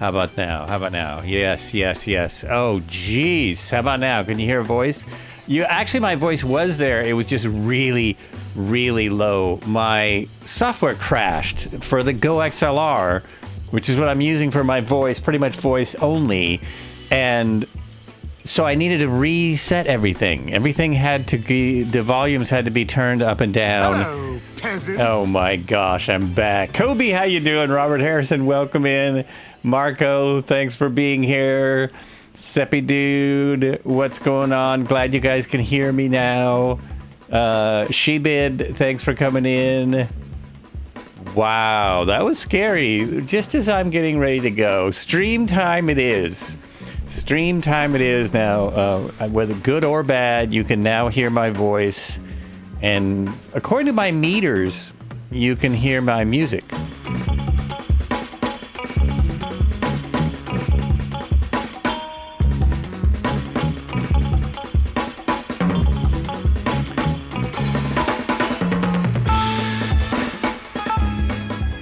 How about now? How about now? Yes, yes, yes. Oh, geez. How about now? Can you hear a voice? Actually, my voice was there. It was just really, really low. My software crashed for the Go XLR, which is what I'm using for my voice, pretty much voice only. And so I needed to reset everything. Everything had to be, the volumes had to be turned up and down. Hello, peasants. Oh my gosh, I'm back. Kobe, how you doing? Robert Harrison, welcome in. Marco, thanks for being here. Seppi Dude, what's going on? Glad you guys can hear me now. Shebid, thanks for coming in. Wow, that was scary. Just as I'm getting ready to go. Stream time it is. Stream time it is now. Whether good or bad, you can now hear my voice. And according to my meters, you can hear my music.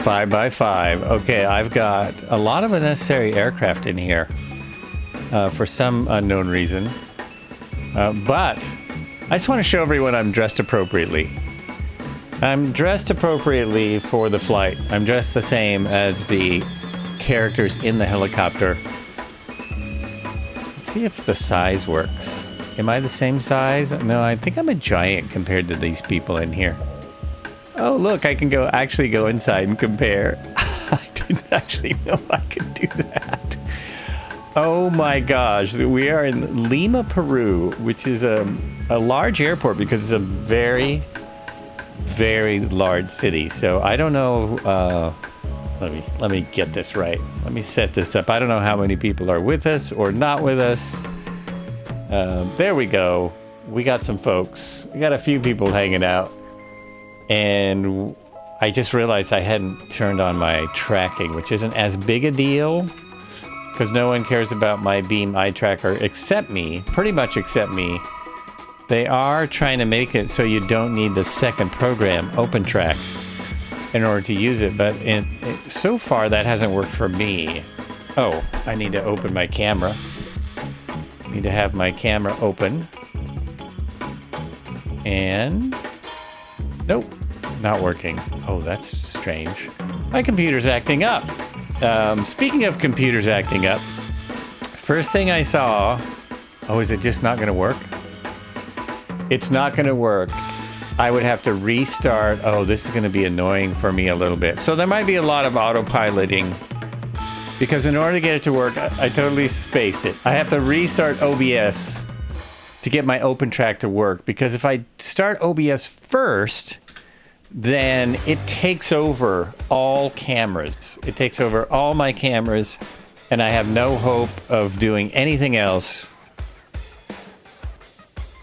Five by five. Okay, I've got a lot of unnecessary aircraft in here for some unknown reason. But I just want to show everyone I'm dressed appropriately. I'm dressed appropriately for the flight. I'm dressed the same as the characters in the helicopter. Let's see if the size works. Am I the same size? No, I think I'm a giant compared to these people in here. Oh, look, I can actually go inside and compare. I didn't actually know I could do that. Oh my gosh, we are in Lima, Peru, which is a large airport because it's a very, very large city. So I don't know, let me get this right. Let me set this up. I don't know how many people are with us or not with us. There we go. We got some folks. We got a few people hanging out. And I just realized I hadn't turned on my tracking, which isn't as big a deal because no one cares about my Beam eye tracker except me, pretty much except me. They are trying to make it so you don't need the second program, OpenTrack, in order to use it, but so far that hasn't worked for me. Oh, I need to open my camera. Need to have my camera open. And nope, not working. Oh, that's strange. My computer's acting up. Speaking of computers acting up, first thing I saw, oh, is it just not gonna work? It's not gonna work. I would have to restart. Oh, this is gonna be annoying for me a little bit. So there might be a lot of autopiloting because in order to get it to work, I totally spaced it. I have to restart OBS to get my OpenTrack to work because if I start OBS first, then it takes over all cameras. It takes over all my cameras, and I have no hope of doing anything else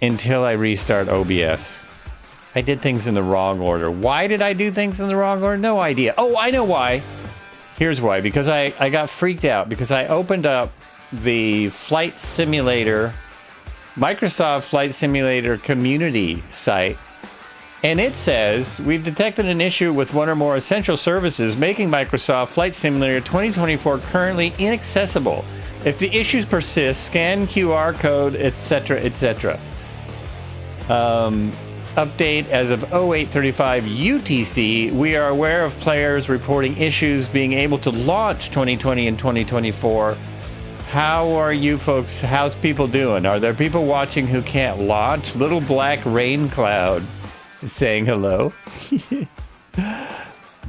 until I restart OBS. I did things in the wrong order. Why did I do things in the wrong order? No idea. Oh, I know why. Here's why. Because I got freaked out because I opened up the flight simulator, Microsoft Flight Simulator community site, and it says, we've detected an issue with one or more essential services making Microsoft Flight Simulator 2024 currently inaccessible. If the issues persist, scan QR code, etc., etc. Update as of 0835 UTC, we are aware of players reporting issues being able to launch 2020 and 2024. How are you folks, how's people doing? Are there people watching who can't launch? Little Black Rain Cloud saying hello.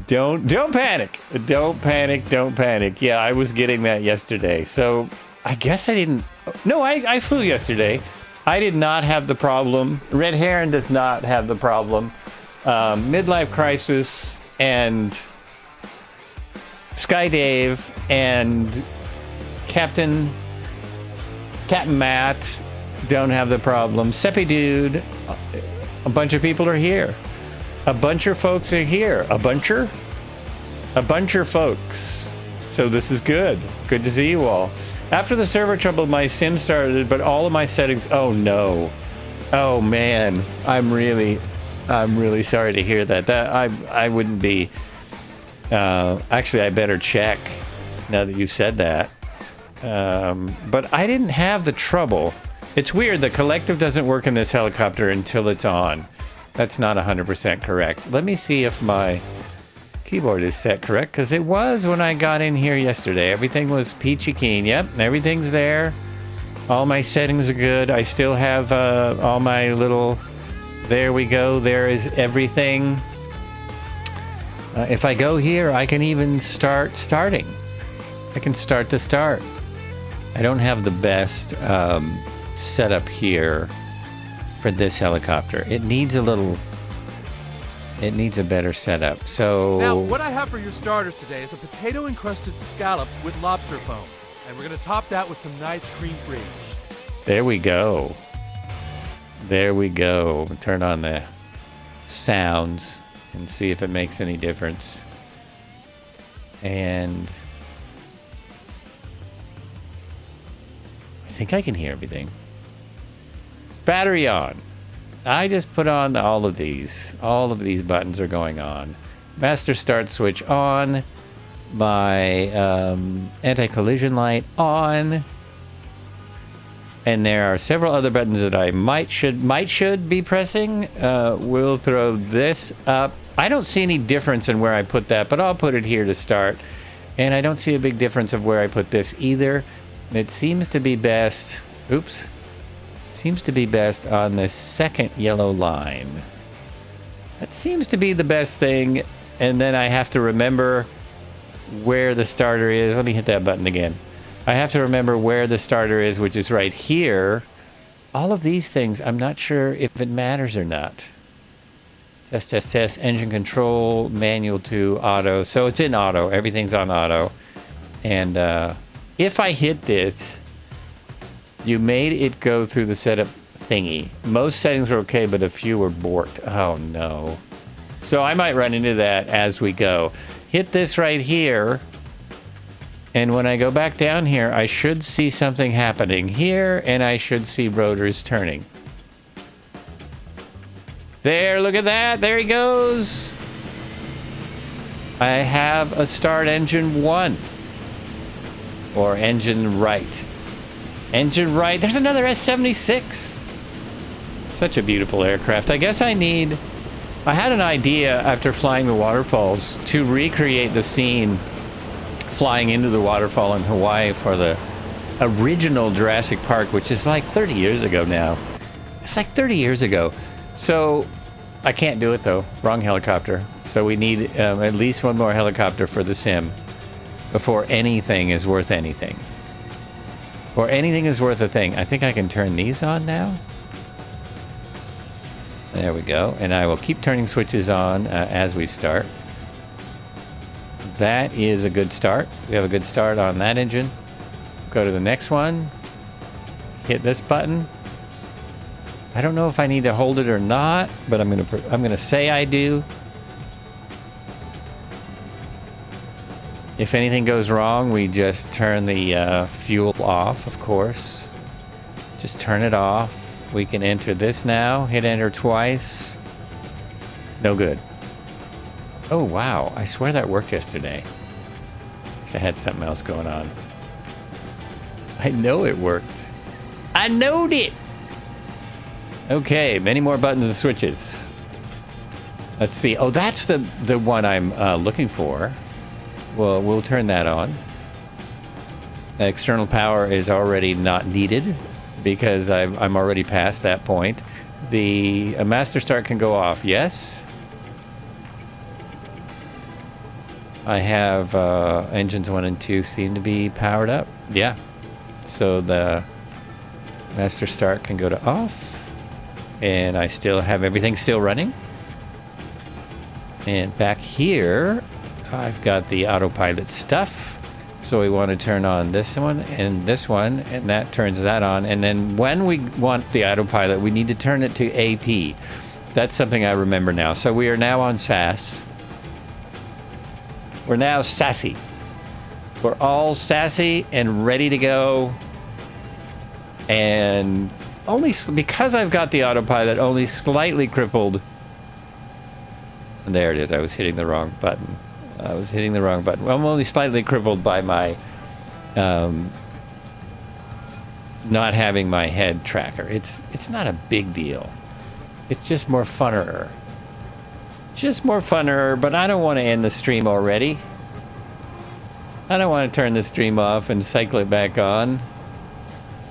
Don't panic. Don't panic. Don't panic. Yeah, I was getting that yesterday. So I guess I didn't. No, I flew yesterday. I did not have the problem. Red Heron does not have the problem. Midlife Crisis and Sky Dave and Captain Matt don't have the problem. Seppi Dude. A bunch of people are here. A bunch of folks are here. A buncher? A buncher folks. So this is good. Good to see you all. After the server trouble, my sim started, but all of my settings... Oh, no. Oh, man. I'm really sorry to hear that. I wouldn't be... actually, I better check. now that you said that. But I didn't have the trouble. It's weird, the collective doesn't work in this helicopter until it's on. That's not 100% correct. Let me see if my keyboard is set correct, because it was when I got in here yesterday. Everything was peachy keen. Yep, everything's there. All my settings are good. I still have all my little... There we go. There is everything. If I go here, I can even starting. I can start to start. I don't have the best setup here for this helicopter. It needs a better setup. So now, what I have for your starters today is a potato-encrusted scallop with lobster foam. And we're going to top that with some nice cream fraiche. There we go. There we go. Turn on the sounds and see if it makes any difference. And I think I can hear everything. Battery on. I just put on all of these. All of these buttons are going on. Master start switch on. My anti-collision light on. And there are several other buttons that I should be pressing. We'll throw this up. I don't see any difference in where I put that, but I'll put it here to start. And I don't see a big difference of where I put this either. It seems to be best. Oops. Seems to be best on this second yellow line. That seems to be the best thing. And then I have to remember where the starter is. Let me hit that button again. I have to remember where the starter is, which is right here. All of these things, I'm not sure if it matters or not. Test, engine control, manual to auto. So it's in auto, everything's on auto. And if I hit this, you made it go through the setup thingy. Most settings are okay, but a few were borked. Oh no. So I might run into that as we go. Hit this right here. And when I go back down here, I should see something happening here, and I should see rotors turning. There, look at that. There he goes. I have a start engine 1. Or engine right. Engine right. There's another S-76. Such a beautiful aircraft. I guess I had an idea after flying the waterfalls to recreate the scene flying into the waterfall in Hawaii for the original Jurassic Park, which is like 30 years ago now. It's like 30 years ago. So I can't do it though. Wrong helicopter. So we need at least one more helicopter for the sim before anything is worth anything. Or anything is worth a thing. I think I can turn these on now. There we go. And I will keep turning switches on as we start. That is a good start. We have a good start on that engine. Go to the next one. Hit this button. I don't know if I need to hold it or not, but I'm gonna say I do. If anything goes wrong, we just turn the fuel off, of course. Just turn it off. We can enter this now. Hit enter twice. No good. Oh, wow. I swear that worked yesterday. 'Cause I had something else going on. I know it worked. I knowed it! Okay, many more buttons and switches. Let's see. Oh, that's the one I'm looking for. Well, we'll turn that on. External power is already not needed because I'm already past that point. The master start can go off, yes. I have engines 1 and 2 seem to be powered up. Yeah. So the master start can go to off. And I still have everything still running. And back here, I've got the autopilot stuff. So we want to turn on this one, and that turns that on. And then when we want the autopilot, we need to turn it to AP. That's something I remember now. So we are now on SAS. We're now sassy. We're all sassy and ready to go. And only because I've got the autopilot, only slightly crippled. And there it is. I was hitting the wrong button. I was hitting the wrong button. Well, I'm only slightly crippled by my not having my head tracker. It's not a big deal. It's just more funner. Just more funner, but I don't want to end the stream already. I don't want to turn the stream off and cycle it back on.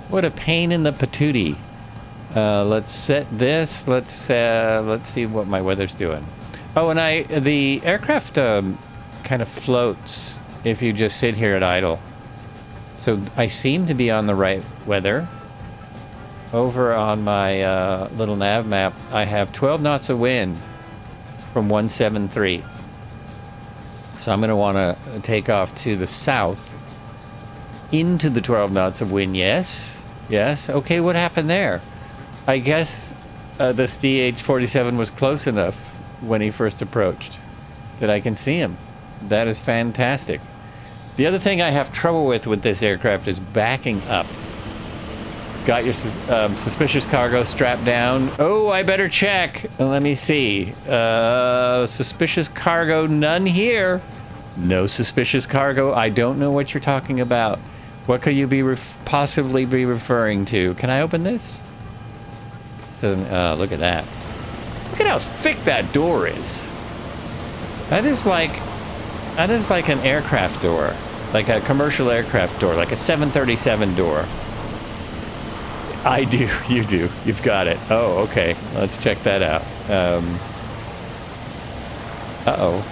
What a pain in the patootie. Let's set this. Let's see what my weather's doing. Oh, and the aircraft kind of floats if you just sit here at idle. So I seem to be on the right weather. Over on my little nav map, I have 12 knots of wind from 173. So I'm going to want to take off to the south into the 12 knots of wind. Yes. Okay, what happened there? I guess this DH-47 was close enough when he first approached that I can see him. That is fantastic. The other thing I have trouble with this aircraft is backing up. Got your suspicious cargo strapped down. Oh, I better check. Let me see. Suspicious cargo, none here. No suspicious cargo. I don't know what you're talking about. What could you be possibly be referring to? Can I open this? Doesn't. Look at that. Look at how thick that door is. That is like an aircraft door, like a commercial aircraft door, like a 737 door. I do. You do. You've got it. Oh, okay. Let's check that out. Uh-oh.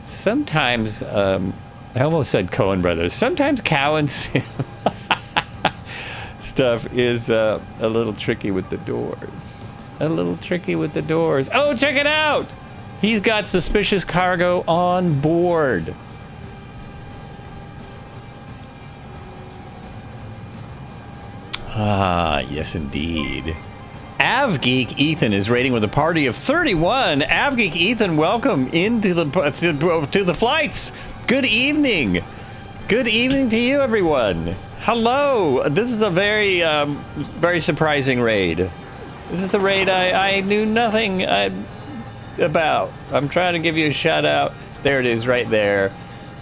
Sometimes, I almost said Coen Brothers. Sometimes Cow and Sim stuff is a little tricky with the doors. A little tricky with the doors. Oh, check it out! He's got suspicious cargo on board. Ah, yes indeed. AvGeek Ethan is rating with a party of 31. AvGeek Ethan, welcome into the flights. Good evening. Good evening to you, everyone. Hello. This is a very very surprising raid. This is a raid I knew nothing about. I'm trying to give you a shout out. There it is right there.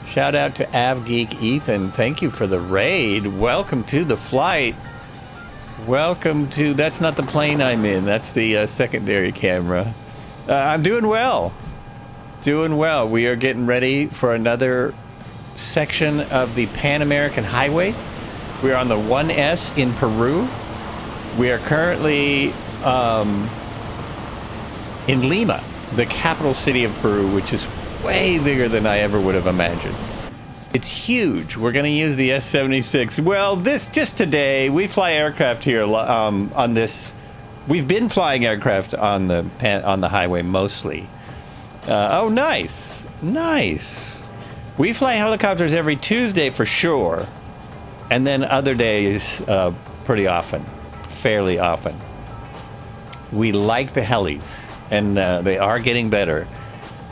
Shout out to AvGeek Ethan. Thank you for the raid. Welcome to the flight. Welcome to... That's not the plane I'm in. That's the secondary camera. I'm doing well. Doing well. We are getting ready for another section of the Pan American Highway. We're on the 1S in Peru. We are currently in Lima, the capital city of Peru, which is way bigger than I ever would have imagined. It's huge. We're going to use the S-76. Well, just today, we fly aircraft here on this. We've been flying aircraft on the highway mostly. Oh, nice. Nice. We fly helicopters every Tuesday for sure. And then other days pretty often. Fairly often. We like the helis. And they are getting better.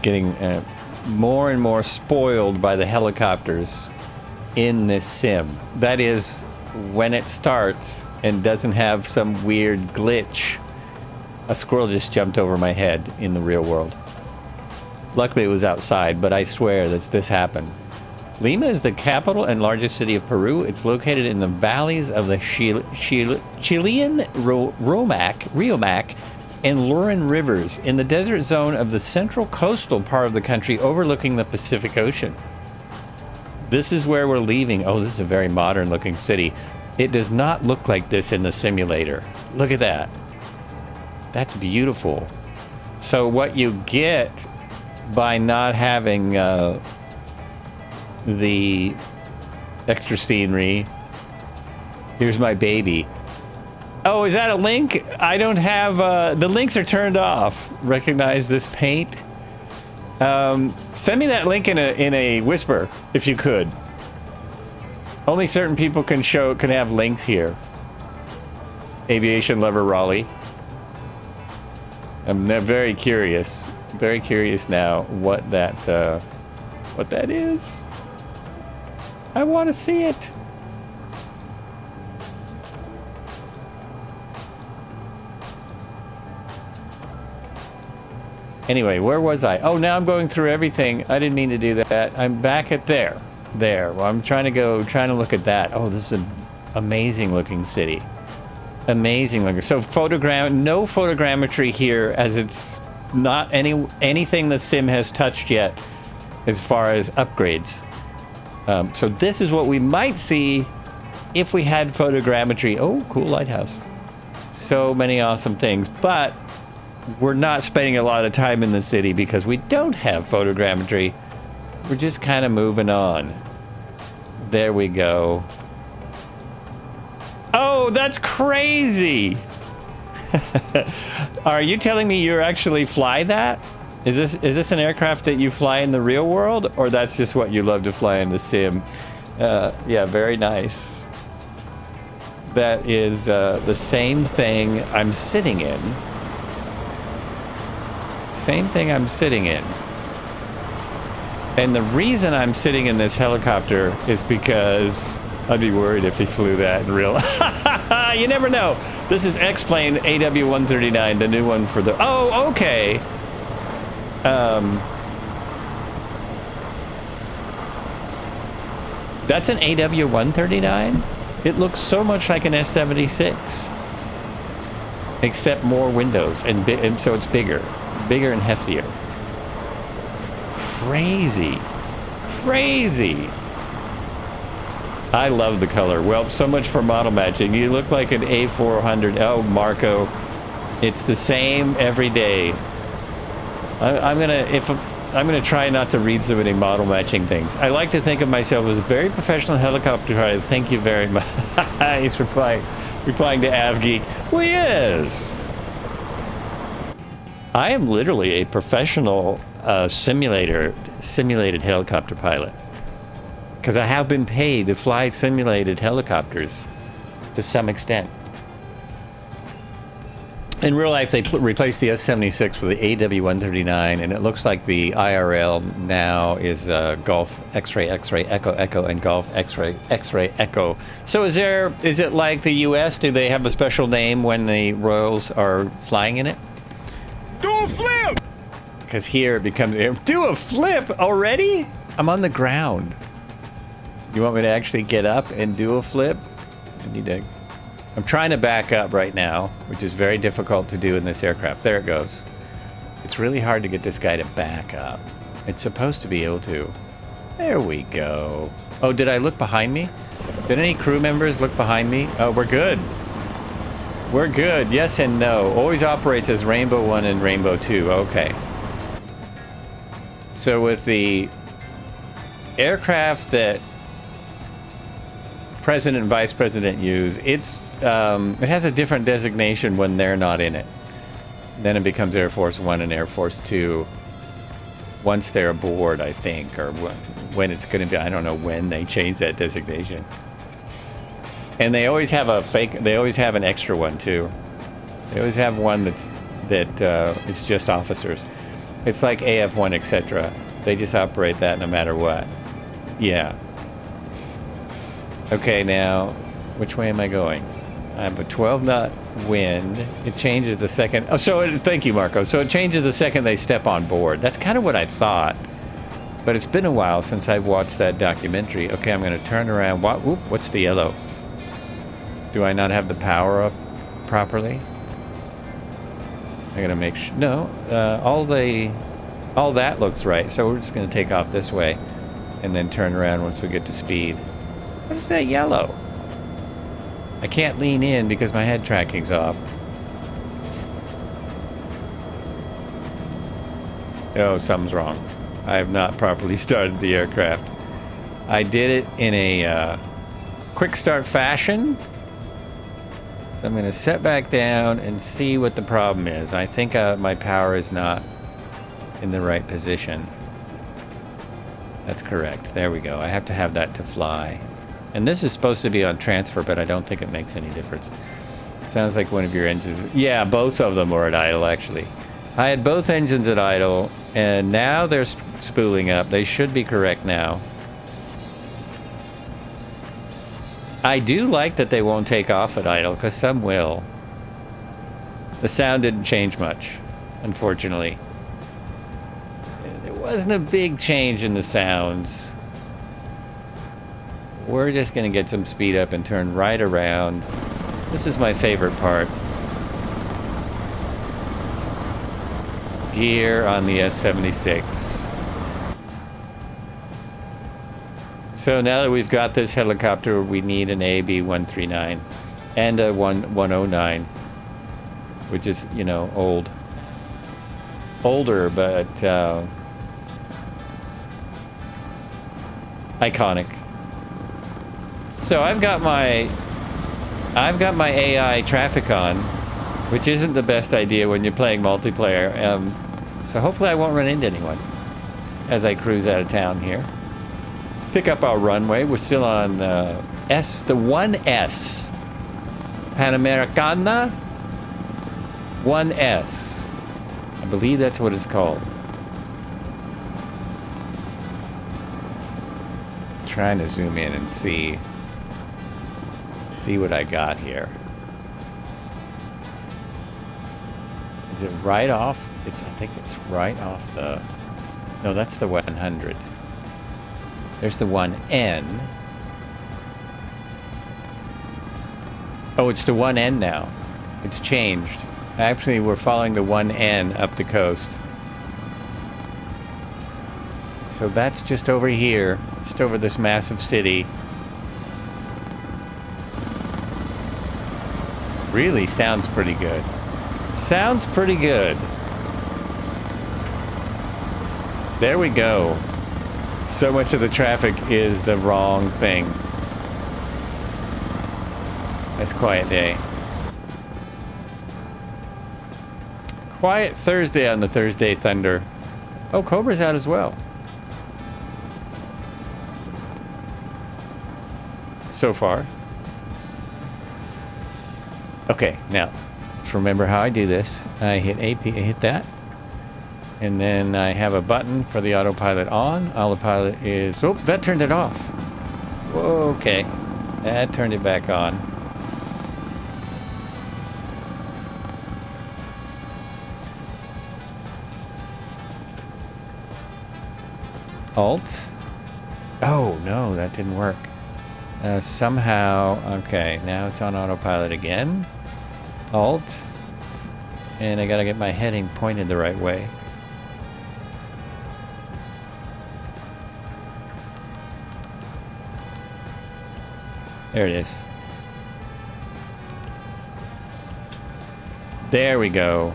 Getting... more and more spoiled by the helicopters in this sim. That is, when it starts and doesn't have some weird glitch. A squirrel just jumped over my head in the real world. Luckily it was outside, but I swear that this happened. Lima is the capital and largest city of Peru. It's located in the valleys of the Chilean Riomac and Lurin rivers in the desert zone of the central coastal part of the country overlooking the Pacific Ocean. This is where we're leaving. Oh, this is a very modern looking city. It does not look like this in the simulator. Look at that. That's beautiful. So what you get by not having the extra scenery. Here's my baby. Oh, is that a link? I don't have... the links are turned off. Recognize this paint? Send me that link in a whisper, if you could. Only certain people can have links here. Aviation lover Raleigh. I'm very curious. Very curious now what that is. I want to see it. Anyway, where was I? Oh, now I'm going through everything. I didn't mean to do that. I'm back at there. Well, I'm trying to look at that. Oh, this is an amazing looking city. Amazing looking. So no photogrammetry here, as it's not anything the sim has touched yet as far as upgrades. So this is what we might see if we had photogrammetry. Oh, cool lighthouse. So many awesome things, but we're not spending a lot of time in the city because we don't have photogrammetry. We're just kind of moving on. There we go. Oh, that's crazy. Are you telling me you actually fly that? Is this an aircraft that you fly in the real world, or that's just what you love to fly in the sim? Yeah, very nice. That is the same thing I'm sitting in. Same thing I'm sitting in. And the reason I'm sitting in this helicopter is because I'd be worried if he flew that in real life. You never know. This is X-Plane AW139, the new one for the... Oh, okay. That's an AW139? It looks so much like an S-76. Except more windows, and so it's bigger. Bigger and heftier. Crazy. Crazy. I love the color. Well, so much for model matching. You look like an A400. Oh, Marco. It's the same every day. I'm gonna try not to read so many model matching things. I like to think of myself as a very professional helicopter pilot. Thank you very much. He's replying to AvGeek. Well, yes. I am literally a professional simulated helicopter pilot. Because I have been paid to fly simulated helicopters to some extent. In real life, they replaced the S-76 with the AW139, and it looks like the IRL now is Golf X-Ray X-Ray Echo Echo and Golf X-Ray X-Ray Echo. So is it like the U.S.? Do they have a special name when the Royals are flying in it? Do a flip! Because here it becomes... Do a flip already? I'm on the ground. You want me to actually get up and do a flip? I need to... I'm trying to back up right now, which is very difficult to do in this aircraft. There it goes. It's really hard to get this guy to back up. It's supposed to be able to. There we go. Oh, did I look behind me? Did any crew members look behind me? Oh, we're good. We're good. Yes and no. Always operates as Rainbow 1 and Rainbow 2. Okay. So with the aircraft that President and Vice President use, it has a different designation when they're not in it. Then it becomes Air Force 1 and Air Force 2 once they're aboard, I think, or when it's going to be. I don't know when they change that designation. And they always have they always have an extra one too. They always have one it's just officers. It's like AF1, etc. They just operate that no matter what. Yeah. Okay, now, which way am I going? I have a 12-knot wind. It changes the second... Oh, thank you, Marco. So it changes the second they step on board. That's kind of what I thought. But it's been a while since I've watched that documentary. Okay, I'm going to turn around. What's the yellow? Do I not have the power up properly? I'm going to make sure... No, all that looks right. So we're just going to take off this way and then turn around once we get to speed. What is that yellow? I can't lean in because my head tracking's off. Oh, something's wrong. I have not properly started the aircraft. I did it in a quick start fashion. So I'm going to set back down and see what the problem is. I think my power is not in the right position. That's correct. There we go. I have to have that to fly. And this is supposed to be on transfer, but I don't think it makes any difference. Sounds like one of your engines. Yeah, both of them were at idle, actually. I had both engines at idle, and now they're spooling up. They should be correct now. I do like that they won't take off at idle, because some will. The sound didn't change much, unfortunately. Wasn't a big change in the sounds. We're just gonna get some speed up and turn right around. This is my favorite part. Gear on the S-76. So now that we've got this helicopter, we need an AB-139 and a 109, which is, you know, older, but iconic. So I've got my AI traffic on, which isn't the best idea when you're playing multiplayer. So hopefully I won't run into anyone as I cruise out of town here. Pick up our runway. We're still on the 1S. Panamericana 1S. I believe that's what it's called. Trying to zoom in and see what I got here. Is it right off? I think it's right off the... No, that's the 100. There's the 1N. Oh, it's the 1N now. It's changed. Actually, we're following the 1N up the coast. So that's just over here. Just over this massive city. Really sounds pretty good. Sounds pretty good. There we go. So much of the traffic is the wrong thing. Nice quiet day. Quiet Thursday on the Thursday Thunder. Oh, Cobra's out as well. So far. Okay, now, just remember how I do this. I hit AP, I hit that. And then I have a button for the autopilot on. Autopilot is... Oh, that turned it off. Whoa, okay. That turned it back on. Alt. Oh, no, that didn't work. Somehow... Okay, now it's on autopilot again. Alt. And I gotta get my heading pointed the right way. There it is. There we go.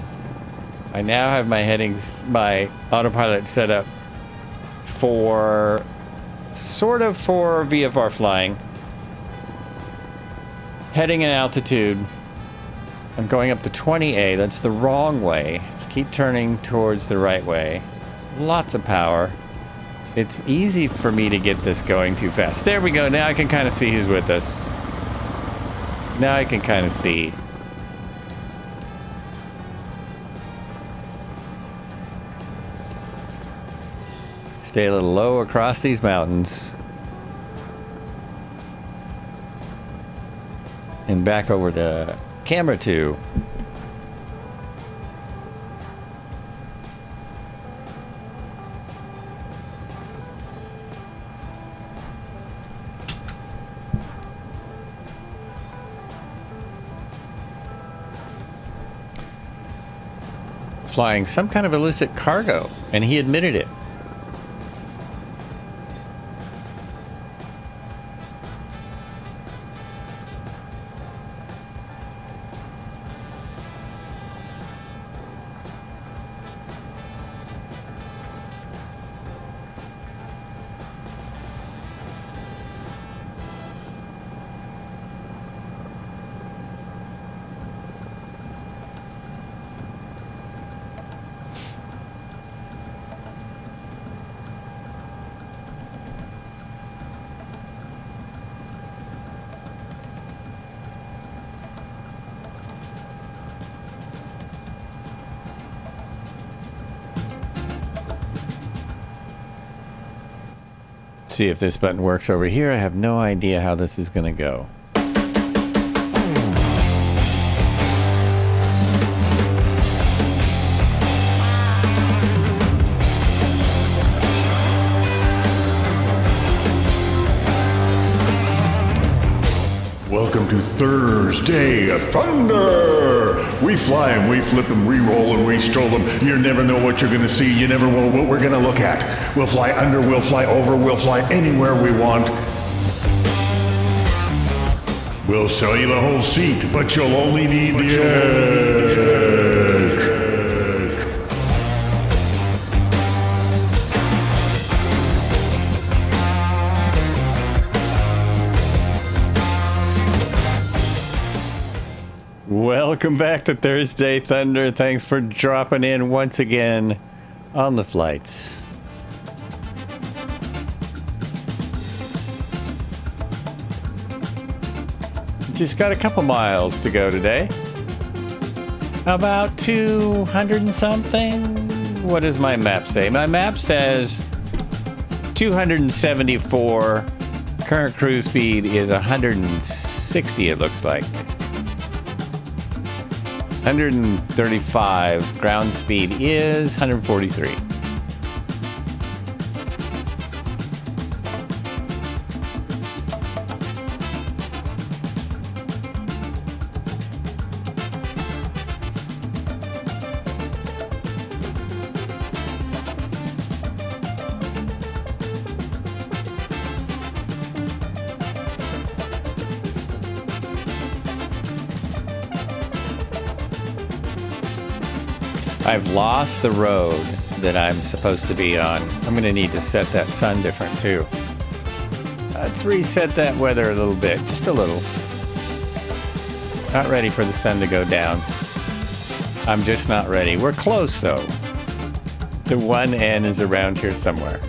I now have my headings, my autopilot set up for sort of for VFR flying. Heading and altitude. I'm going up to 20A. That's the wrong way. Let's keep turning towards the right way. Lots of power. It's easy for me to get this going too fast. There we go. Now I can kind of see who's with us. Now I can kind of see. Stay a little low across these mountains. And back over to camera 2. Flying some kind of illicit cargo, and he admitted it. See if this button works over here. I have no idea how this is going to go. Welcome to Thursday of Thunder. We fly and we flip and we roll and we stroll them. You never know what you're going to see. You never know what we're going to look at. We'll fly under, we'll fly over, we'll fly anywhere we want. We'll sell you the whole seat, but you'll only need the edge. Welcome back to Thursday Thunder. Thanks for dropping in once again on the flights. Just got a couple miles to go today. About 200 and something. What does my map say? My map says 274. Current cruise speed is 160, it looks like. 135. Ground speed is 143. I've lost the road that I'm supposed to be on. I'm going to need to set that sun different too. Let's reset that weather a little bit, just a little. Not ready for the sun to go down. I'm just not ready. We're close though. The one end is around here somewhere.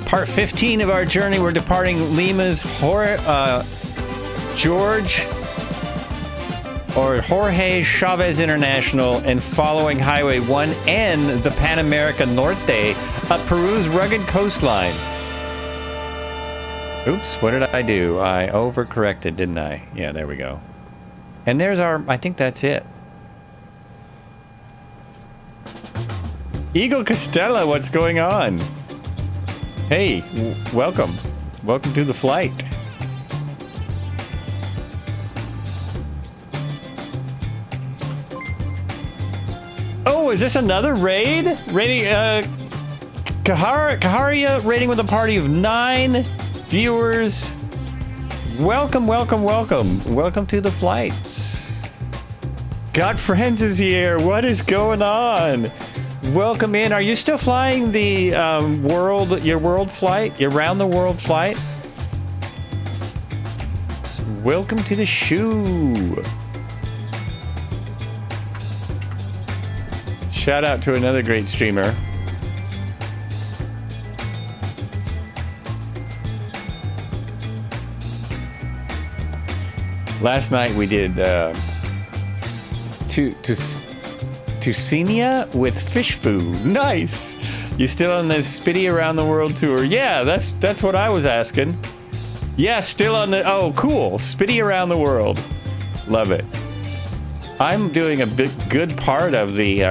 Part 15 of our journey. We're departing Lima's Jorge Chávez International and following Highway 1 and the Panamericana Norte up Peru's rugged coastline. Oops, what did I do? I overcorrected, didn't I? Yeah, there we go. And there's our, I think that's it. Eagle Costella, what's going on? Hey, welcome. Welcome to the flight. Oh, is this another raid? Raiding, Kaharia raiding with a party of 9 viewers. Welcome, welcome, welcome. Welcome to the flights. Got Friends is here. What is going on? Welcome in. Are you still flying the your world flight? Your round the world flight? Welcome to the shoe. Shout out to another great streamer. Last night we did Tucenia with fish food. Nice. You still on this Spitty Around the World tour? Yeah, that's what I was asking. Yeah, still on the. Oh, cool. Spitty Around the World. Love it. I'm doing a good part of the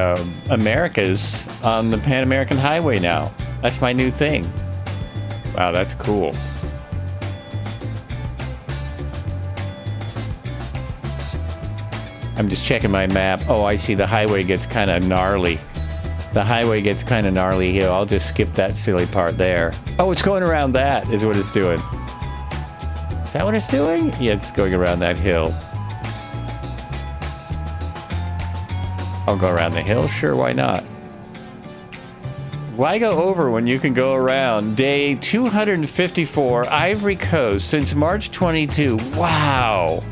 Americas on the Pan American Highway now. That's my new thing. Wow, that's cool. I'm just checking my map. Oh, I see the highway gets kind of gnarly. The highway gets kind of gnarly here. I'll just skip that silly part there. Oh, it's going around that is what it's doing. Is that what it's doing? Yeah, it's going around that hill. I'll go around the hill? Sure, why not? Why go over when you can go around? Day 254, Ivory Coast, since March 22. Wow.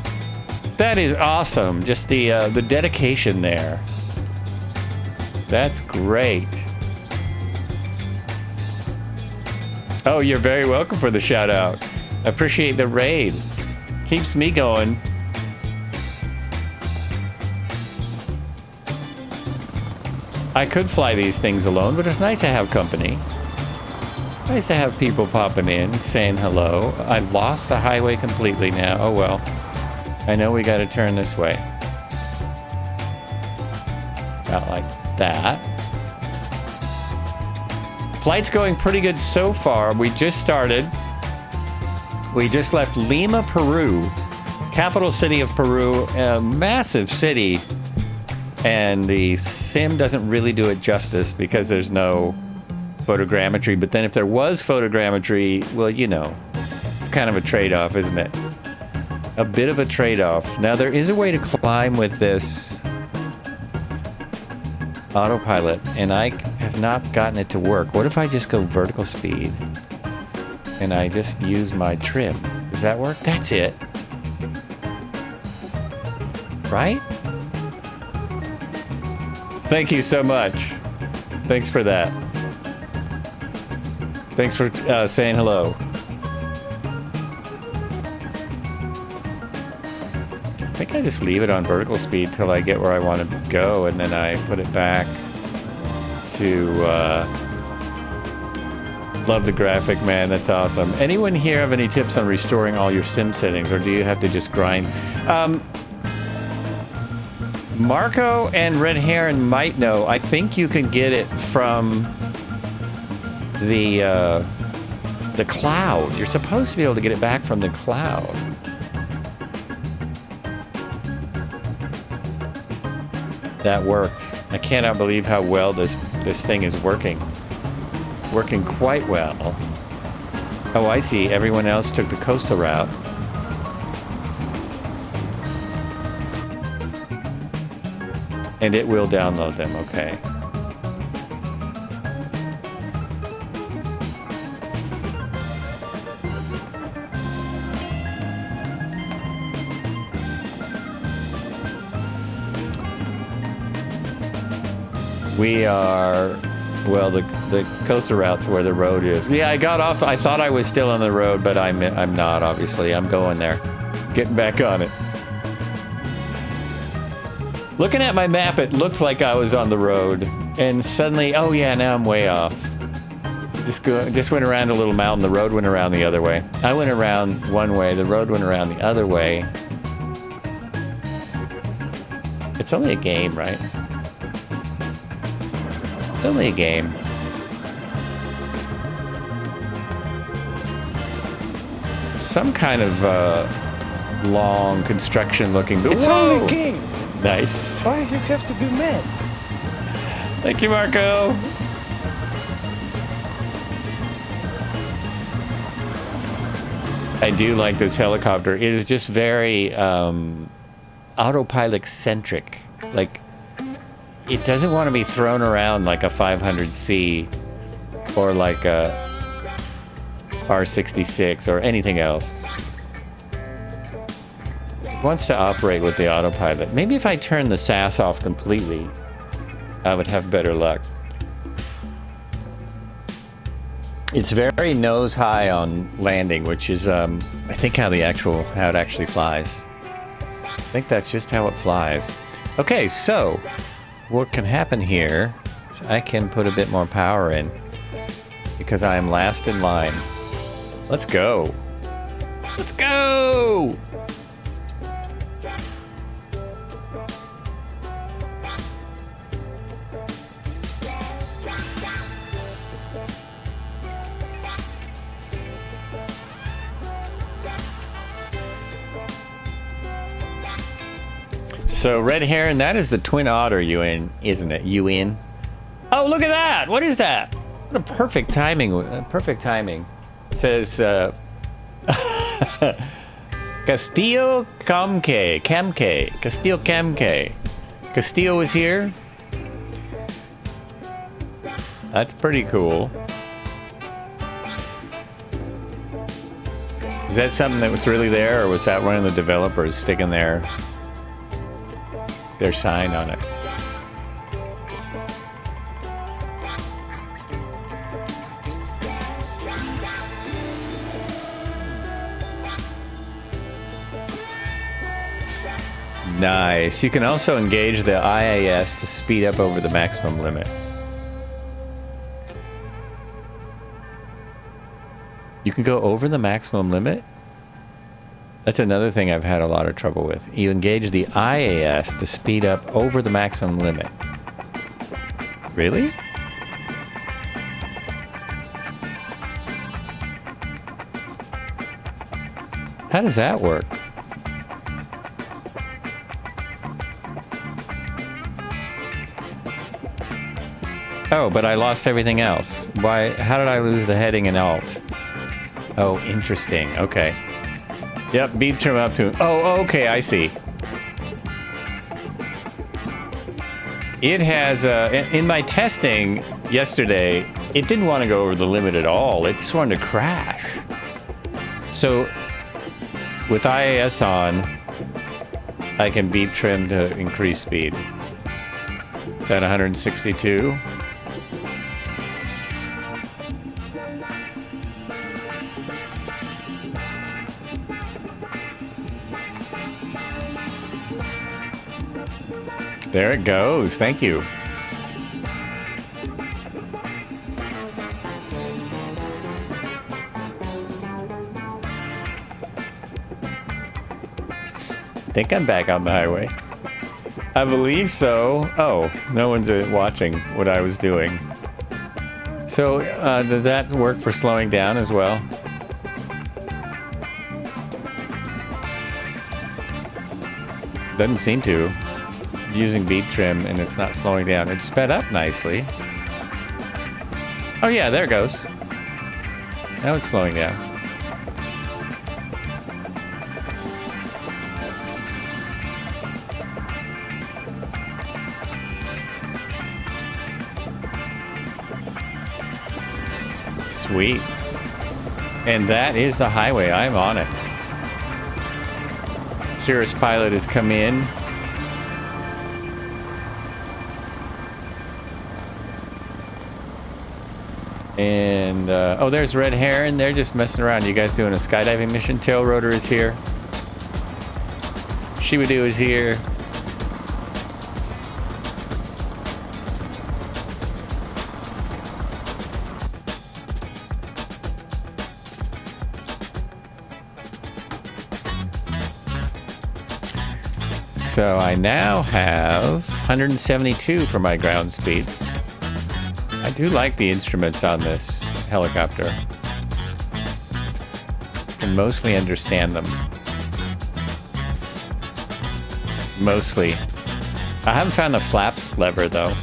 That is awesome. Just the dedication there. That's great. Oh, you're very welcome for the shout out. Appreciate the raid. Keeps me going. I could fly these things alone, but it's nice to have company. Nice to have people popping in, saying hello. I've lost the highway completely now. Oh well. I know we gotta turn this way. About like that. Flight's going pretty good so far. We just started. We just left Lima, Peru, capital city of Peru, a massive city. And the sim doesn't really do it justice because there's no photogrammetry. But then if there was photogrammetry, well, you know, it's kind of a trade-off, isn't it? A bit of a trade-off. Now, there is a way to climb with this autopilot, and I have not gotten it to work. What if I just go vertical speed and I just use my trim? Does that work? That's it. Right? Thank you so much. Thanks for that. Thanks for saying hello. I think I just leave it on vertical speed till I get where I want to go, and then I put it back to love the graphic, man. That's awesome. Anyone here have any tips on restoring all your sim settings, or do you have to just grind? Marco and Red Heron might know. I think you can get it from the cloud. You're supposed to be able to get it back from the cloud. That worked. I cannot believe how well this thing is working. It's working quite well. Oh, I see. Everyone else took the coastal route. And it will download them, okay. We are, well, the coastal route's where the road is. Yeah, I got off. I thought I was still on the road, but I'm not, obviously. I'm going there. Getting back on it. Looking at my map, it looked like I was on the road, and suddenly, oh yeah, now I'm way off. Just went around a little mountain. The road went around the other way. I went around one way. The road went around the other way. It's only a game, right? It's only a game. Some kind of long construction-looking. It's only a game. Nice. Why you have to be mad? Thank you, Marco. I do like this helicopter. It is just very autopilot-centric. Like, it doesn't want to be thrown around like a 500C or like a R66 or anything else. Wants to operate with the autopilot. Maybe if I turn the SAS off completely, I would have better luck. It's very nose high on landing, which is I think how it actually flies. I think that's just how it flies. Okay, so what can happen here is I can put a bit more power in because I am last in line. Let's go. Let's go. So, Red Heron, that is the Twin Otter you in, isn't it? You in? Oh, look at that! What is that? What a perfect timing. Perfect timing. It says, Castillo Camque. Castillo Camque. Castillo is here. That's pretty cool. Is that something that was really there, or was that one of the developers sticking their sign on it? Nice. You can also engage the IAS to speed up over the maximum limit. You can go over the maximum limit? That's another thing I've had a lot of trouble with. You engage the IAS to speed up over the maximum limit. Really? How does that work? Oh, but I lost everything else. Why? How did I lose the heading and alt? Oh, interesting. Okay. Yep, beep trim up to... Oh, okay, I see. It has... in my testing yesterday, it didn't want to go over the limit at all. It just wanted to crash. So, with IAS on, I can beep trim to increase speed. It's at 162. There it goes. Thank you. I think I'm back on the highway. I believe so. Oh, no one's watching what I was doing. So, did that work for slowing down as well? Doesn't seem to. Using beep trim and it's not slowing down. It's sped up nicely. Oh yeah, there it goes. Now it's slowing down. Sweet. And that is the highway. I'm on it. Cirrus Pilot has come in. And, oh, there's Red Heron. They're just messing around. You guys doing a skydiving mission? Tail Rotor is here. Shibadoo is here. So I now have 172 for my ground speed. I do like the instruments on this helicopter. Can mostly understand them. Mostly. I haven't found the flaps lever though.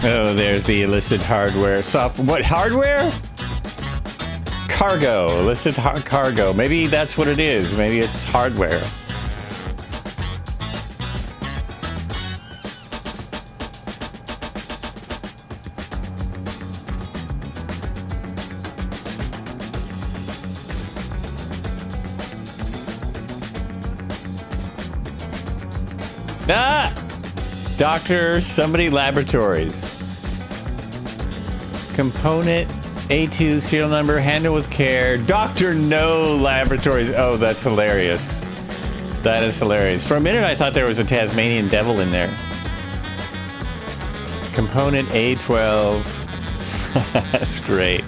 Oh, there's the illicit hardware. What hardware? Cargo. Illicit cargo. Maybe that's what it is. Maybe it's hardware. Ah! Dr. Somebody Laboratories. Component A2 serial number, handle with care. Dr. No Laboratories. Oh, that's hilarious. That is hilarious. For a minute, I thought there was a Tasmanian devil in there. Component A12. That's great.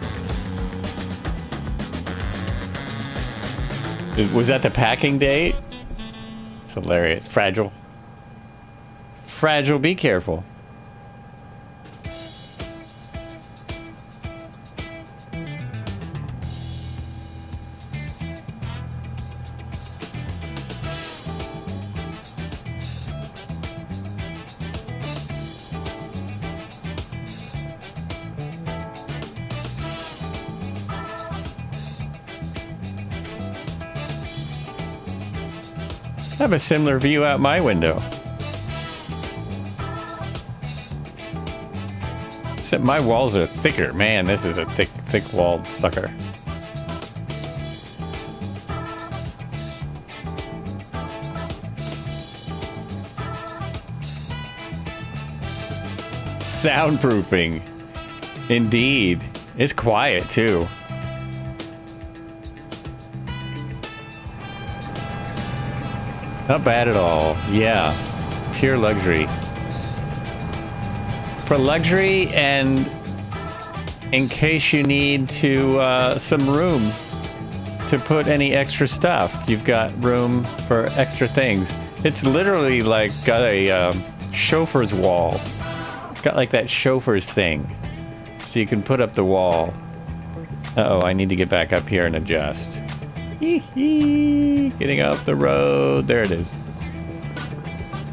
Was that the packing date? It's hilarious. Fragile. Fragile, be careful. I have a similar view out my window. Except my walls are thicker. Man, this is a thick walled sucker. Soundproofing. Indeed. It's quiet too. Not bad at all. Yeah. Pure luxury. For luxury and in case you need to some room to put any extra stuff. You've got room for extra things. It's literally like got a chauffeur's wall. It's got like that chauffeur's thing. So you can put up the wall. Uh-oh, I need to get back up here and adjust. Getting off the road. There it is.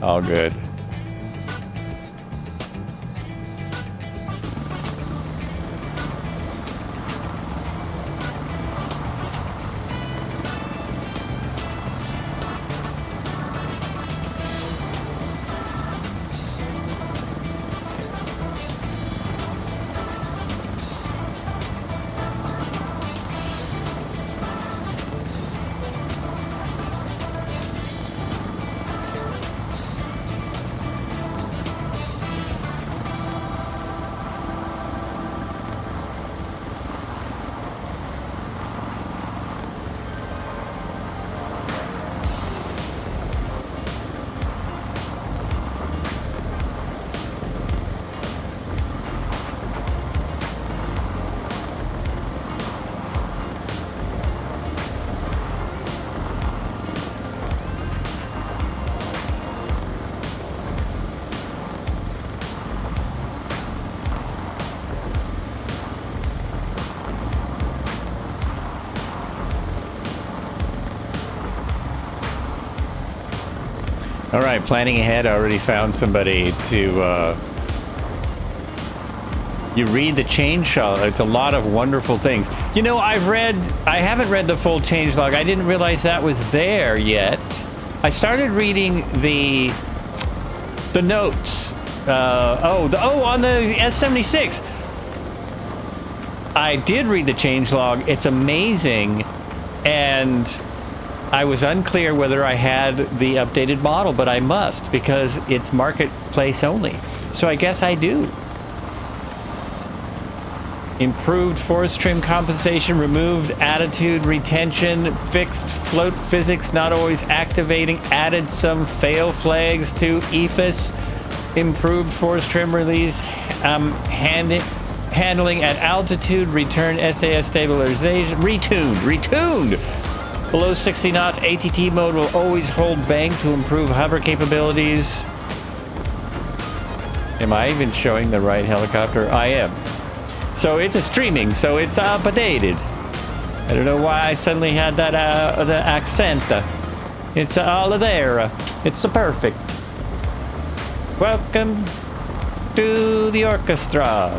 All good. All right, planning ahead. I already found somebody to. You read the change log. It's a lot of wonderful things. You know, I haven't read the full change log. I didn't realize that was there yet. I started reading the notes. On the S-76. I did read the change log. It's amazing, and I was unclear whether I had the updated model, but I must because it's marketplace only. So I guess I do. Improved force trim compensation, removed attitude retention, fixed float physics not always activating, added some fail flags to EFIS, improved force trim release, handling at altitude, return SAS stabilization, retuned. Below 60 knots, ATT mode will always hold bank to improve hover capabilities. Am I even showing the right helicopter? I am. So it's a streaming, so it's updated. I don't know why I suddenly had that the accent. It's all there. It's perfect. Welcome to the orchestra.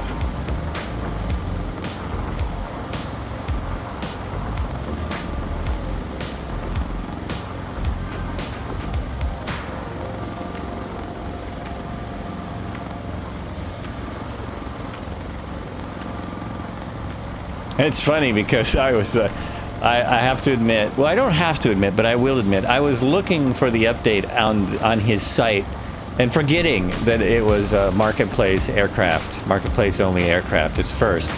It's funny because I was, I have to admit, well, I don't have to admit, but I will admit, I was looking for the update on his site and forgetting that it was a marketplace aircraft, marketplace only aircraft is first.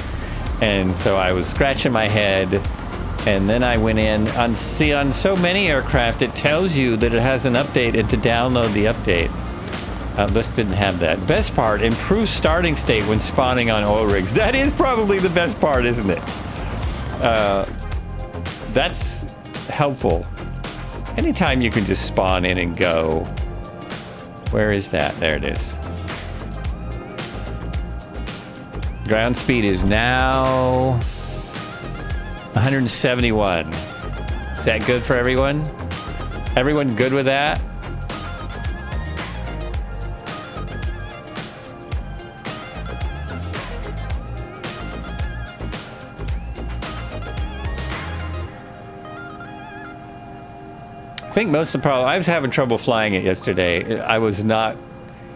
And so I was scratching my head, and then I went in on so many aircraft, it tells you that it has an update and to download the update. This didn't have that. Best part, improved starting state when spawning on oil rigs. That is probably the best part, isn't it? That's helpful. Anytime you can just spawn in and go. Where is that? There it is. Ground speed is now 171. Is that good for everyone? Everyone good with that? I think most of the problem, I was having trouble flying it yesterday. I was not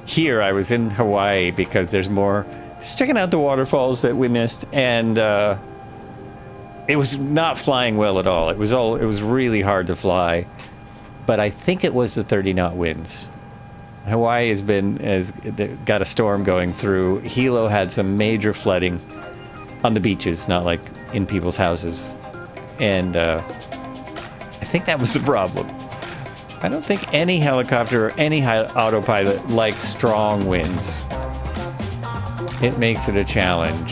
here, I was in Hawaii because there's more, just checking out the waterfalls that we missed, and it was not flying well at all. It was really hard to fly, but I think it was the 30 knot winds. Hawaii has got a storm going through. Hilo had some major flooding on the beaches, not like in people's houses, and I think that was the problem. I don't think any helicopter or any autopilot likes strong winds. It makes it a challenge.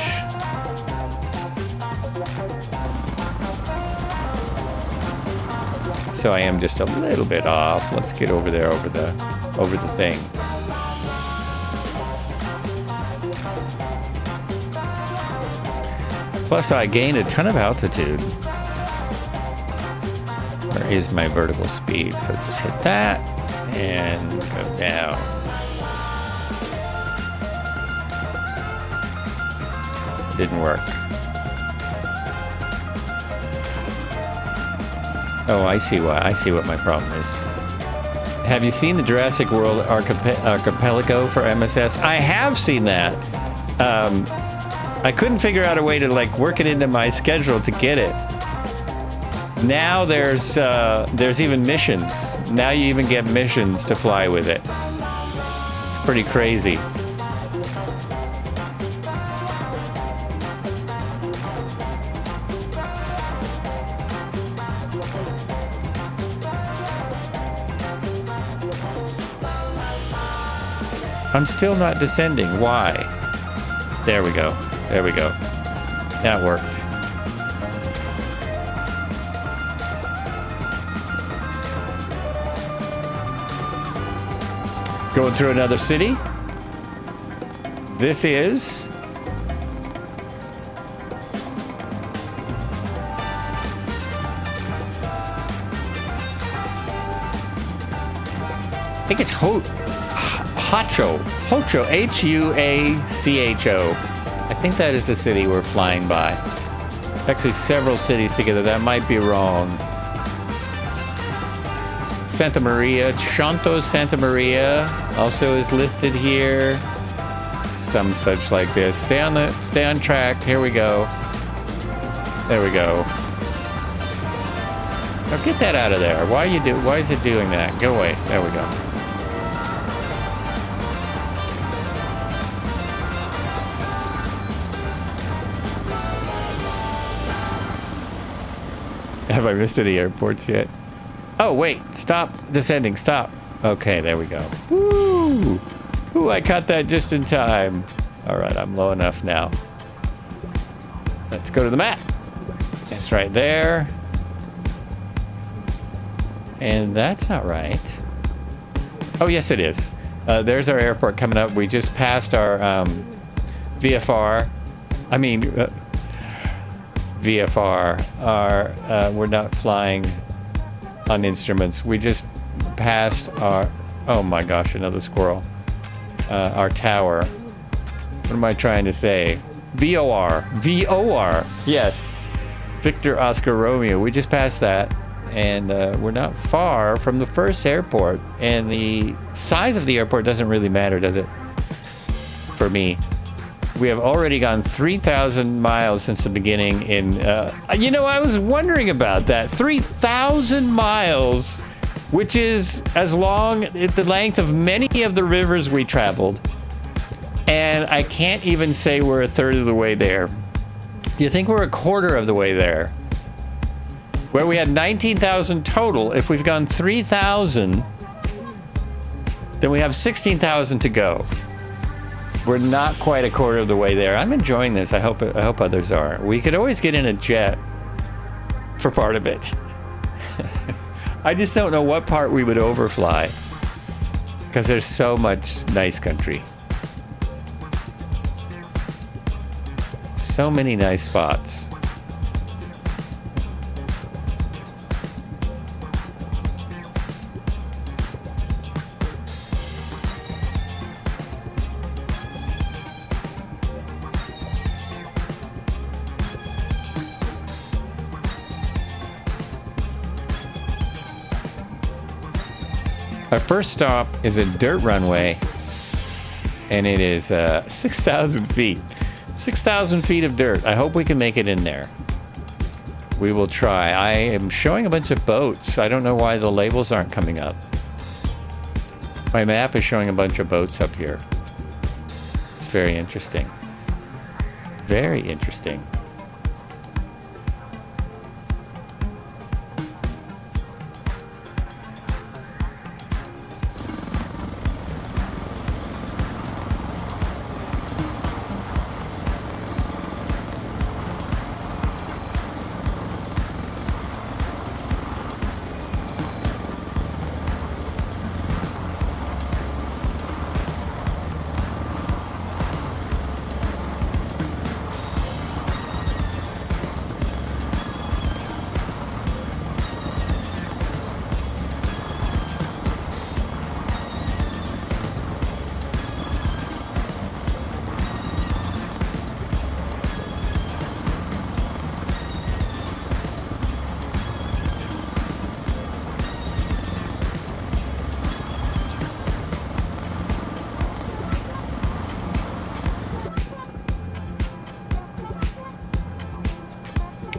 So I am just a little bit off. Let's get over there over the thing. Plus I gained a ton of altitude. Where is my vertical speed? So just hit that and go down. Didn't work. Oh, I see what my problem is. Have you seen the Jurassic World Archipelago for MSS? I have seen that. I couldn't figure out a way to like work it into my schedule to get it. Now there's even missions. Now you even get missions to fly with it. It's pretty crazy. I'm still not descending. Why? There we go. There we go. That worked. Going through another city. This is I think it's Huacho, Huacho. I think that is the city we're flying by. Actually, several cities together. That might be wrong. Santa Maria, Chanto Santa Maria also is listed here. Some such like this. Stay on track. Here we go. There we go. Now get that out of there. Why is it doing that? Go away. There we go. Have I missed any airports yet? Oh, wait. Stop descending. Stop. Okay, there we go. Woo! Ooh, I caught that just in time. All right, I'm low enough now. Let's go to the map. It's right there. And that's not right. Oh, yes, it is. There's our airport coming up. We just passed our VFR. I mean, VFR. We're not flying on instruments. We just passed our, oh my gosh, another squirrel. Our tower. What am I trying to say? VOR. Yes. Victor Oscar Romeo. We just passed that. And we're not far from the first airport. And the size of the airport doesn't really matter, does it? For me. We have already gone 3,000 miles since the beginning in... I was wondering about that. 3,000 miles, which is as long as the length of many of the rivers we traveled. And I can't even say we're a third of the way there. Do you think we're a quarter of the way there? Where we had 19,000 total, if we've gone 3,000, then we have 16,000 to go. We're not quite a quarter of the way there. I'm enjoying this. I hope others are. We could always get in a jet for part of it. I just don't know what part we would overfly. Because there's so much nice country. So many nice spots. Our first stop is a dirt runway, and it is 6,000 feet. 6,000 feet of dirt. I hope we can make it in there. We will try. I am showing a bunch of boats. I don't know why the labels aren't coming up. My map is showing a bunch of boats up here. It's very interesting. Very interesting.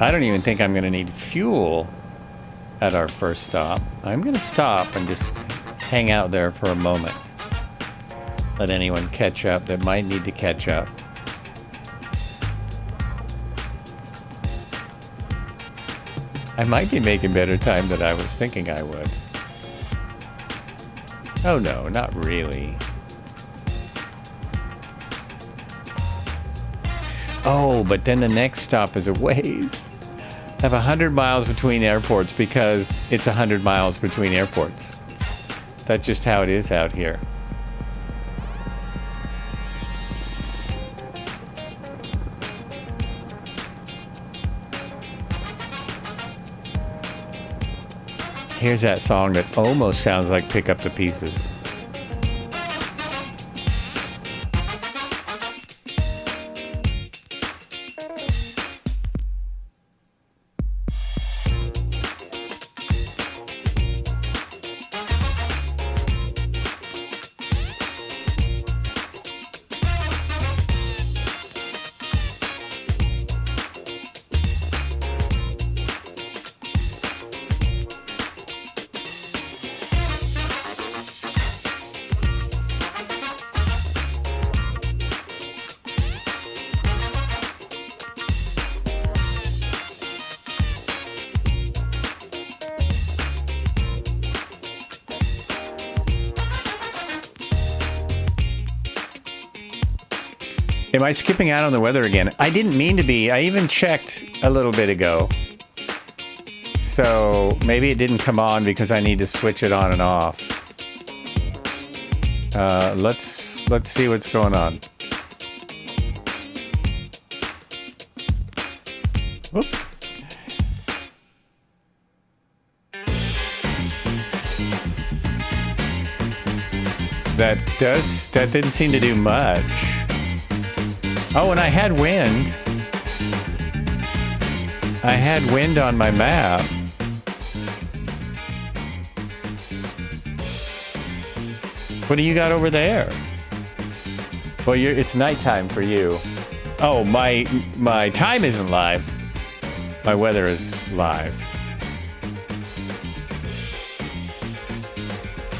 I don't even think I'm going to need fuel at our first stop. I'm going to stop and just hang out there for a moment. Let anyone catch up that might need to catch up. I might be making better time than I was thinking I would. Oh no, not really. Oh, but then the next stop is a ways. I have 100 miles between airports because it's 100 miles between airports. That's just how it is out here. Here's that song that almost sounds like Pick Up the Pieces. Am I skipping out on the weather again? I didn't mean to be. I even checked a little bit ago. So maybe it didn't come on because I need to switch it on and off. Let's see what's going on. Whoops. That didn't seem to do much. Oh, and I had wind. I had wind on my map. What do you got over there? Well, it's nighttime for you. Oh, my time isn't live. My weather is live.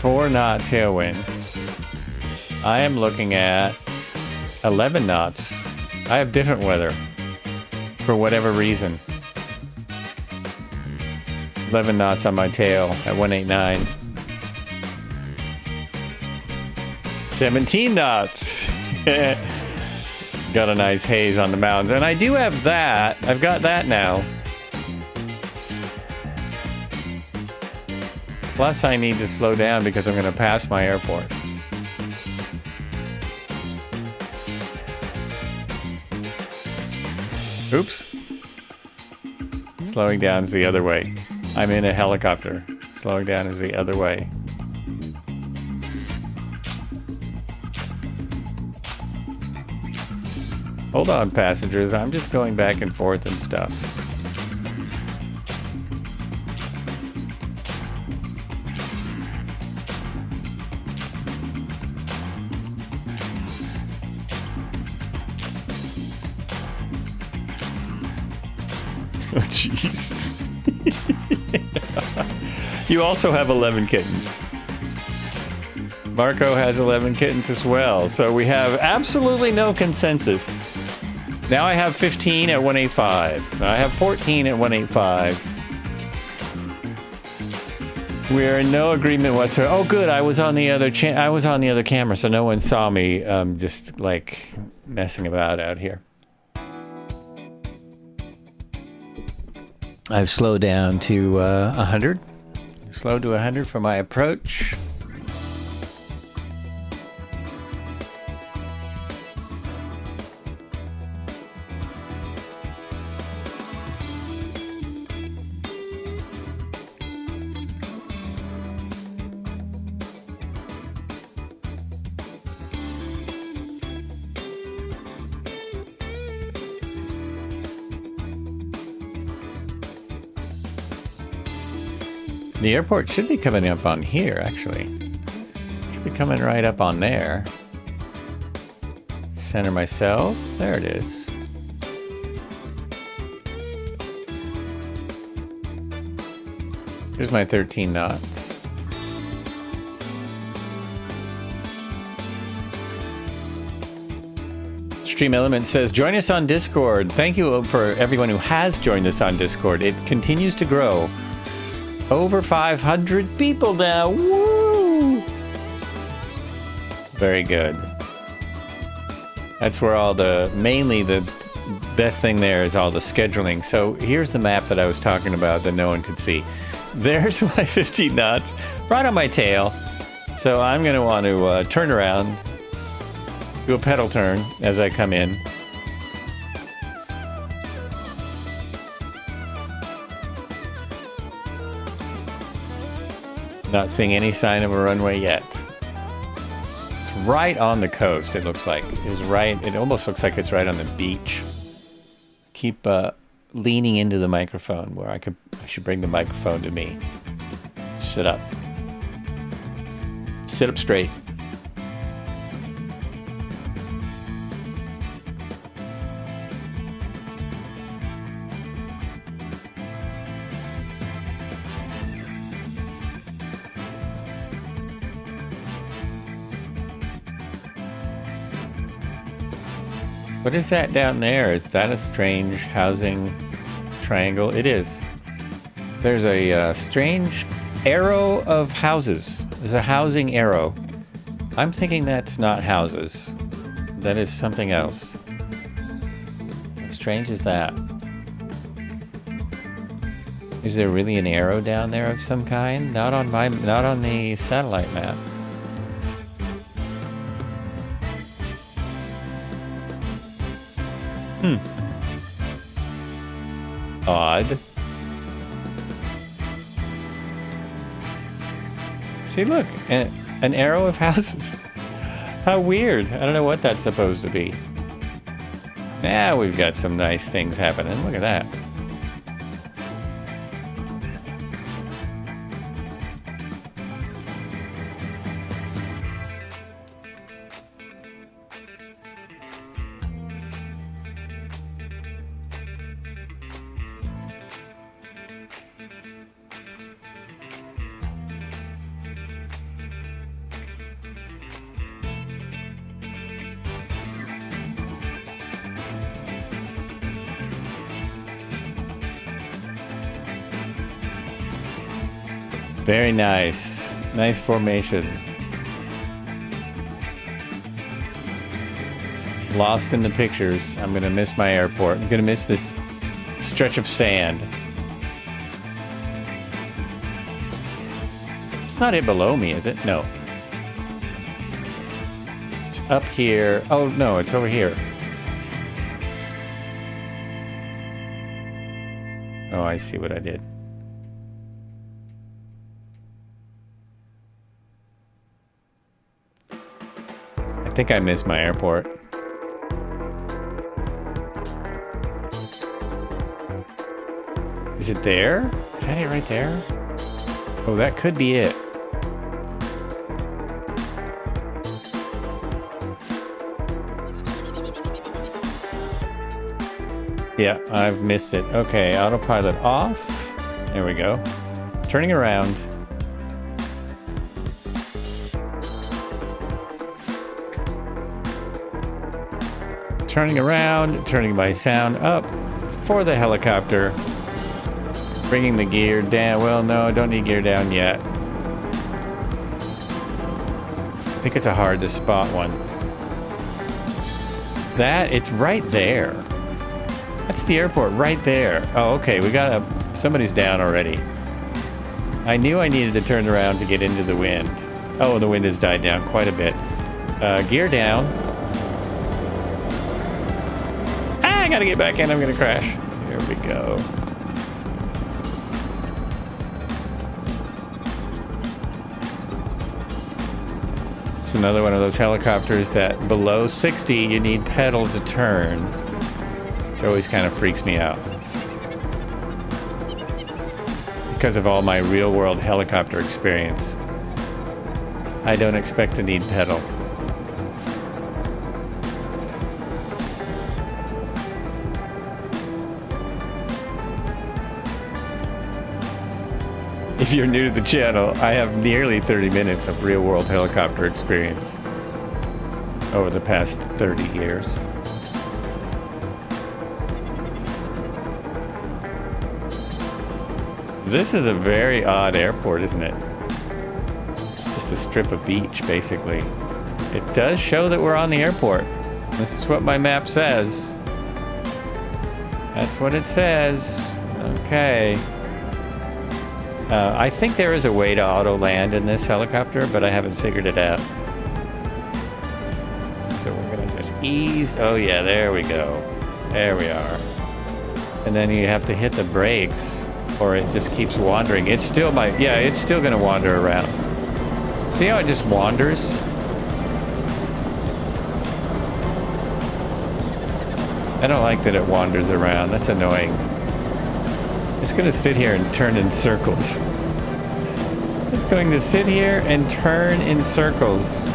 4-knot tailwind. I am looking at 11 knots. I have different weather for whatever reason. 11 knots on my tail at 189. 17 knots. Got a nice haze on the mountains. And I do have that. I've got that now. Plus, I need to slow down because I'm going to pass my airport. Oops. Slowing down is the other way. I'm in a helicopter. Slowing down is the other way. Hold on, passengers. I'm just going back and forth and stuff. Oh, jeez. You also have 11 kittens. Marco has 11 kittens as well. So we have absolutely no consensus. Now I have 15 at 185. I have 14 at 185. We're in no agreement whatsoever. Oh, good. I was on the other camera, so no one saw me just like messing about out here. I've slowed down to 100. Slow to 100 for my approach. The airport should be coming up on here, actually. Should be coming right up on there. Center myself. There it is. Here's my 13 knots. Stream Element says, join us on Discord. Thank you for everyone who has joined us on Discord. It continues to grow. Over 500 people now. Woo! Very good. That's where mainly the best thing there is all the scheduling. So here's the map that I was talking about that no one could see. There's my 15 knots right on my tail. So I'm going to want to turn around, do a pedal turn as I come in. Not seeing any sign of a runway yet. It's right on the coast, it looks like. It almost looks like it's right on the beach. Keep leaning into the microphone where I should bring the microphone to me. Sit up. Sit up straight. What is that down there? Is that a strange housing triangle? It is. There's a strange arrow of houses. There's a housing arrow. I'm thinking that's not houses. That is something else. How strange is that? Is there really an arrow down there of some kind? Not on the satellite map. Odd. See, look, an arrow of houses. How weird. I don't know what that's supposed to be. Now we've got some nice things happening. Look at that. Very nice. Nice formation. Lost in the pictures. I'm going to miss my airport. I'm going to miss this stretch of sand. That's not it below me, is it? No. It's up here. Oh, no, it's over here. Oh, I see what I did. I think I missed my airport. Is it there? Is that it right there? Oh, that could be it. Yeah, I've missed it. Okay, autopilot off. There we go. Turning around. Turning around, turning my sound up for the helicopter. Bringing the gear down. Well, no, I don't need gear down yet. I think it's a hard to spot one. It's right there. That's the airport right there. Oh, okay, somebody's down already. I knew I needed to turn around to get into the wind. Oh, the wind has died down quite a bit. Gear down. Ah, I gotta get back in, I'm gonna crash. Here we go. It's another one of those helicopters that below 60, you need pedal to turn. Which always kind of freaks me out. Because of all my real-world helicopter experience. I don't expect to need pedal. If you're new to the channel, I have nearly 30 minutes of real-world helicopter experience over the past 30 years. This is a very odd airport, isn't it? It's just a strip of beach, basically. It does show that we're on the airport. This is what my map says. That's what it says. Okay. I think there is a way to auto land in this helicopter, but I haven't figured it out. So we're gonna just ease. Oh yeah, there we go. There we are. And then you have to hit the brakes, or it just keeps wandering. It's still it's still gonna wander around. See how it just wanders? I don't like that it wanders around. That's annoying. It's gonna sit here and turn in circles. It's going to sit here and turn in circles.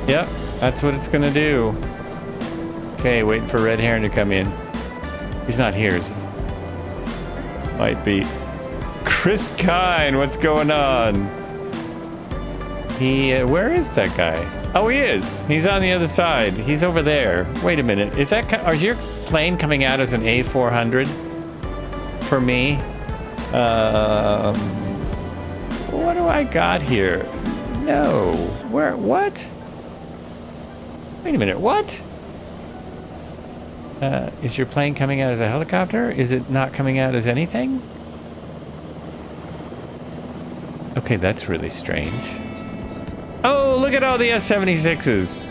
Yep, that's what it's gonna do. Okay, waiting for Red Heron to come in. He's not here, is he? Might be. Chris Kine, what's going on? Where is that guy? Oh, he is. He's on the other side. He's over there. Wait a minute. Is your plane coming out as an A400 for me? What do I got here? No. What? Wait a minute. What? Is your plane coming out as a helicopter? Is it not coming out as anything? Okay, that's really strange. Oh, look at all the S-76s.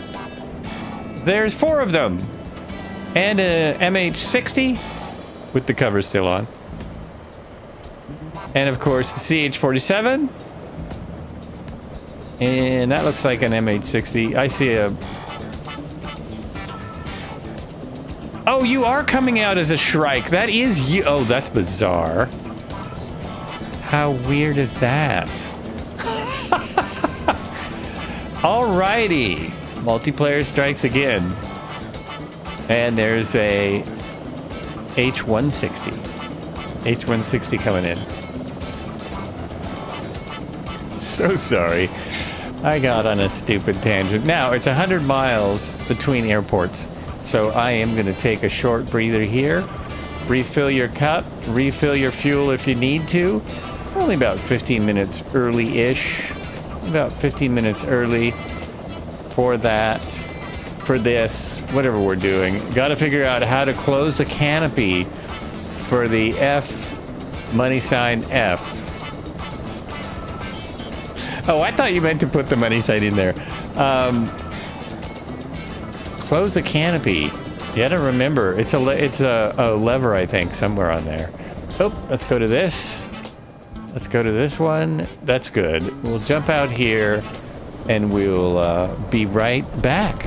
There's 4 of them. And a MH-60 with the cover still on. And of course the CH-47. And that looks like an MH-60. I see a... Oh, you are coming out as a Shrike. That is you. Oh, that's bizarre. How weird is that? Alrighty. Multiplayer strikes again. And there's a H-160. H-160 coming in. So sorry. I got on a stupid tangent. Now, it's 100 miles between airports. So I am going to take a short breather here. Refill your cup. Refill your fuel if you need to. Only about 15 minutes early-ish. About 15 minutes early for that, for this, whatever we're doing. Got to figure out how to close the canopy for the money sign F. Oh, I thought you meant to put the money sign in there. Close the canopy. You gotta remember, it's a lever, I think, somewhere on there. Oh, let's go to this. Let's go to this one. That's good. We'll jump out here, and we'll be right back.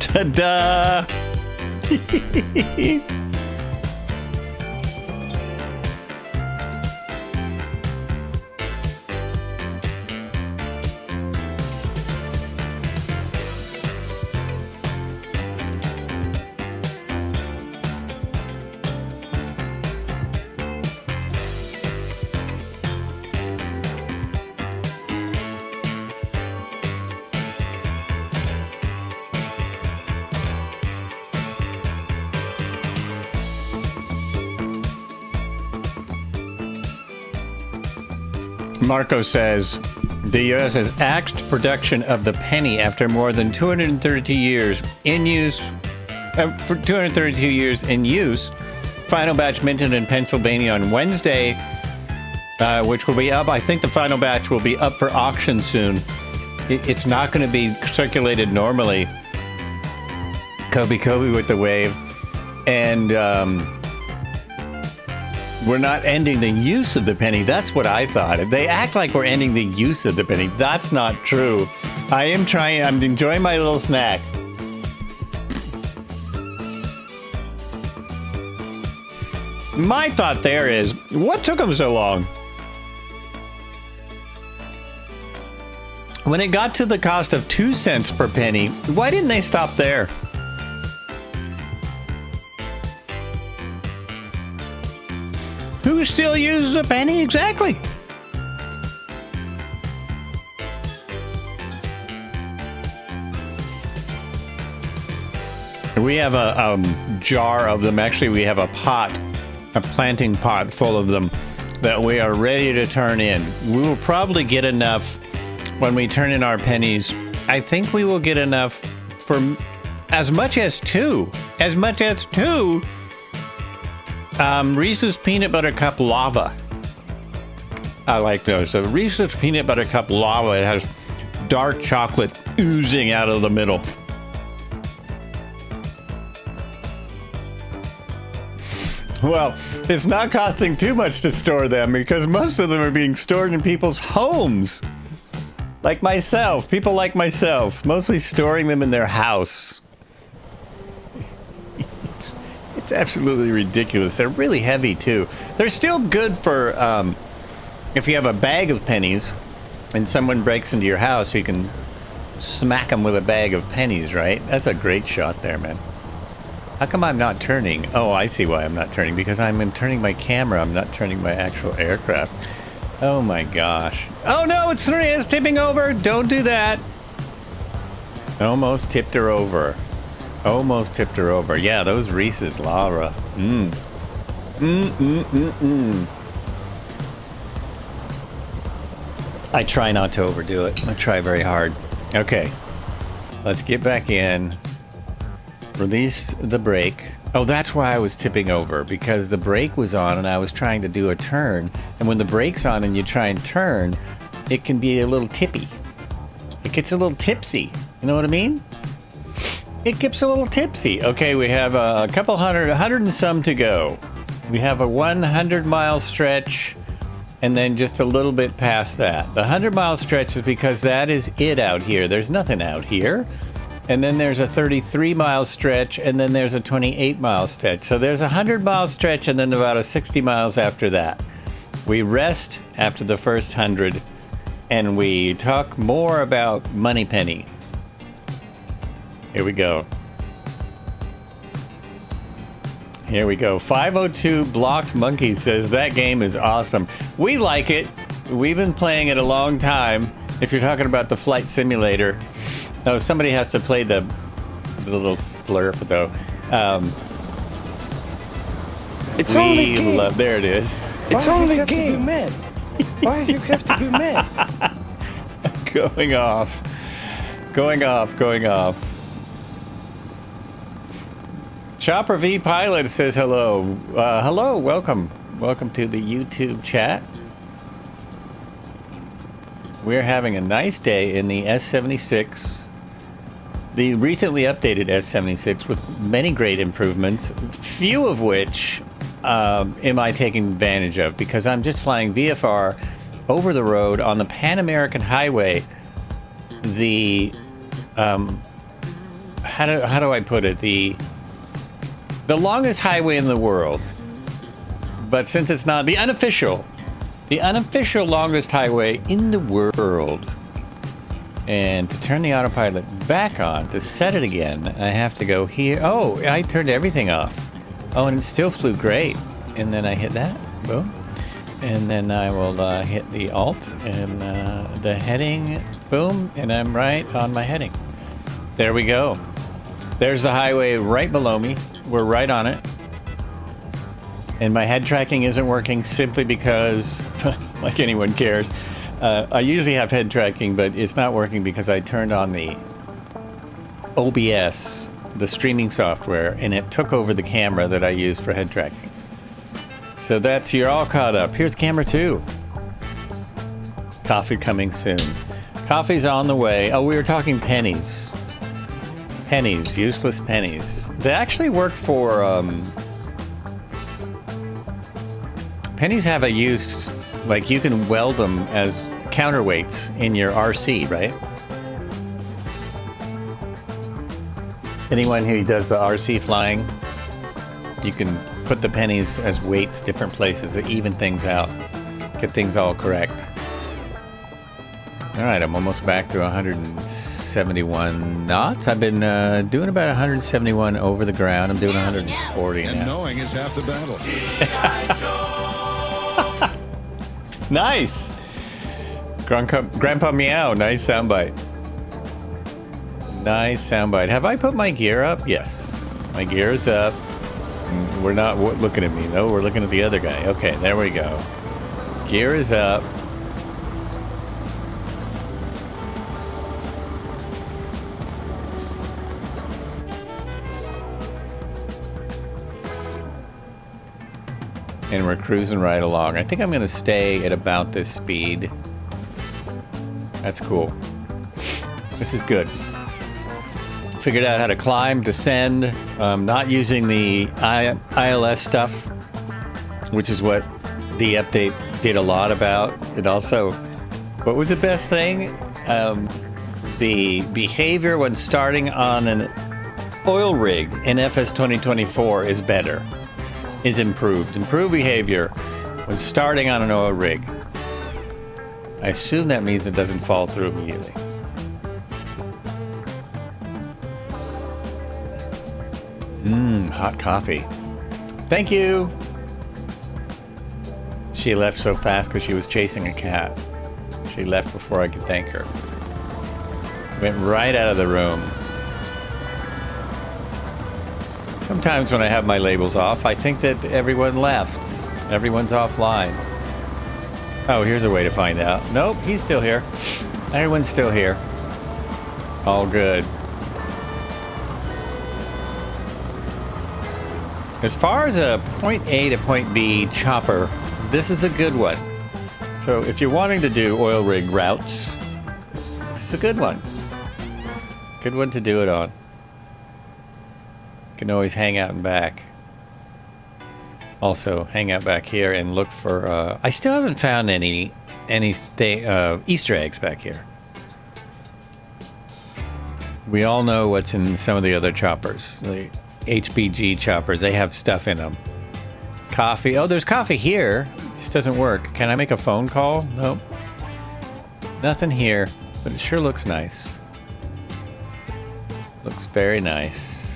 Ta-da! Marco says, the U.S. has axed production of the penny after more than 232 years in use. For 232 years in use, final batch minted in Pennsylvania on Wednesday, which will be up. I think the final batch will be up for auction soon. It's not going to be circulated normally. Kobe with the wave. And we're not ending the use of the penny. That's what I thought. They act like we're ending the use of the penny. That's not true. I'm enjoying my little snack. My thought there is, what took them so long? When it got to the cost of 2 cents per penny, why didn't they stop there? Who still uses a penny exactly? We have a jar of them. Actually, we have a planting pot full of them that we are ready to turn in. We will probably get enough when we turn in our pennies. I think we will get enough for as much as two. Reese's Peanut Butter Cup Lava. I like those. So Reese's Peanut Butter Cup Lava, it has dark chocolate oozing out of the middle. Well, it's not costing too much to store them because most of them are being stored in people's homes. Like myself, people like myself, mostly storing them in their house. It's absolutely ridiculous. They're really heavy too. They're still good for if you have a bag of pennies and someone breaks into your house, you can smack them with a bag of pennies, right? That's a great shot there, man. How come I'm not turning? Oh, I see why I'm not turning. Because I'm turning my camera. I'm not turning my actual aircraft. Oh my gosh. Oh no, it's tipping over. Don't do that. Almost tipped her over. Almost tipped her over. Yeah, those Reese's Lara. I try not to overdo it. I try very hard. Okay. Let's get back in. Release the brake. Oh, that's why I was tipping over, because the brake was on and I was trying to do a turn. And when the brake's on and you try and turn, it can be a little tippy. It gets a little tipsy. You know what I mean? It gets a little tipsy. Okay, we have a couple 100 and some to go. We have a 100-mile stretch and then just a little bit past that. The 100-mile stretch is because that is it out here. There's nothing out here. And then there's a 33-mile stretch, and then there's a 28-mile stretch. So there's a 100-mile stretch, and then about a 60 miles after that. We rest after the first 100, and we talk more about Moneypenny. Here we go. Here we go. 502 Blocked Monkey says that game is awesome. We like it. We've been playing it a long time. If you're talking about the flight simulator. Oh, somebody has to play the little splurp, though. It's only a game. There it is. It's only a game, man. Why do you have to be mad? Going off. Chopper V Pilot says hello. Hello, welcome. Welcome to the YouTube chat. We're having a nice day in the S-76. The recently updated S-76 with many great improvements, few of which am I taking advantage of because I'm just flying VFR over the road on the Pan American Highway the how do I put it, the longest highway in the world, but since it's not the unofficial longest highway in the world. And to turn the autopilot back on, to set it again, I have to go here. Oh, I turned everything off. Oh, and it still flew great. And then I hit that, boom. And then I will hit the Alt and the heading, boom, and I'm right on my heading. There we go. There's the highway right below me. We're right on it. And my head tracking isn't working simply because, like anyone cares, I usually have head tracking, but it's not working because I turned on the OBS, the streaming software, and it took over the camera that I use for head tracking. So you're all caught up. Here's camera 2. Coffee coming soon. Coffee's on the way. Oh, we were talking pennies. Pennies, useless pennies. They actually work for, pennies have a use, like you can weld them as counterweights in your RC, right? Anyone who does the RC flying, you can put the pennies as weights different places to even things out, get things all correct. All right, I'm almost back to 171 knots. I've been doing about 171 over the ground. I'm doing 140 now. And knowing is half the battle. Nice. Grandpa Meow, nice soundbite. Nice soundbite. Have I put my gear up? Yes. My gear is up. We're not looking at me, though. We're looking at the other guy. Okay, there we go. Gear is up. And we're cruising right along. I think I'm going to stay at about this speed. That's cool. This is good. Figured out how to climb, descend, not using the ILS stuff, which is what the update did a lot about. It also, what was the best thing? The behavior when starting on an oil rig in FS 2024 is better, is improved. Improved behavior when starting on an oil rig. I assume that means it doesn't fall through immediately. Hot coffee. Thank you. She left so fast because she was chasing a cat. She left before I could thank her. Went right out of the room. Sometimes when I have my labels off, I think that everyone left. Everyone's offline. Oh, here's a way to find out. Nope, he's still here. Everyone's still here. All good. As far as a point A to point B chopper, this is a good one. So if you're wanting to do oil rig routes, this is a good one. Good one to do it on. You can always hang out and back. Also, hang out back here and look for... I still haven't found any Easter eggs back here. We all know what's in some of the other choppers. The HBG choppers, they have stuff in them. Coffee. Oh, there's coffee here. It just doesn't work. Can I make a phone call? Nope. Nothing here, but it sure looks nice. Looks very nice.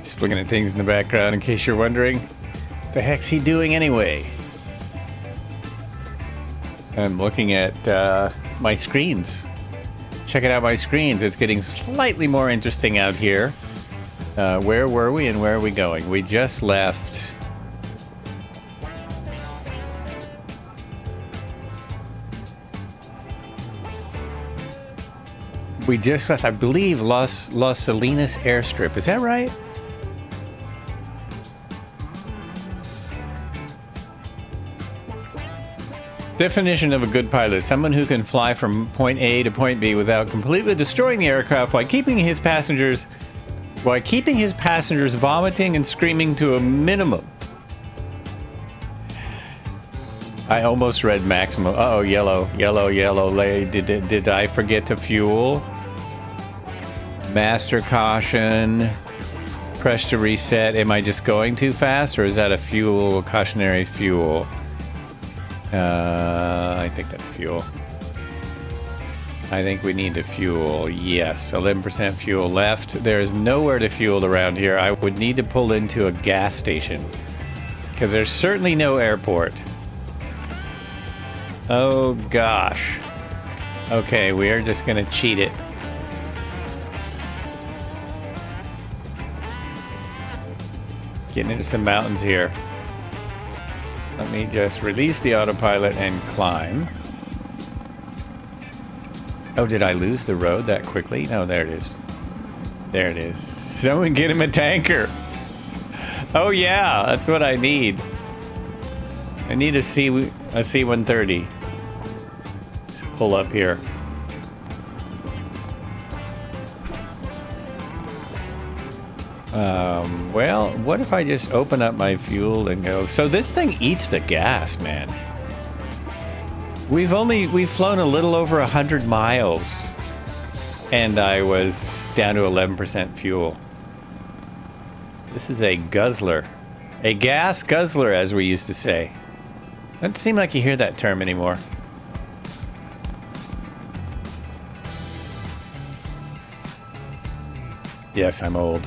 Just looking at things in the background in case you're wondering. What the heck's he doing anyway? I'm looking at my screens. Checking out my screens. It's getting slightly more interesting out here. Where were we and where are we going? We just left. We just left, I believe, Los Salinas Airstrip. Is that right? Definition of a good pilot: someone who can fly from point A to point B without completely destroying the aircraft while keeping his passengers vomiting and screaming to a minimum. I almost read maximum. Uh-oh, yellow. Did I forget to fuel? Master caution. Press to reset. Am I just going too fast, or is that a fuel, cautionary fuel? I think that's fuel. I think we need to fuel. Yes, 11% fuel left. There is nowhere to fuel around here. I would need to pull into a gas station because there's certainly no airport. Oh gosh. Okay, we are just gonna cheat it. Getting into some mountains here. Let me just release the autopilot and climb. Oh, did I lose the road that quickly? No, there it is. There it is. Someone get him a tanker. Oh yeah, that's what I need. I need a C-130. Let's pull up here. Well, what if I just open up my fuel and go? So this thing eats the gas, man. We've flown a little over 100 miles, and I was down to 11% fuel. This is a guzzler, a gas guzzler, as we used to say. Doesn't seem like you hear that term anymore. Yes, I'm old.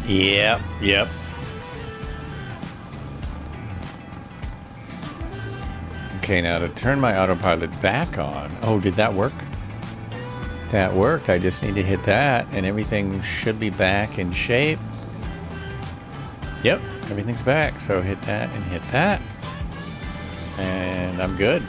Yep. Okay, now to turn my autopilot back on. Oh, did that work? That worked. I just need to hit that and everything should be back in shape. Yep, everything's back. So hit that and hit that. And I'm good.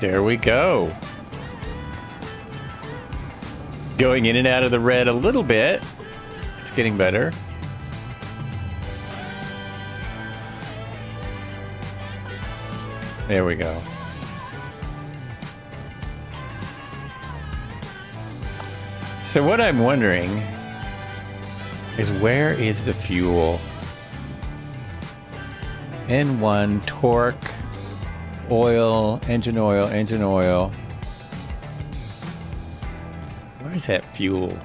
There we go. Going in and out of the red a little bit. It's getting better. There we go. So what I'm wondering is, where is the fuel? N1, torque, oil, engine oil, engine oil. Where's that fuel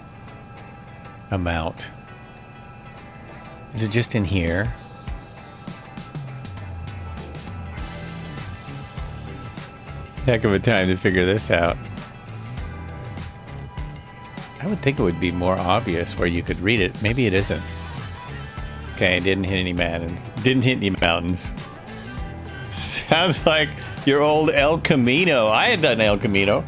amount? Is it just in here? Heck of a time to figure this out. I would think it would be more obvious where you could read it. Maybe it isn't. Okay, didn't hit any mountains. Didn't hit any mountains. Sounds like your old El Camino. I had done El Camino.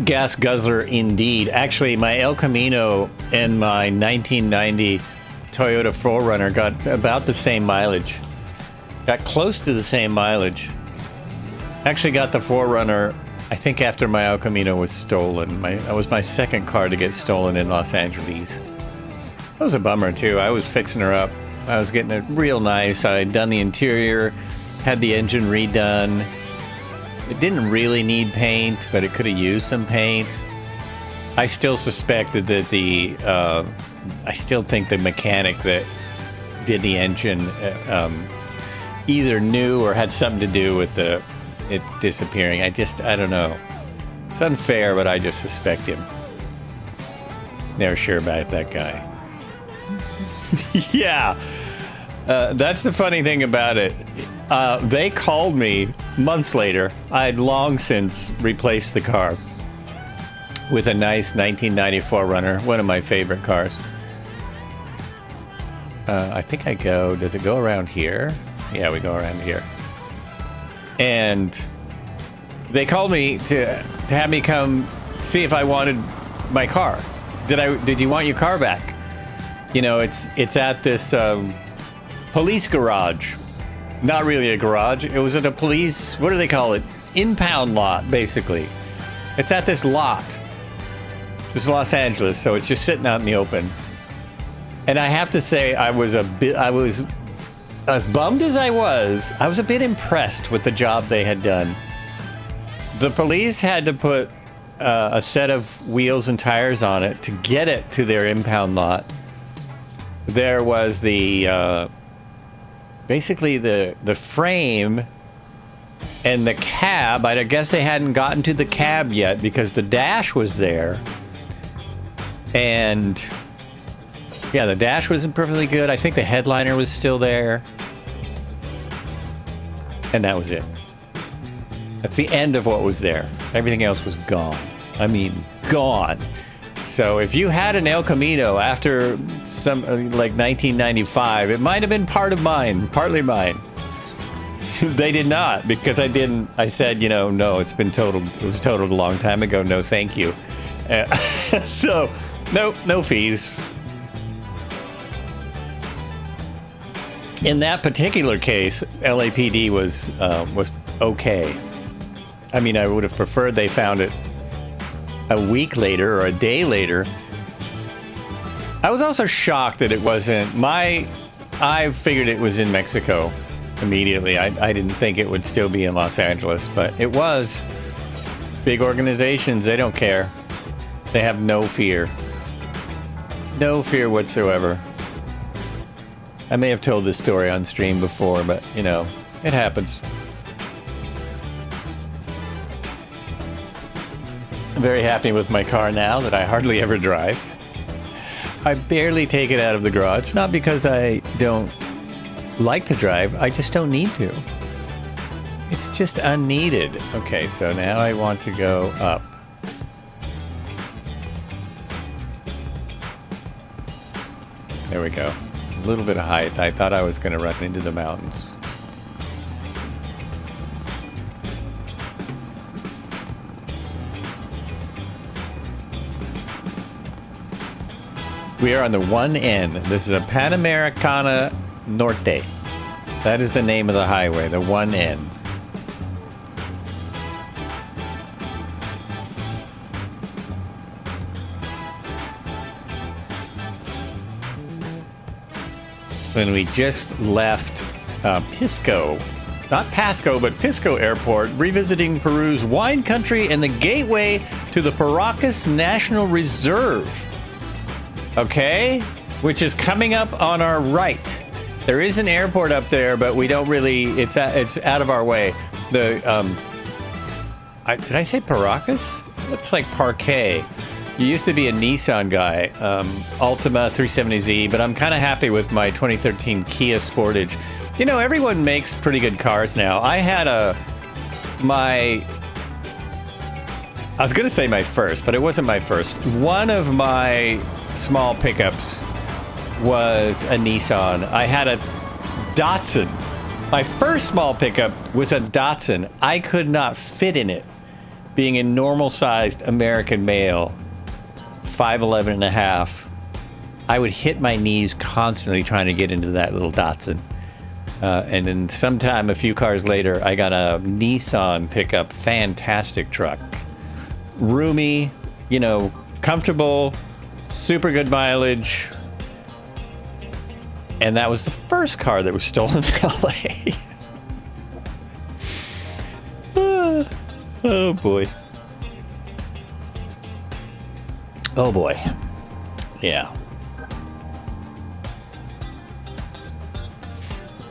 Gas guzzler indeed. Actually, my El Camino and my 1990 Toyota 4Runner got about the same mileage. Got close to the same mileage. Actually got the 4Runner, I think, after my El Camino was stolen. That was my second car to get stolen in Los Angeles. That was a bummer too. I was fixing her up. I was getting it real nice. I had done the interior, had the engine redone. It didn't really need paint, but it could have used some paint. I still suspected that I still think the mechanic that did the engine either knew or had something to do with it disappearing. I don't know. It's unfair, but I just suspect him. Never sure about that guy. Yeah. That's the funny thing about it. They called me months later. I had long since replaced the car with a nice 1994 Runner, one of my favorite cars. I think I go, does it go around here? Yeah, we go around here. And they called me to have me come see if I wanted my car. Did you want your car back? You know, it's at this police garage. Not really a garage. It was at a police, what do they call it? Impound lot, basically. It's at this lot. This is Los Angeles, so it's just sitting out in the open. And I have to say, I was as bummed as I was a bit impressed with the job they had done. The police had to put a set of wheels and tires on it to get it to their impound lot. There was the basically the frame and the cab. I guess they hadn't gotten to the cab yet because the dash was there. And yeah, the dash wasn't perfectly good. I think the headliner was still there. And that was it. That's the end of what was there. Everything else was gone. I mean, gone. So if you had an El Camino after some like 1995, it might have been partly mine. They did not, because I said, you know, no, it was totaled a long time ago. No, thank you. So, no fees. In that particular case, LAPD was okay. I mean, I would have preferred they found it a week later or a day later. I was also shocked that it wasn't I figured it was in Mexico immediately. I didn't think it would still be in Los Angeles, but it was. Big organizations, they don't care. They have no fear. No fear whatsoever. I may have told this story on stream before, but, you know, it happens. I'm very happy with my car now that I hardly ever drive. I barely take it out of the garage, not because I don't like to drive, I just don't need to. It's just unneeded. Okay, so now I want to go up. There we go. A little bit of height. I thought I was going to run into the mountains. We are on the 1N. This is a Panamericana Norte. That is the name of the highway, the 1N. When we just left Pisco, not Pasco, but Pisco Airport, revisiting Peru's wine country and the gateway to the Paracas National Reserve. Okay, which is coming up on our right. There is an airport up there, but we don't really. It's out of our way. Did I say Paracas? It's like Parquet. You used to be a Nissan guy, Altima 370Z, but I'm kind of happy with my 2013 Kia Sportage. You know, everyone makes pretty good cars now. I was going to say my first, but it wasn't my first. One of my small pickups was a Nissan. I had a Datsun. My first small pickup was a Datsun. I could not fit in it, being a normal-sized American male, 5'11 and a half. I would hit my knees constantly trying to get into that little Datsun. And then sometime a few cars later, I got a Nissan pickup, fantastic truck. Roomy, you know, comfortable, super good mileage. And that was the first car that was stolen in LA. Oh boy. Oh boy. Yeah.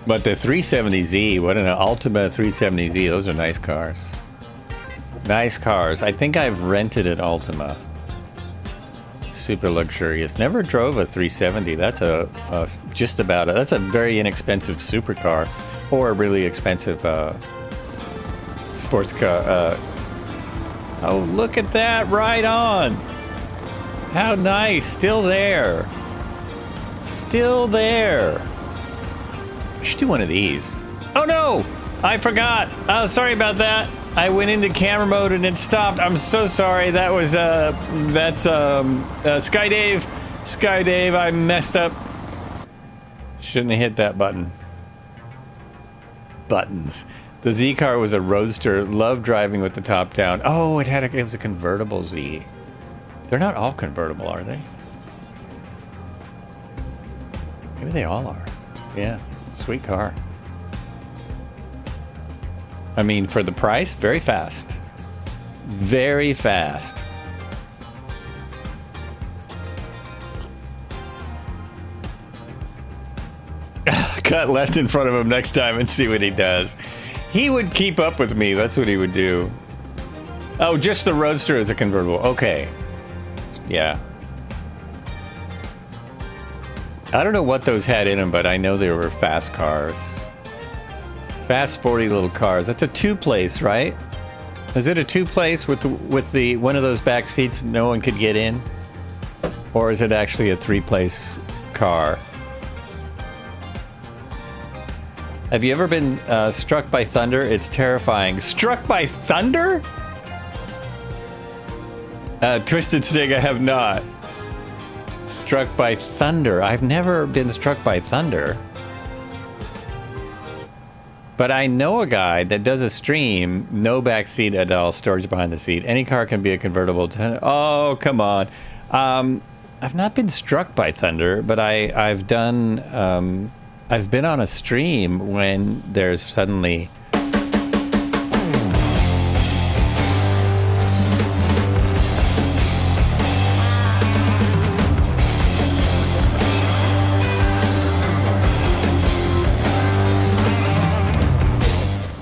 But the 370Z, what an Altima 370Z, those are nice cars. Nice cars. I think I've rented an Altima. Super luxurious. Never drove a 370. That's that's a very inexpensive supercar, or a really expensive sports car. Oh, look at that! Right on. How nice. Still there. Still there. I should do one of these. Oh no! I forgot. Oh, sorry about that. I went into camera mode and it stopped. I'm so sorry. That was Skydave. Skydave, I messed up. Shouldn't have hit that button. Buttons. The Z car was a roadster. Loved driving with the top down. Oh, it was a convertible Z. They're not all convertible, are they? Maybe they all are. Yeah, sweet car. I mean, for the price, very fast. Very fast. Cut left in front of him next time and see what he does. He would keep up with me. That's what he would do. Oh, just the Roadster is a convertible. Okay. Yeah. I don't know what those had in them, but I know they were fast cars. Fast, sporty little cars. That's a two-place, right? Is it a two-place with the one of those back seats no one could get in? Or is it actually a three-place car? Have you ever been struck by thunder? It's terrifying. Struck by thunder? Twisted Stig, I have not. Struck by thunder. I've never been struck by thunder. But I know a guy that does a stream, no back seat at all, storage behind the seat. Any car can be a convertible. Oh, come on. I've not been struck by thunder, but I've done... I've been on a stream when there's suddenly...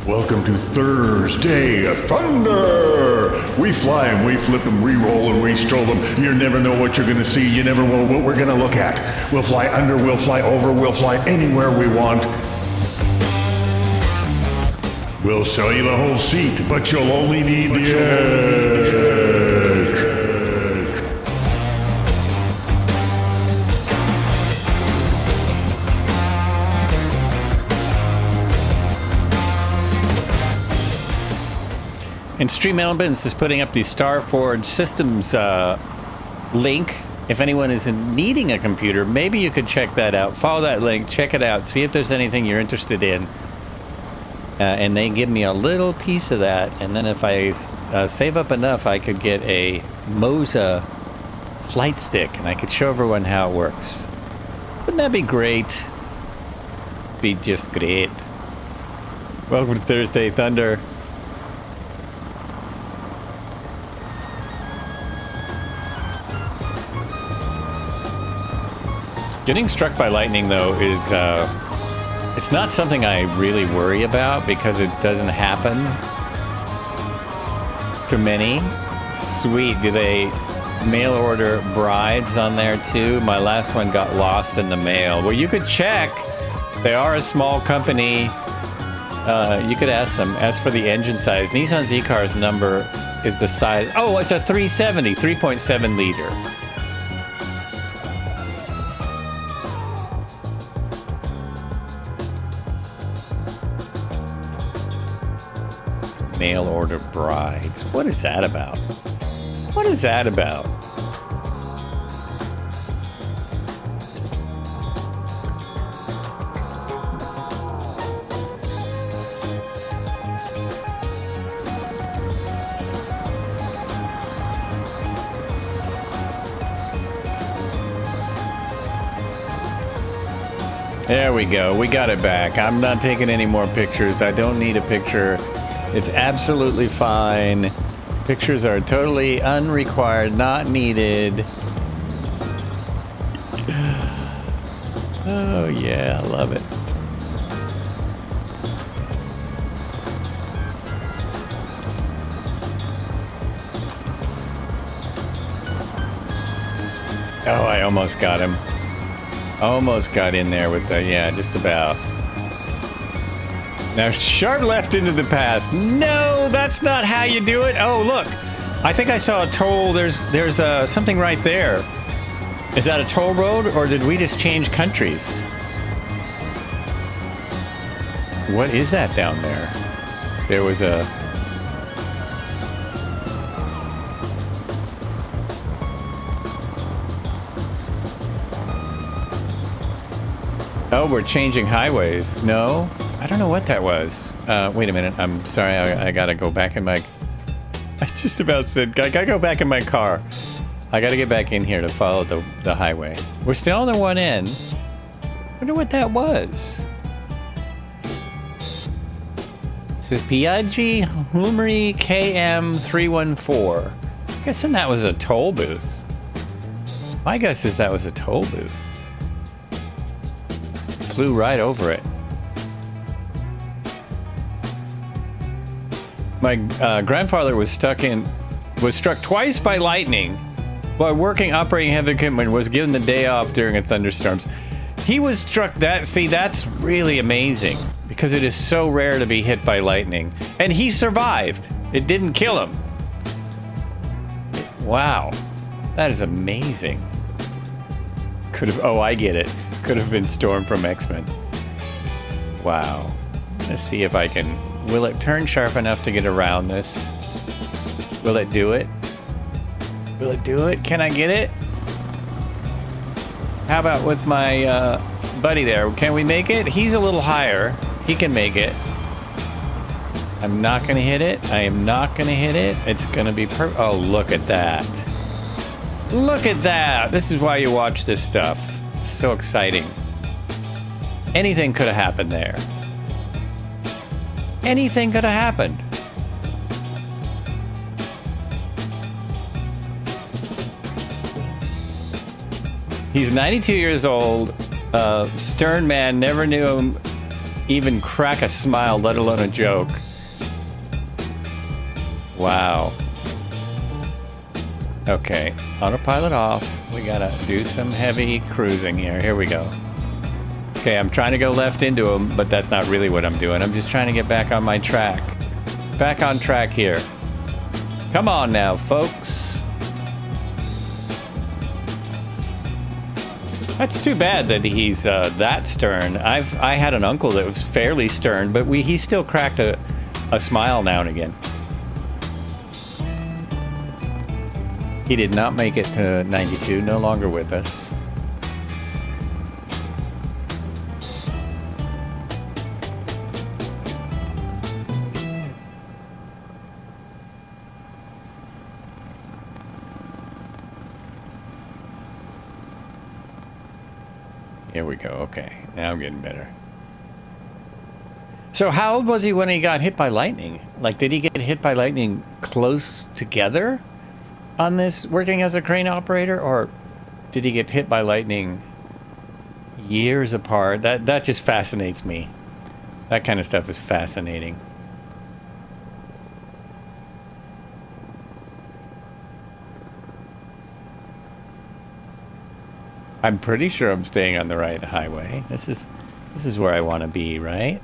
Welcome to Thursday of Thunder. We fly and we flip and we roll and we stroll them. You never know what you're going to see. You never know what we're going to look at. We'll fly under, we'll fly over, we'll fly anywhere we want. We'll sell you the whole seat, but you'll only need the edge. And Stream Elements is putting up the Starforge Systems link. If anyone is needing a computer, maybe you could check that out. Follow that link, check it out, see if there's anything you're interested in. And they give me a little piece of that. And then if I save up enough, I could get a Moza flight stick. And I could show everyone how it works. Wouldn't that be great? Be just great. Welcome to Thursday Thunder. Getting struck by lightning, though, is it's not something I really worry about because it doesn't happen to many. Sweet. Do they mail order brides on there, too? My last one got lost in the mail. Well, you could check. They are a small company. You could ask them. As for the engine size, Nissan Z-Car's number is the size. Oh, it's a 370, 3.7 liter. Mail order brides. What is that about? What is that about? There we go. We got it back. I'm not taking any more pictures. I don't need a picture. It's absolutely fine. Pictures are totally unrequired, not needed. Oh yeah, I love it. Oh, I almost got him. Almost got in there with the, yeah, just about. Now, sharp left into the path. No, that's not how you do it. Oh, look. I think I saw a toll. There's something right there. Is that a toll road, or did we just change countries? What is that down there? There was a... Oh, we're changing highways. No? I don't know what that was. Wait a minute. I'm sorry. I gotta go back in my... I just about said, I gotta go back in my car. I gotta get back in here to follow the highway. We're still on the one end. Wonder what that was. It says Piaggi Humri KM314. I'm guessing that was a toll booth. My guess is that was a toll booth. Flew right over it. My grandfather was struck twice by lightning while working operating heavy equipment. Was given the day off during a thunderstorms. He was struck that's really amazing because it is so rare to be hit by lightning, and he survived. It didn't kill him. Wow, that is amazing. Could have. Oh, I get it. Could have been Storm from X-Men. Wow. Let's see if I can... Will it turn sharp enough to get around this? Will it do it? Will it do it? Can I get it? How about with my buddy there? Can we make it? He's a little higher. He can make it. I'm not going to hit it. I am not going to hit it. It's going to be perfect. Oh, look at that. Look at that. This is why you watch this stuff. So exciting. Anything could have happened there. Anything could have happened. He's 92 years old. Stern man, never knew him even crack a smile, let alone a joke. Wow. Okay, autopilot off. We gotta do some heavy cruising here. Here we go. Okay, I'm trying to go left into him, but that's not really what I'm doing. I'm just trying to get back on my track. Back on track here. Come on now, folks. That's too bad that he's that stern. I had an uncle that was fairly stern, but he still cracked a smile now and again. He did not make it to 92, no longer with us. Here we go. Okay, now I'm getting better. So how old was he when he got hit by lightning? Like, did he get hit by lightning close together on this working as a crane operator, or did he get hit by lightning years apart? That just fascinates me. That kind of stuff is fascinating. I'm pretty sure I'm staying on the right highway. This is where I want to be, right?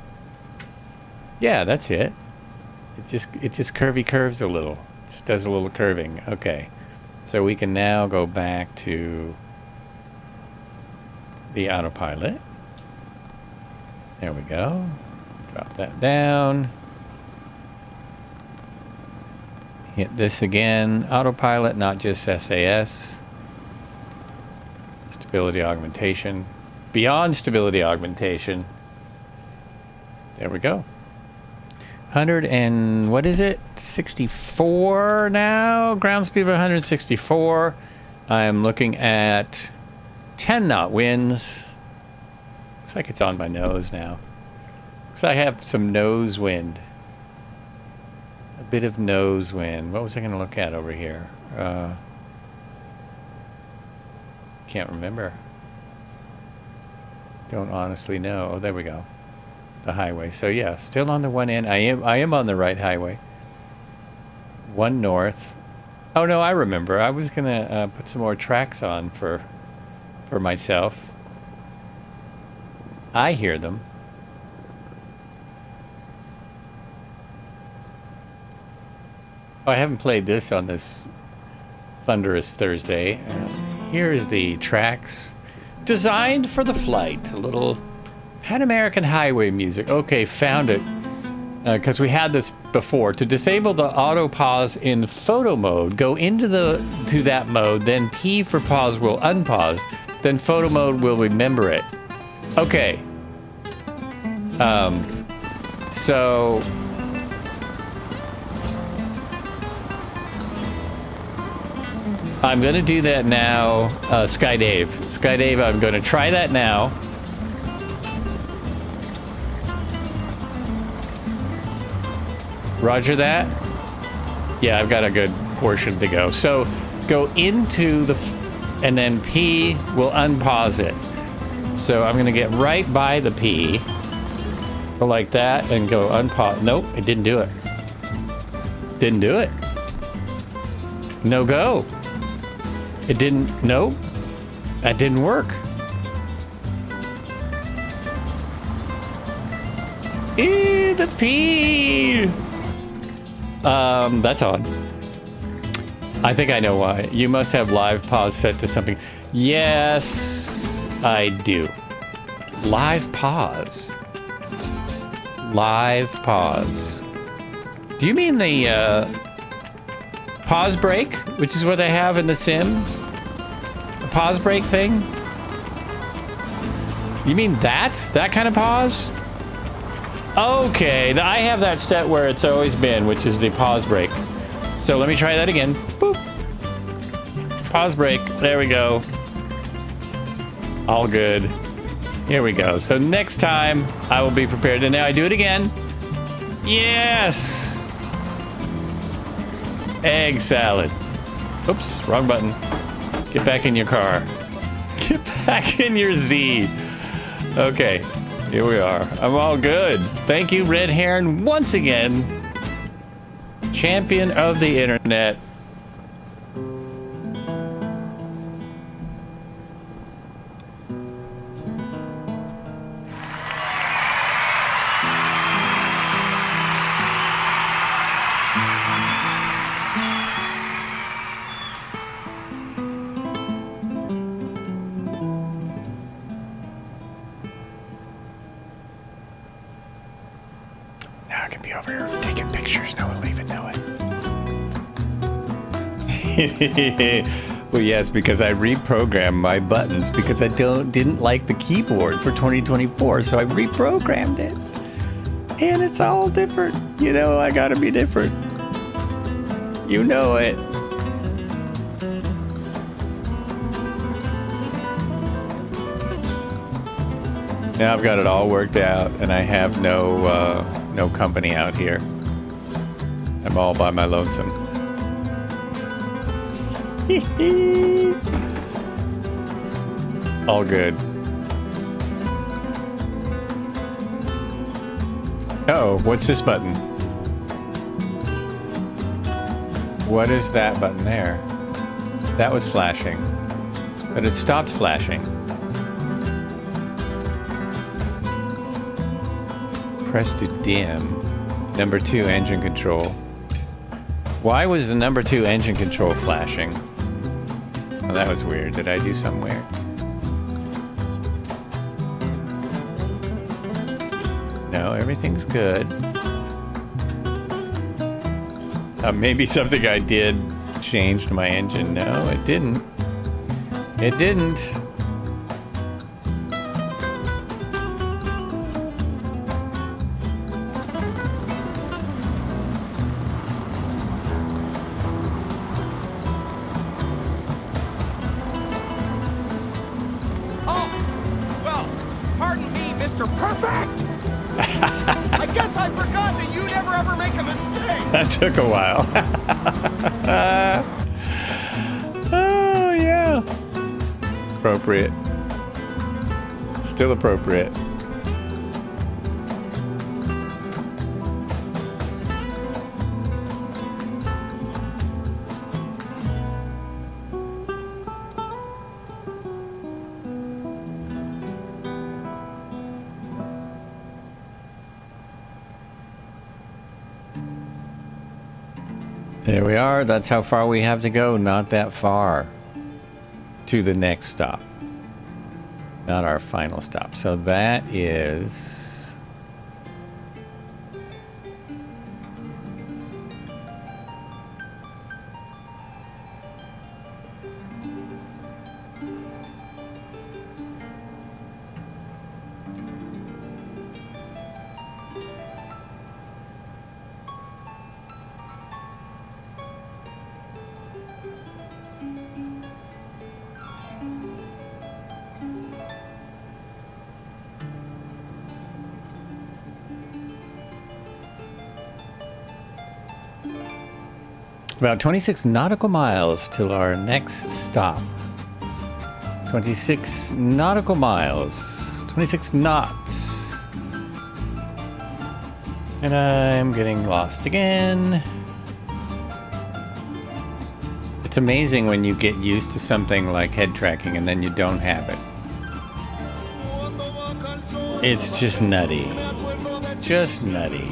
Yeah, that's it. It just curves a little. Just does a little curving. Okay. So we can now go back to the autopilot. There we go. Drop that down. Hit this again. Autopilot, not just SAS. Stability augmentation. Beyond stability augmentation. There we go. 100 and what is it? 64 now. Ground speed of 164. I'm looking at 10 knot winds. Looks like it's on my nose now. Looks like I have some nose wind. A bit of nose wind. What was I going to look at over here? Can't remember. Don't honestly know. Oh, there we go. The highway. So yeah, still on the one end. I am on the right highway. One north. Oh no, I remember. I was gonna put some more tracks on for myself. I hear them. Oh, I haven't played this on this thunderous Thursday. here is the tracks designed for the flight. A little Pan-American highway music. Okay, found it. Because we had this before. To disable the auto pause in photo mode, go into that mode, then P for pause will unpause, then photo mode will remember it. Okay. So I'm gonna do that now. Skydave, I'm gonna try that now. Roger that. Yeah, I've got a good portion to go. So go into and then P will unpause it. So I'm gonna get right by the P, go like that, and go unpause. Nope, it didn't do it. Didn't do it. No go. It didn't. Nope. That didn't work. The P. That's on. I think I know why. You must have live pause set to something. Yes, I do. Live pause. Live pause. Do you mean the pause break, which is what they have in the sim? The pause break thing? You mean that? That kind of pause? Okay, I have that set where it's always been, which is the pause break. So let me try that again. Boop. Pause break. There we go. All good. Here we go. So next time I will be prepared. And now I do it again. Yes! Egg salad. Oops, wrong button. Get back in your car. Get back in your Z. Okay. Here we are. I'm all good. Thank you, Red Heron, once again. Champion of the internet. Well, yes, because I reprogrammed my buttons because I didn't like the keyboard for 2024, so I reprogrammed it. And it's all different. You know, I gotta be different. You know it. Now I've got it all worked out, and I have no company out here. I'm all by my lonesome. All good. Uh-oh, what's this button? What is that button there? That was flashing, but it stopped flashing. Press to dim. Number 2, engine control. Why was the number 2 engine control flashing? Oh, that was weird. Did I do something weird? No, everything's good. Maybe something I did changed my engine. No, it didn't. It didn't. That took a while. Oh, yeah. Appropriate. Still appropriate. There we are. That's how far we have to go. Not that far. to the next stop. Not our final stop. So that is... About 26 nautical miles till our next stop. 26 nautical miles. 26 knots. And I'm getting lost again. It's amazing when you get used to something like head tracking and then you don't have it. It's just nutty. Just nutty.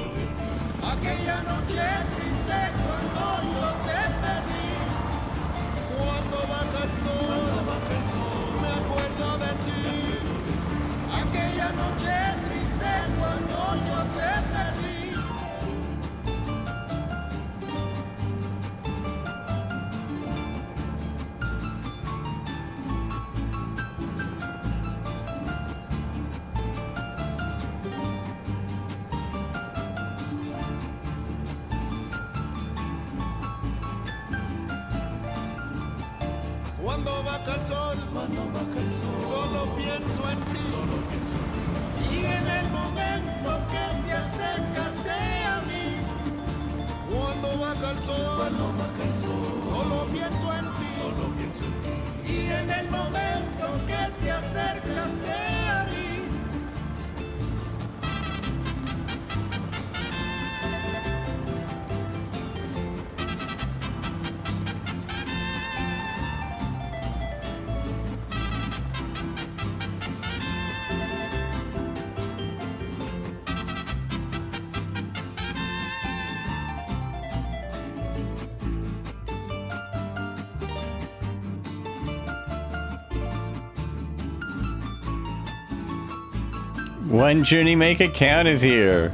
One Journey Make It Count is here.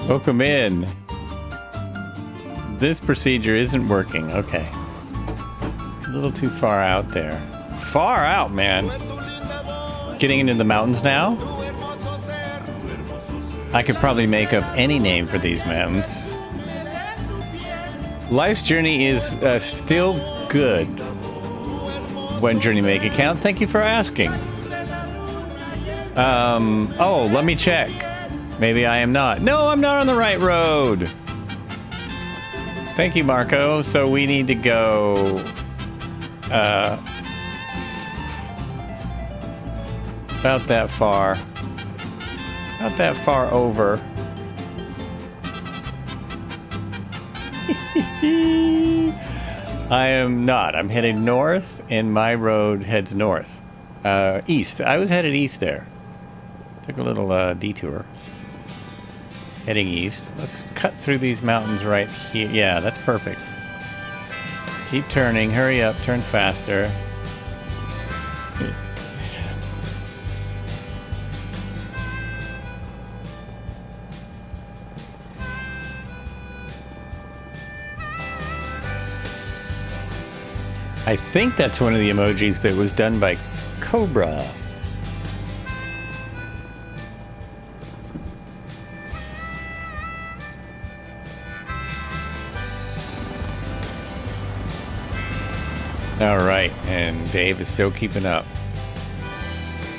Welcome in. This procedure isn't working. Okay. A little too far out there. Far out, man. Getting into the mountains now? I could probably make up any name for these mountains. Life's journey is still good. One Journey Make It Count. Thank you for asking. Oh, let me check. Maybe I am not. No, I'm not on the right road. Thank you, Marco. So we need to go, about that far. Not that far over. I am not. I'm heading north, and my road heads north. East. I was headed east there. Took a little detour. Heading east. Let's cut through these mountains right here. Yeah, that's perfect. Keep turning. Hurry up. Turn faster. I think that's one of the emojis that was done by Cobra. All right, and Dave is still keeping up.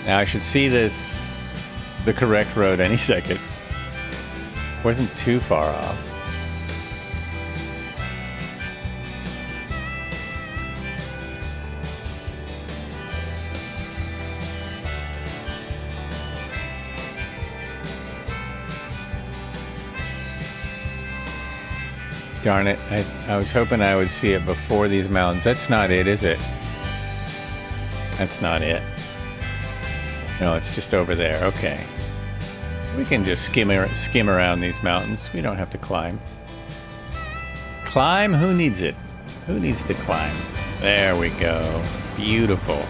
Now I should see this, the correct road any second. Wasn't too far off. Darn it, I was hoping I would see it before these mountains. That's not it, is it? That's not it. No, it's just over there. Okay. We can just skim around these mountains. We don't have to climb. Climb? Who needs it? Who needs to climb? There we go. Beautiful.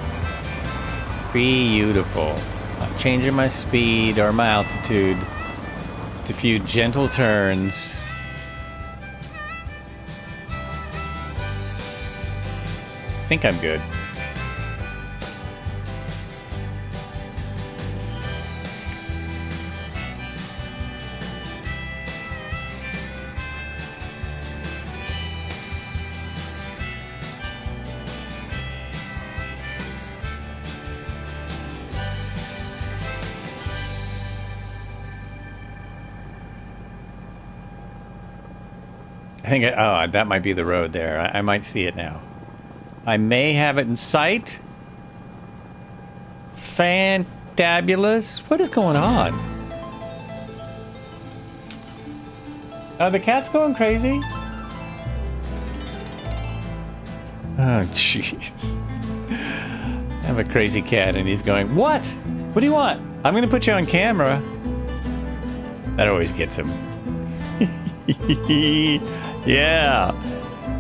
Beautiful. Not changing my speed or my altitude. Just a few gentle turns. I think I'm good. I think, oh, that might be the road there. I might see it now. I may have it in sight. Fantabulous. What is going on? Are the cats going crazy? Oh, jeez. I have a crazy cat and he's going, what? What do you want? I'm going to put you on camera. That always gets him. Yeah,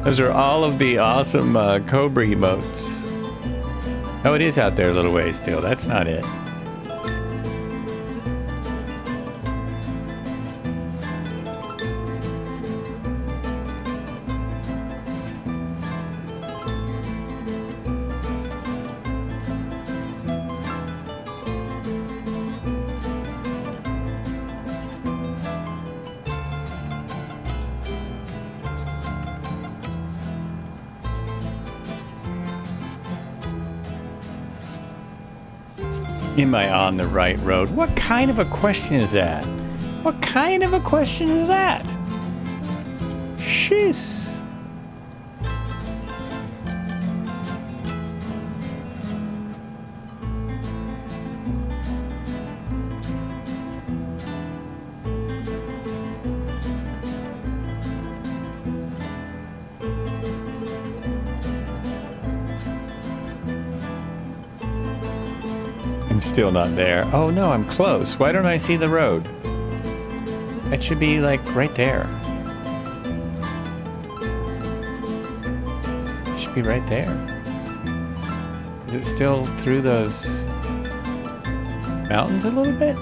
those are all of the awesome Cobra emotes. Oh, it is out there a little ways still. That's not it. Am I on the right road? What kind of a question is that? What kind of a question is that? Sheesh. Still not there. Oh no, I'm close. Why don't I see the road? It should be like right there. It should be right there. Is it still through those mountains a little bit?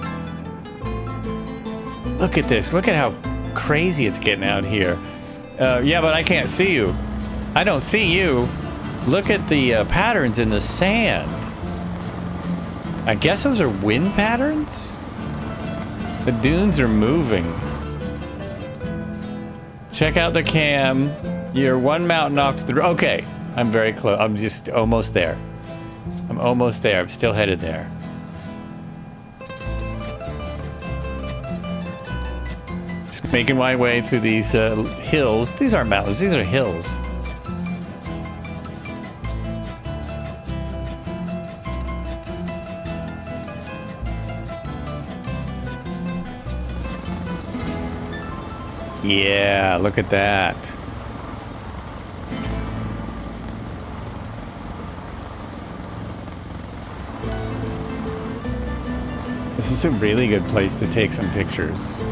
Look at this. Look at how crazy it's getting out here. Yeah, but I can't see you. I don't see you. Look at the patterns in the sand. I guess those are wind patterns? The dunes are moving. Check out the cam. You're one mountain off to the... Okay, I'm very close. I'm just almost there. I'm almost there. I'm still headed there. Just making my way through these hills. These aren't mountains. These are hills. Yeah, look at that. This is a really good place to take some pictures.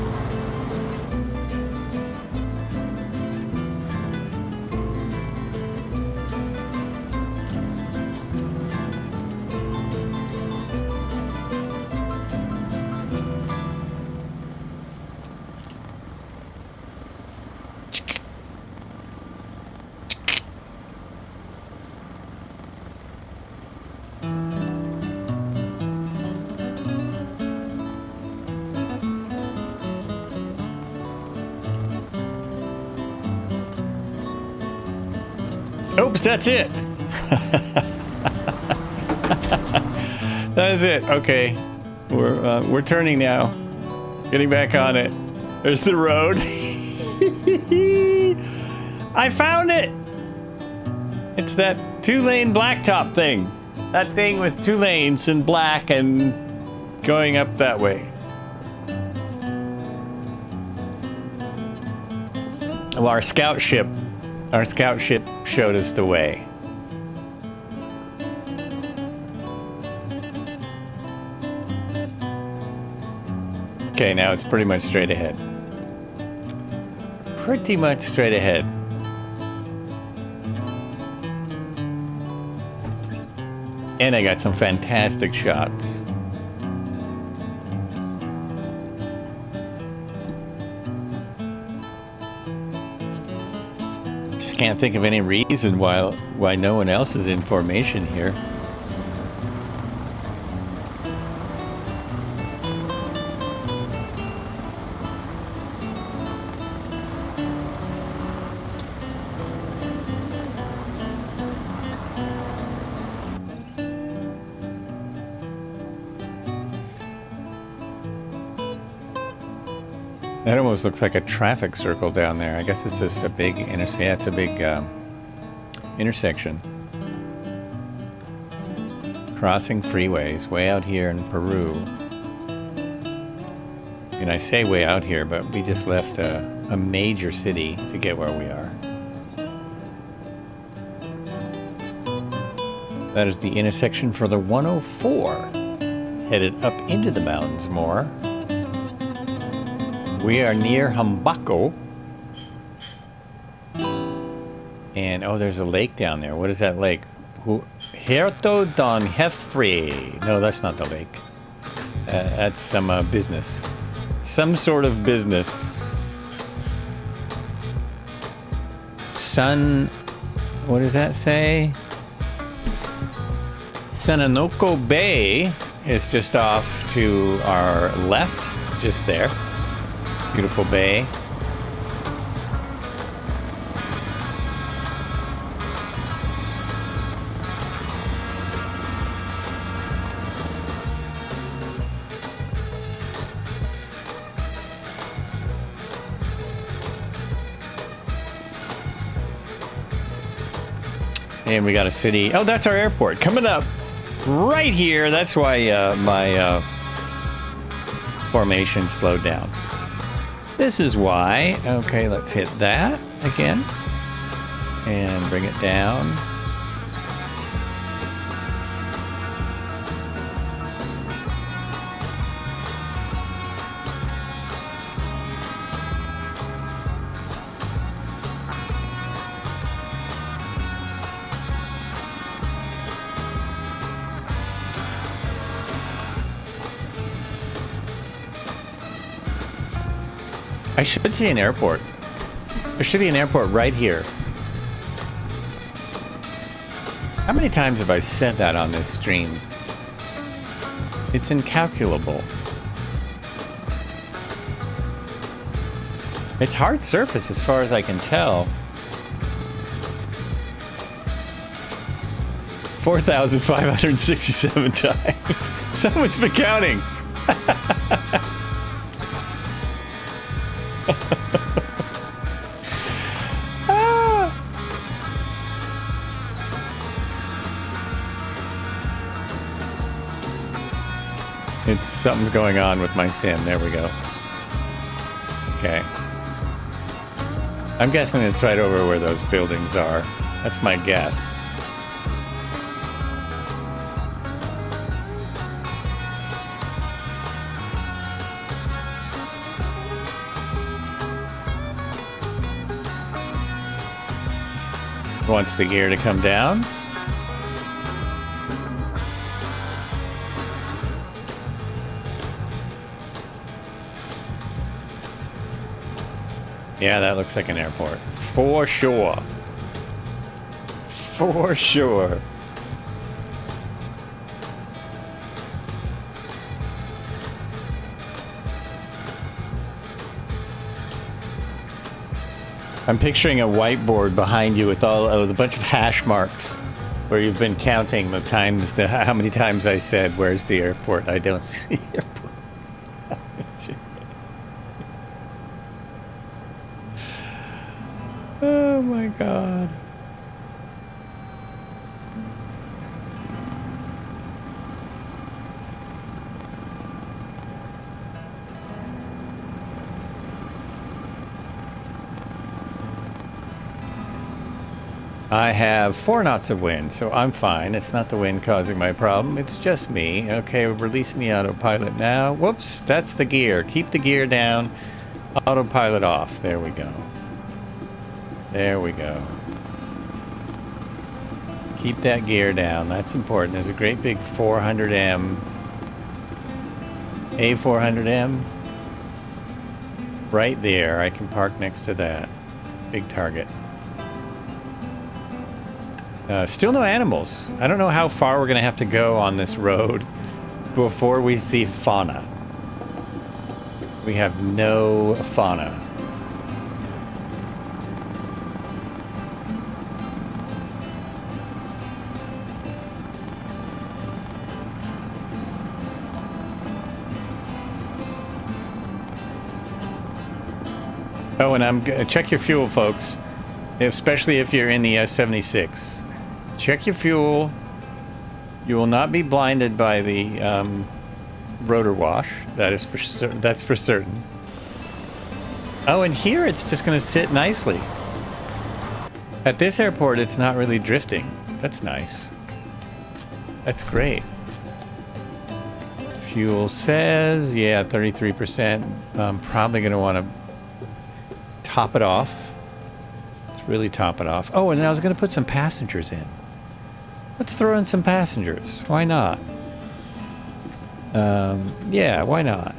Oops, that's it. That is it. Okay, we're turning now. Getting back on it. There's the road. I found it. It's that 2-lane blacktop thing. That thing with 2 lanes and black and going up that way. Well, our scout ship showed us the way. Okay, now it's pretty much straight ahead. Pretty much straight ahead. And I got some fantastic shots. Just can't think of any reason why no one else is in formation here. That almost looks like a traffic circle down there. I guess it's just a big intersection. Yeah, it's a big intersection. Crossing freeways way out here in Peru. And I say way out here, but we just left a major city to get where we are. That is the intersection for the 104. Headed up into the mountains more. We are near Humbaco. And, oh, there's a lake down there. What is that lake? Huerto Don Jefre. No, that's not the lake. That's some business. Some sort of business. What does that say? Sananoko Bay is just off to our left, just there. Beautiful bay. And we got a city. Oh, that's our airport coming up right here. That's why my formation slowed down. This is why. Okay, let's hit that again. And bring it down. I should see an airport. There should be an airport right here. How many times have I said that on this stream? It's incalculable. It's hard surface as far as I can tell. 4,567 times. Someone's been counting. Something's going on with my sim. There we go. Okay. I'm guessing it's right over where those buildings are. That's my guess. Wants the gear to come down. Yeah, that looks like an airport. For sure. For sure. I'm picturing a whiteboard behind you with a bunch of hash marks where you've been counting the times, how many times I said, where's the airport? I don't see the airport. Oh my God. I have 4 knots of wind, so I'm fine. It's not the wind causing my problem. It's just me. Okay, we're releasing the autopilot now. Whoops, that's the gear. Keep the gear down. Autopilot off. There we go. There we go. Keep that gear down. That's important. There's a great big 400M, A400M right there. I can park next to that. Big target. Still no animals. I don't know how far we're going to have to go on this road before we see fauna. We have no fauna. Oh, and check your fuel, folks. Especially if you're in the S-76. Check your fuel. You will not be blinded by the rotor wash. That's for certain. Oh, and here it's just going to sit nicely. At this airport, it's not really drifting. That's nice. That's great. Fuel says, yeah, 33%. I'm probably going to want to top it off. Let's really top it off. Oh, and I was going to put some passengers in. Let's throw in some passengers. Why not? Yeah, why not?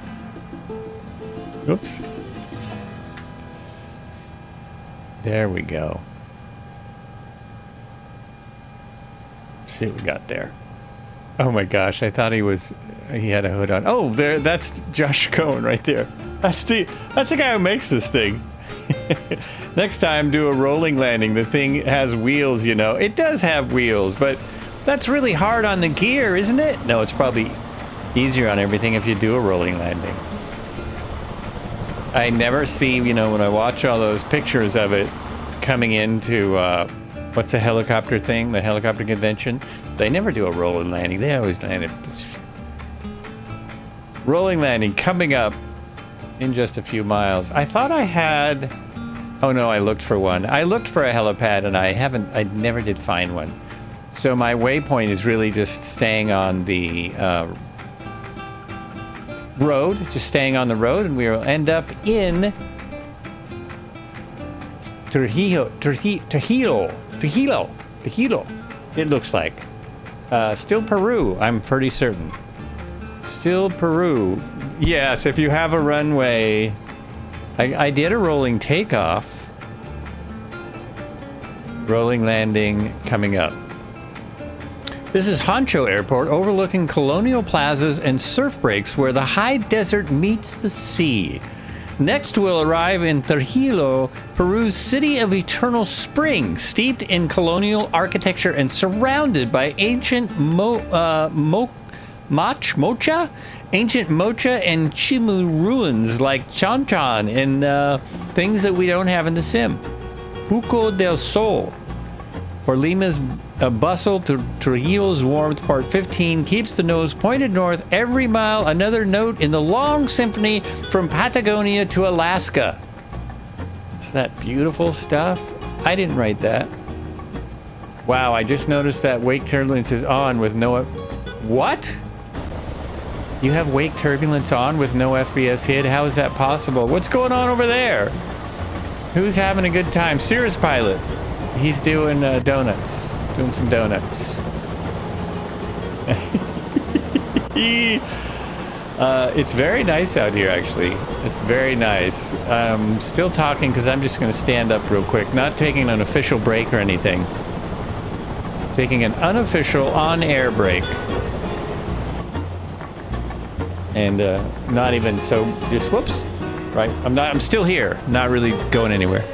Oops. There we go. Let's see what we got there. Oh my gosh, I thought he had a hood on. Oh, there, that's Josh Cohen right there. That's the guy who makes this thing. Next time, do a rolling landing. The thing has wheels, you know. It does have wheels, but that's really hard on the gear, isn't it? No, it's probably easier on everything if you do a rolling landing. I never see, you know, when I watch all those pictures of it coming into, what's the helicopter thing? The helicopter convention? They never do a rolling landing. They always land it. Rolling landing coming up in just a few miles. I thought I had... Oh no, I looked for one. I looked for a helipad and I never did find one. So my waypoint is really just staying on the road, just staying on the road, and we will end up in Trujillo. It looks like. Still Peru, I'm pretty certain. Still Peru. Yes, if you have a runway. I did a rolling takeoff. Rolling landing coming up. This is Huacho Airport, overlooking colonial plazas and surf breaks where the high desert meets the sea. Next, we'll arrive in Trujillo, Peru's city of eternal spring, steeped in colonial architecture and surrounded by ancient ancient Moche and Chimú ruins like Chanchan and things that we don't have in the sim. Huaco del Sol. For Lima's bustle to Trujillo's warmth, part 15 keeps the nose pointed north every mile, another note in the long symphony from Patagonia to Alaska. Is that beautiful stuff? I didn't write that. Wow, I just noticed that wake turbulence is on with no... What? You have wake turbulence on with no FBS hit? How is that possible? What's going on over there? Who's having a good time? Cirrus pilot. He's doing donuts. Doing some donuts. It's very nice out here, actually. It's very nice. I'm still talking because I'm just going to stand up real quick. Not taking an official break or anything. Taking an unofficial on-air break. And not even so, just whoops, right? I'm still here, not really going anywhere.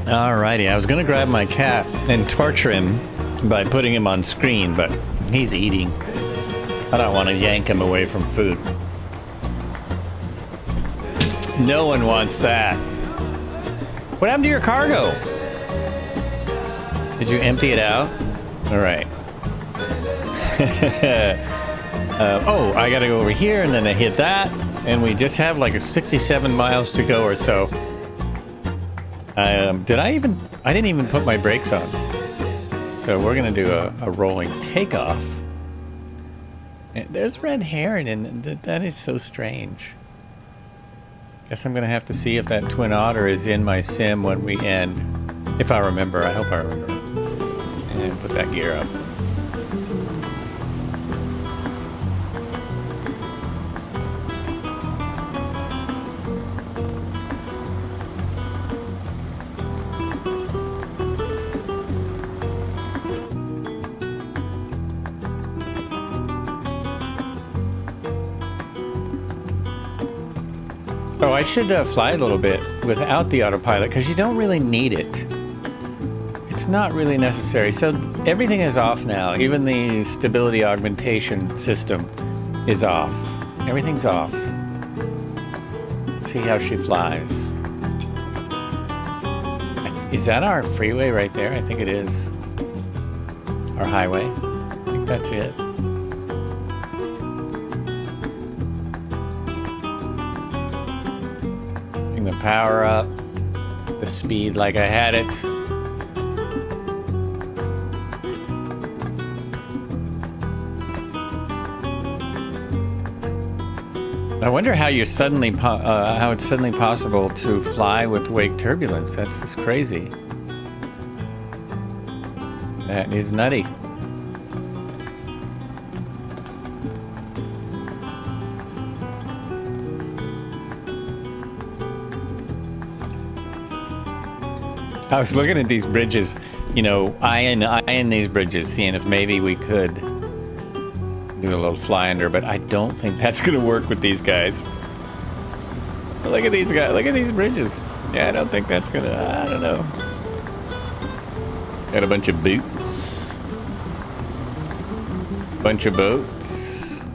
Alrighty, I was gonna grab my cat and torture him by putting him on screen, but he's eating. I don't want to yank him away from food. No one wants that. What happened to your cargo? Did you empty it out? All right. Oh, I gotta go over here, and then I hit that, and we just have like a 67 miles to go or so. I didn't even put my brakes on. So we're gonna do a rolling takeoff. And there's red herring, and that is so strange. Guess I'm gonna have to see if that twin otter is in my sim when we end. If I remember, I hope I remember. And put that gear up. Oh, I should fly a little bit without the autopilot because you don't really need it. It's not really necessary. So everything is off now. Even the stability augmentation system is off. Everything's off. See how she flies. Is that our freeway right there? I think it is. Our highway. I think that's it. The power up, the speed like I had it. I wonder how you're suddenly how it's suddenly possible to fly with wake turbulence. That's just crazy. That is nutty. I was looking at these bridges, you know, eyeing these bridges, seeing if maybe we could do a little fly under, but I don't think that's going to work with these guys. Look at these guys. Look at these bridges. Yeah, I don't think that's going to, I don't know. Got a bunch of boots. Bunch of boats.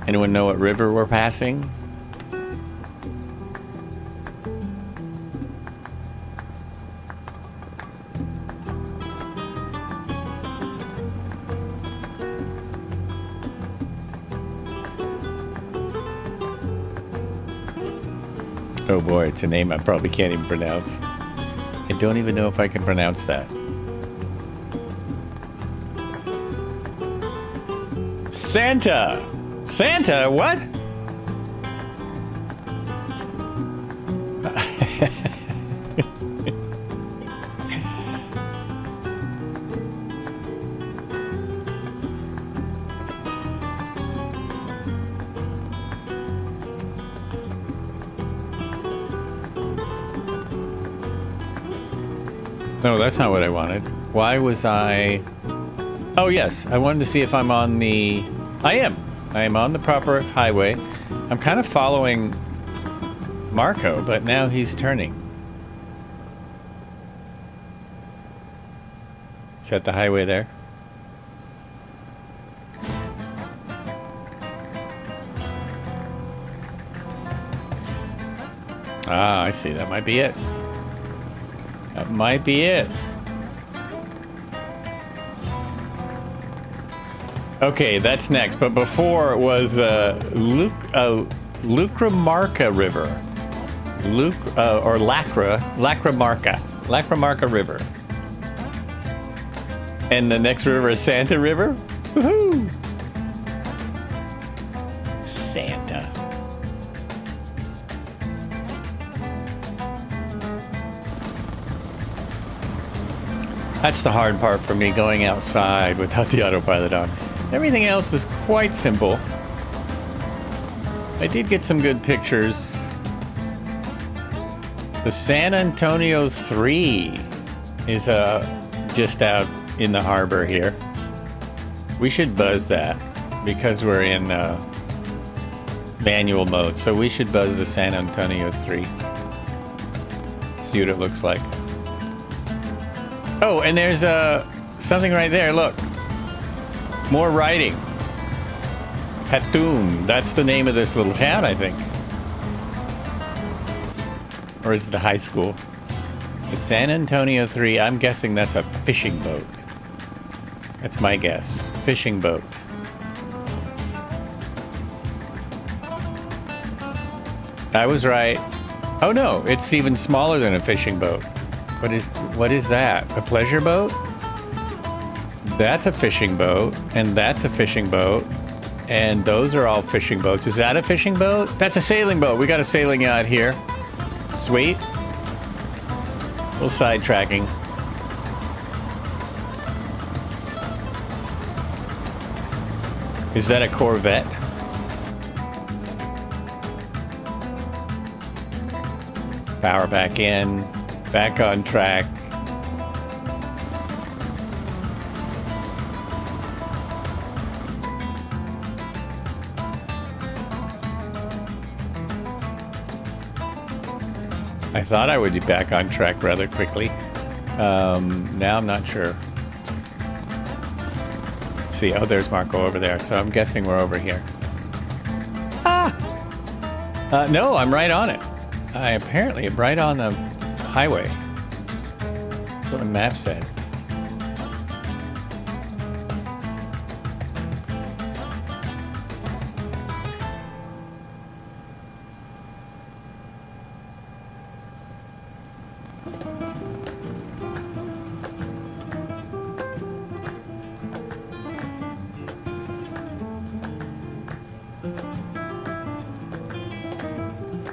Anyone know what river we're passing? Oh boy, it's a name I probably can't even pronounce. I don't even know if I can pronounce that. Santa! Santa, what? No, that's not what I wanted. Why was I... Oh, yes. I wanted to see if I'm on the... I am. I am on the proper highway. I'm kind of following Marco, but now he's turning. Is that the highway there? Ah, I see. That might be it. That might be it. Okay, that's next. But before it was Lucramarca River. Or Lacramarca River. And the next river is Santa River. Woohoo! Santa. That's the hard part for me, going outside without the autopilot on. Everything else is quite simple. I did get some good pictures. The San Antonio 3 is just out in the harbor here. We should buzz that because we're in manual mode. So we should buzz the San Antonio 3. See what it looks like. Oh, and there's something right there. Look. More writing. Hatun. That's the name of this little town, I think. Or is it the high school? The San Antonio 3. I'm guessing that's a fishing boat. That's my guess. Fishing boat. I was right. Oh no, it's even smaller than a fishing boat. What is that? A pleasure boat? That's a fishing boat, and that's a fishing boat, and those are all fishing boats. Is that a fishing boat? That's a sailing boat. We got a sailing yacht here. Sweet. A little sidetracking. Is that a Corvette? Power back in, back on track. I thought I would be back on track rather quickly. Now I'm not sure. Let's see, oh, there's Marco over there, so I'm guessing we're over here. No, I'm right on it. I apparently am right on the highway. That's what the map said.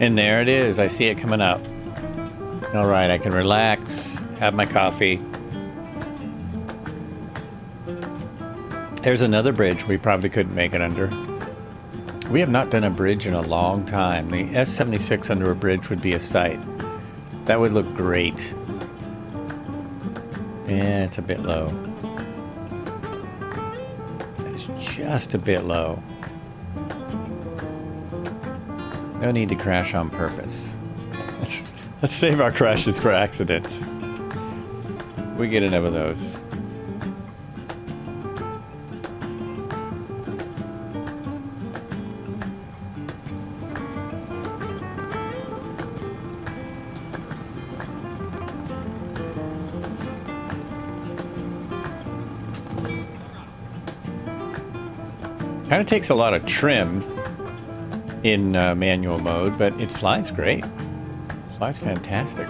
And there it is. I see it coming up. All right, I can relax, have my coffee. There's another bridge we probably couldn't make it under. We have not done a bridge in a long time. The S-76 under a bridge would be a sight. That would look great. Yeah, it's a bit low. It's just a bit low. No need to crash on purpose. Let's save our crashes for accidents. We get enough of those. Kind of takes a lot of trim in manual mode, but it flies great. Flies fantastic.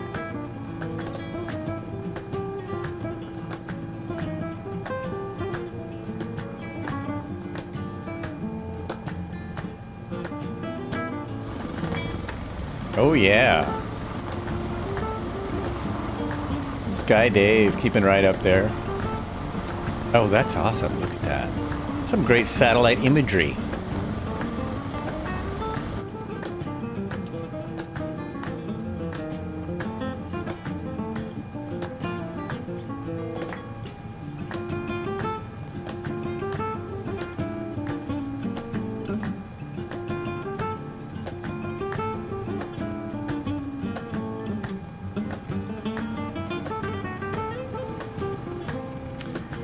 Oh yeah. Sky Dave keeping right up there. Oh, that's awesome. Look at that. Some great satellite imagery.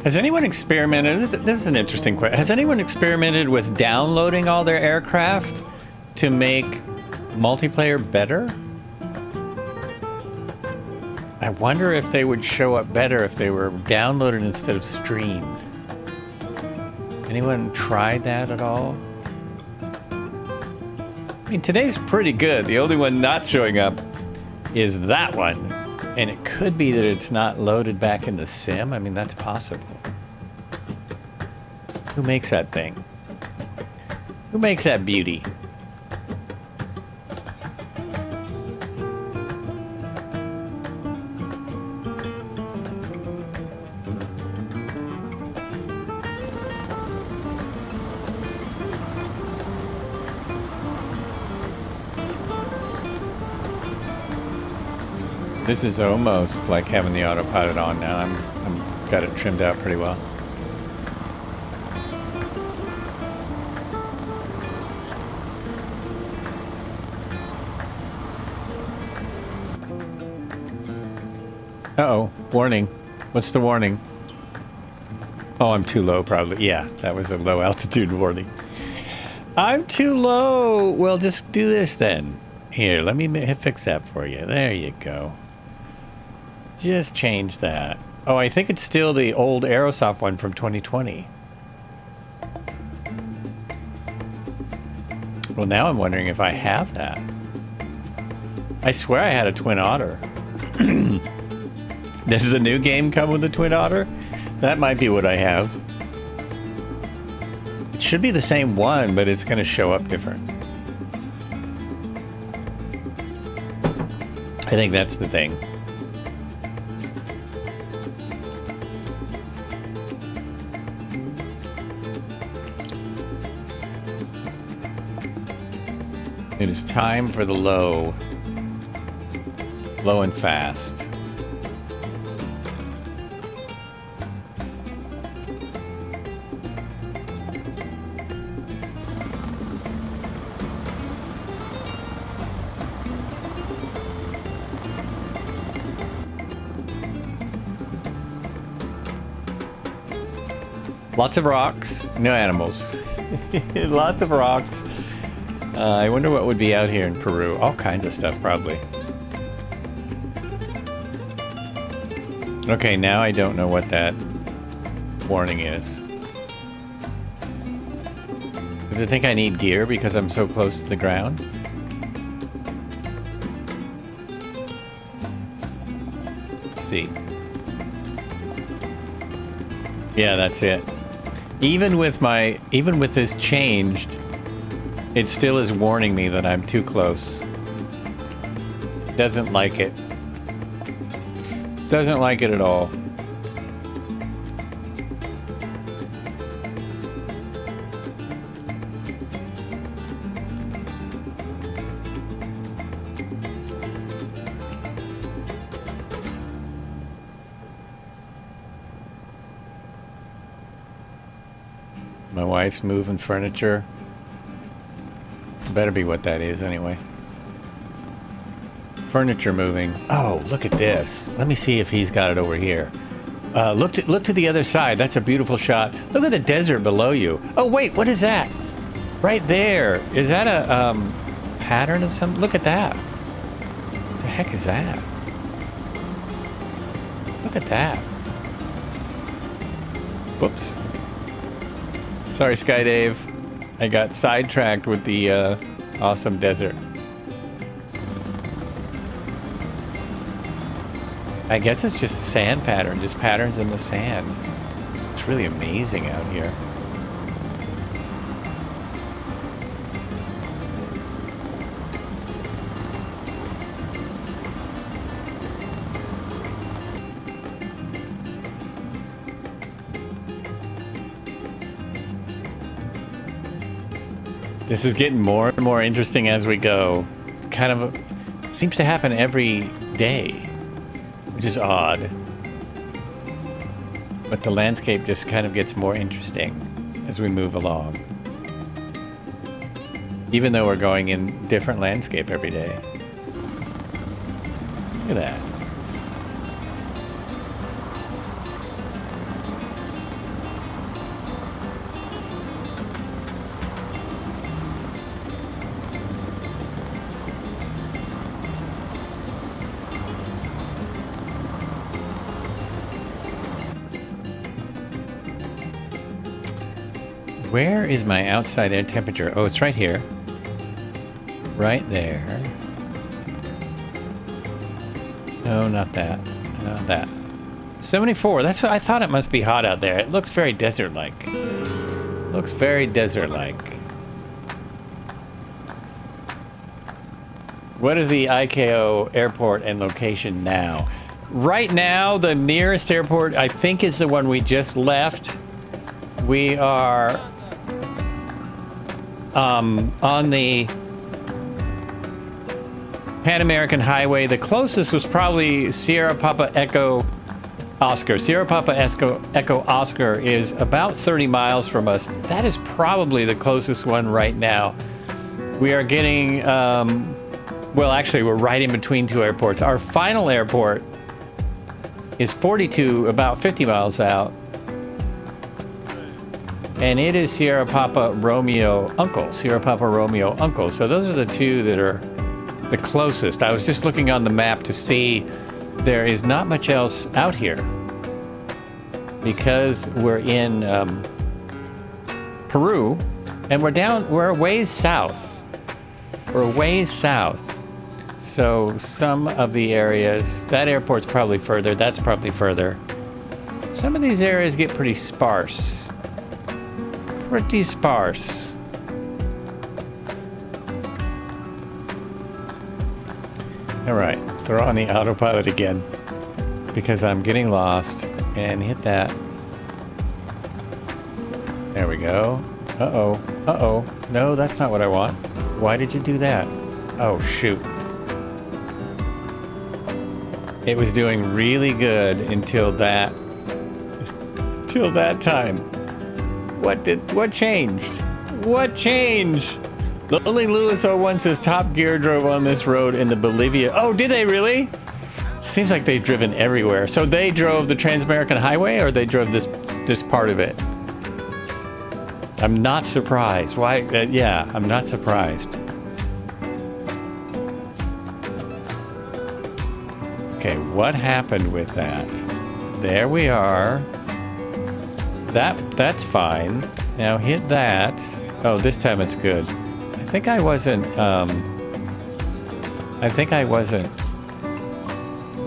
Has anyone experimented, this is an interesting question, has anyone experimented with downloading all their aircraft to make multiplayer better? I wonder if they would show up better if they were downloaded instead of streamed. Anyone tried that at all? I mean, today's pretty good. The only one not showing up is that one. And it could be that it's not loaded back in the sim. I mean, that's possible. Who makes that thing? Who makes that beauty? This is almost like having the autopilot on now. I'm got it trimmed out pretty well. Uh-oh, warning. What's the warning? Oh, I'm too low, probably. Yeah, that was a low altitude warning. I'm too low. Well, just do this then. Here, let me fix that for you. There you go. Just change that. Oh, I think it's still the old Aerosoft one from 2020. Well, now I'm wondering if I have that. I swear I had a Twin Otter. Does the new game come with a Twin Otter? That might be what I have. It should be the same one, but it's going to show up different. I think that's the thing. It is time for the low. Low and fast. Lots of rocks, no animals. Lots of rocks. I wonder what would be out here in Peru. All kinds of stuff, probably. Okay, now I don't know what that warning is. Does it think I need gear because I'm so close to the ground? Let's see. Yeah, that's it. Even with this changed, it still is warning me that I'm too close. Doesn't like it. Doesn't like it at all. My wife's moving furniture. Better be what that is anyway. Furniture moving. Oh, look at this. Let me see if he's got it over here. Look to the other side. That's a beautiful shot. Look at the desert below you. Oh, wait, what is that? Right there. Is that a pattern of some? Look at that. What the heck is that? Look at that. Whoops. Sorry, Sky Dave. I got sidetracked with the awesome desert. I guess it's just a sand pattern, just patterns in the sand. It's really amazing out here. This is getting more and more interesting as we go. Kind of seems to happen every day, which is odd. But the landscape just kind of gets more interesting as we move along. Even though we're going in different landscape every day. Look at that. Where is my outside air temperature? Oh, it's right here. Right there. No, not that. Not that. 74. That's what I thought. It must be hot out there. It looks very desert-like. Looks very desert-like. What is the ICAO airport and location now? Right now, the nearest airport, I think, is the one we just left. We are on the Pan American Highway. The closest was probably Sierra Papa Echo Oscar. Sierra Papa Echo Oscar is about 30 miles from us. That is probably the closest one right now. We are getting, well, actually, we're right in between two airports. Our final airport is 42, about 50 miles out. And it is Sierra Papa Romeo Uncle. Sierra Papa Romeo Uncle. So those are the two that are the closest. I was just looking on the map to see there is not much else out here. Because we're in Peru, and we're a ways south. We're a ways south. So some of the areas, that airport's probably further, that's probably further. Some of these areas get pretty sparse. Pretty sparse. All right, throw on the autopilot again because I'm getting lost, and hit that. There we go. Uh-oh, uh-oh. No, that's not what I want. Why did you do that? Oh, shoot. It was doing really good until that time. What changed? What changed? Lonely Lewis 01 says Top Gear drove on this road in the Bolivia. Oh, did they really? Seems like they've driven everywhere. So they drove the Trans-American Highway, or they drove this part of it? I'm not surprised. Why? Yeah, I'm not surprised. Okay, what happened with that? There we are. That's fine. Now hit that. Oh, this time it's good. I think I wasn't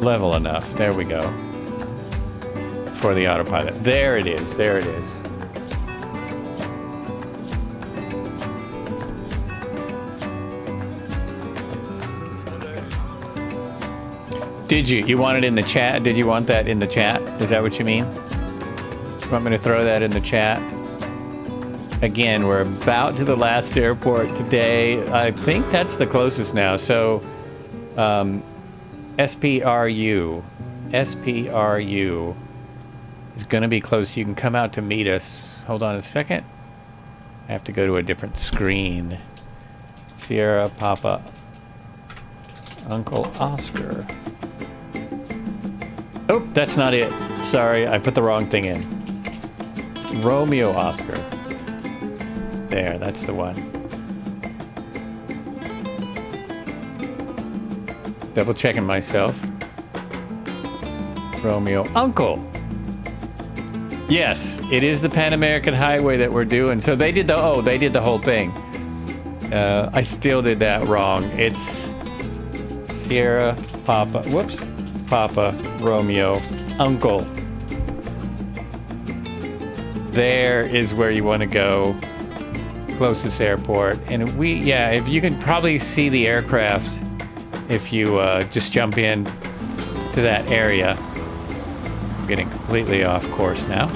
level enough. There we go. For the autopilot. There it is. There it is. Did you want it in the chat? Did you want that in the chat? Is that what you mean? You want me to throw that in the chat? Again, we're about to the last airport today. I think that's the closest now. So, SPRU is going to be close. You can come out to meet us. Hold on a second. I have to go to a different screen. Sierra Papa Uncle Oscar. Oh, that's not it. Sorry, I put the wrong thing in. Romeo Oscar. There, that's the one. Double checking myself. Romeo Uncle. Yes, it is the Pan-American Highway that we're doing. So they did the whole thing. I still did that wrong. It's Sierra Papa. Whoops. Papa Romeo Uncle. There is where you want to go. Closest airport. And if you can probably see the aircraft if you just jump in to that area. I'm getting completely off course now.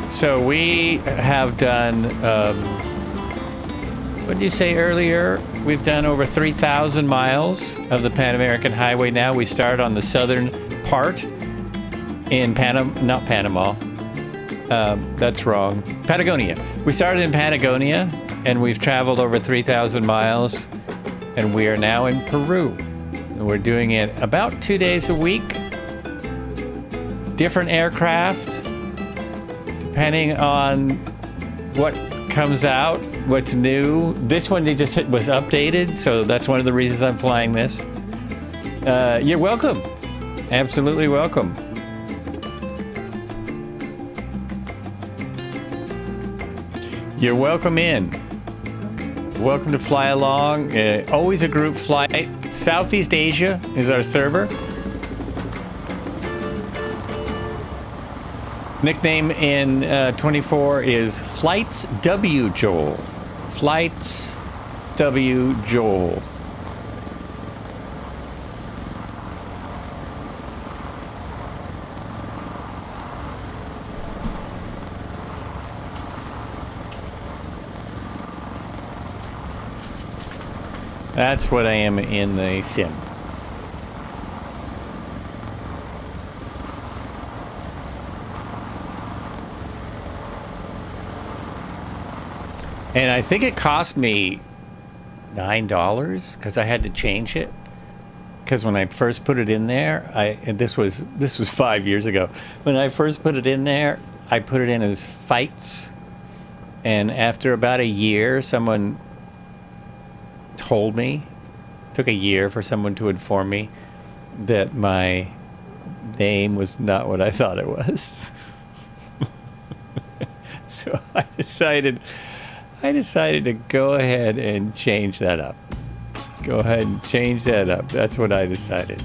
So we have done, what did you say earlier? We've done over 3,000 miles of the Pan-American Highway now. We started on the southern part in not Panama. That's wrong. Patagonia. We started in Patagonia, and we've traveled over 3,000 miles, and we are now in Peru. And we're doing it about 2 days a week. Different aircraft, depending on what comes out, what's new. This one was updated, so that's one of the reasons I'm flying this. You're welcome. Absolutely welcome. You're welcome in. Welcome to Fly Along. Always a group flight. Southeast Asia is our server. Nickname in 24 is Flights W Joel. Flights W Joel. That's what I am in the sim. And I think it cost me $9 because I had to change it. because when I first put it in there, and this was 5 years ago. When I first put it in there, I put it in as fights, and after about a year, someone told me. Took a year for someone to inform me that my name was not what I thought it was. So I decided to go ahead and change that up. Go ahead and change that up. That's what I decided.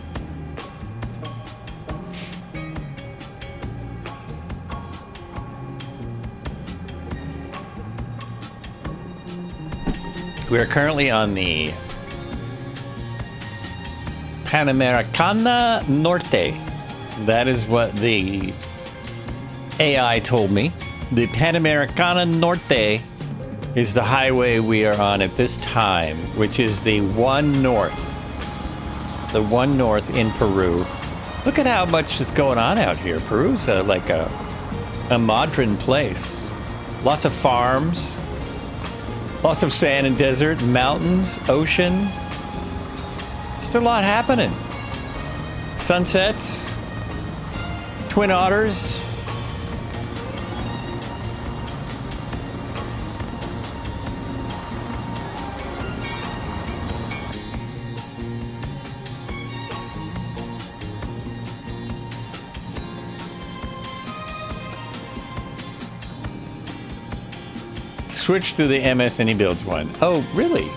We are currently on the Panamericana Norte. That is what the AI told me. The Panamericana Norte is the highway we are on at this time, which is the one north. The one north in Peru. Look at how much is going on out here. Peru's like a modern place. Lots of farms. Lots of sand and desert, mountains, ocean. Just a lot happening. Sunsets, twin otters. Switch to the MS AnyBuilds one. Oh, really?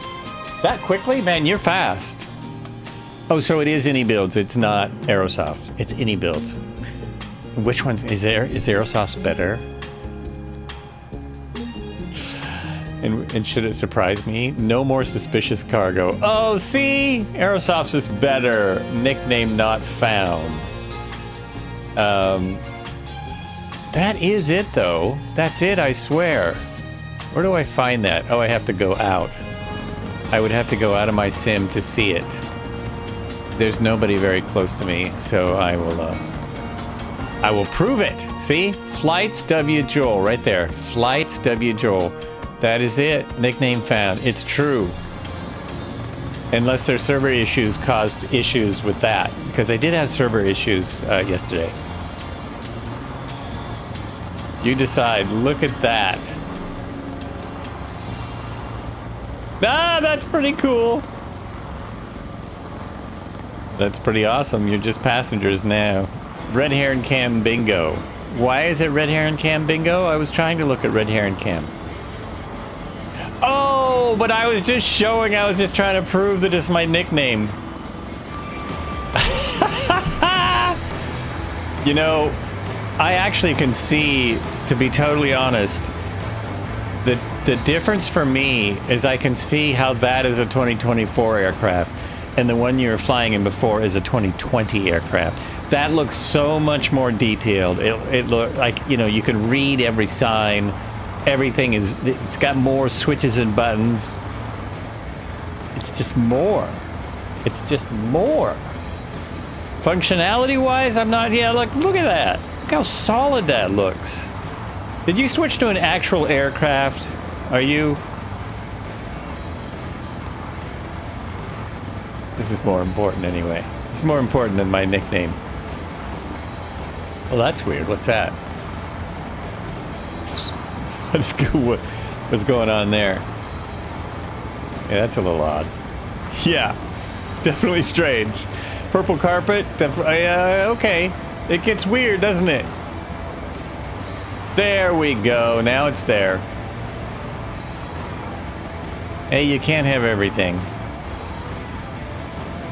That quickly? Man, you're fast. Oh, so it is AnyBuilds. It's not Aerosoft. It's AnyBuilds. Which one's is Aerosoft's better? And should it surprise me? No more suspicious cargo. Oh, see? Aerosoft's is better. Nickname not found. That is it, though. That's it, I swear. Where do I find that? Oh, I have to go out. I would have to go out of my sim to see it. There's nobody very close to me, so I will prove it. See? Flights W. Joel, right there. Flights W. Joel. That is it. Nickname found. It's true. Unless their server issues caused issues with that. Because I did have server issues yesterday. You decide. Look at that. Ah, that's pretty cool. That's pretty awesome. You're just passengers now. Red Heron Cam Bingo. Why is it Red Heron Cam Bingo? I was trying to look at Red Heron Cam. Oh, but I was just showing. I was just trying to prove that it's my nickname. You know, I actually can see, to be totally honest, the difference for me is I can see how that is a 2024 aircraft and the one you were flying in before is a 2020 aircraft. That looks so much more detailed. It looks like, you know, you can read every sign. Everything it's got more switches and buttons. It's just more. It's just more. Functionality-wise, I'm not, yeah, look at that. Look how solid that looks. Did you switch to an actual aircraft? Are you? This is more important anyway. It's more important than my nickname. Well, that's weird. What's that? What's going on there? Yeah, that's a little odd. Yeah, definitely strange. Purple carpet. Okay. It gets weird, doesn't it? There we go. Now it's there. Hey, you can't have everything.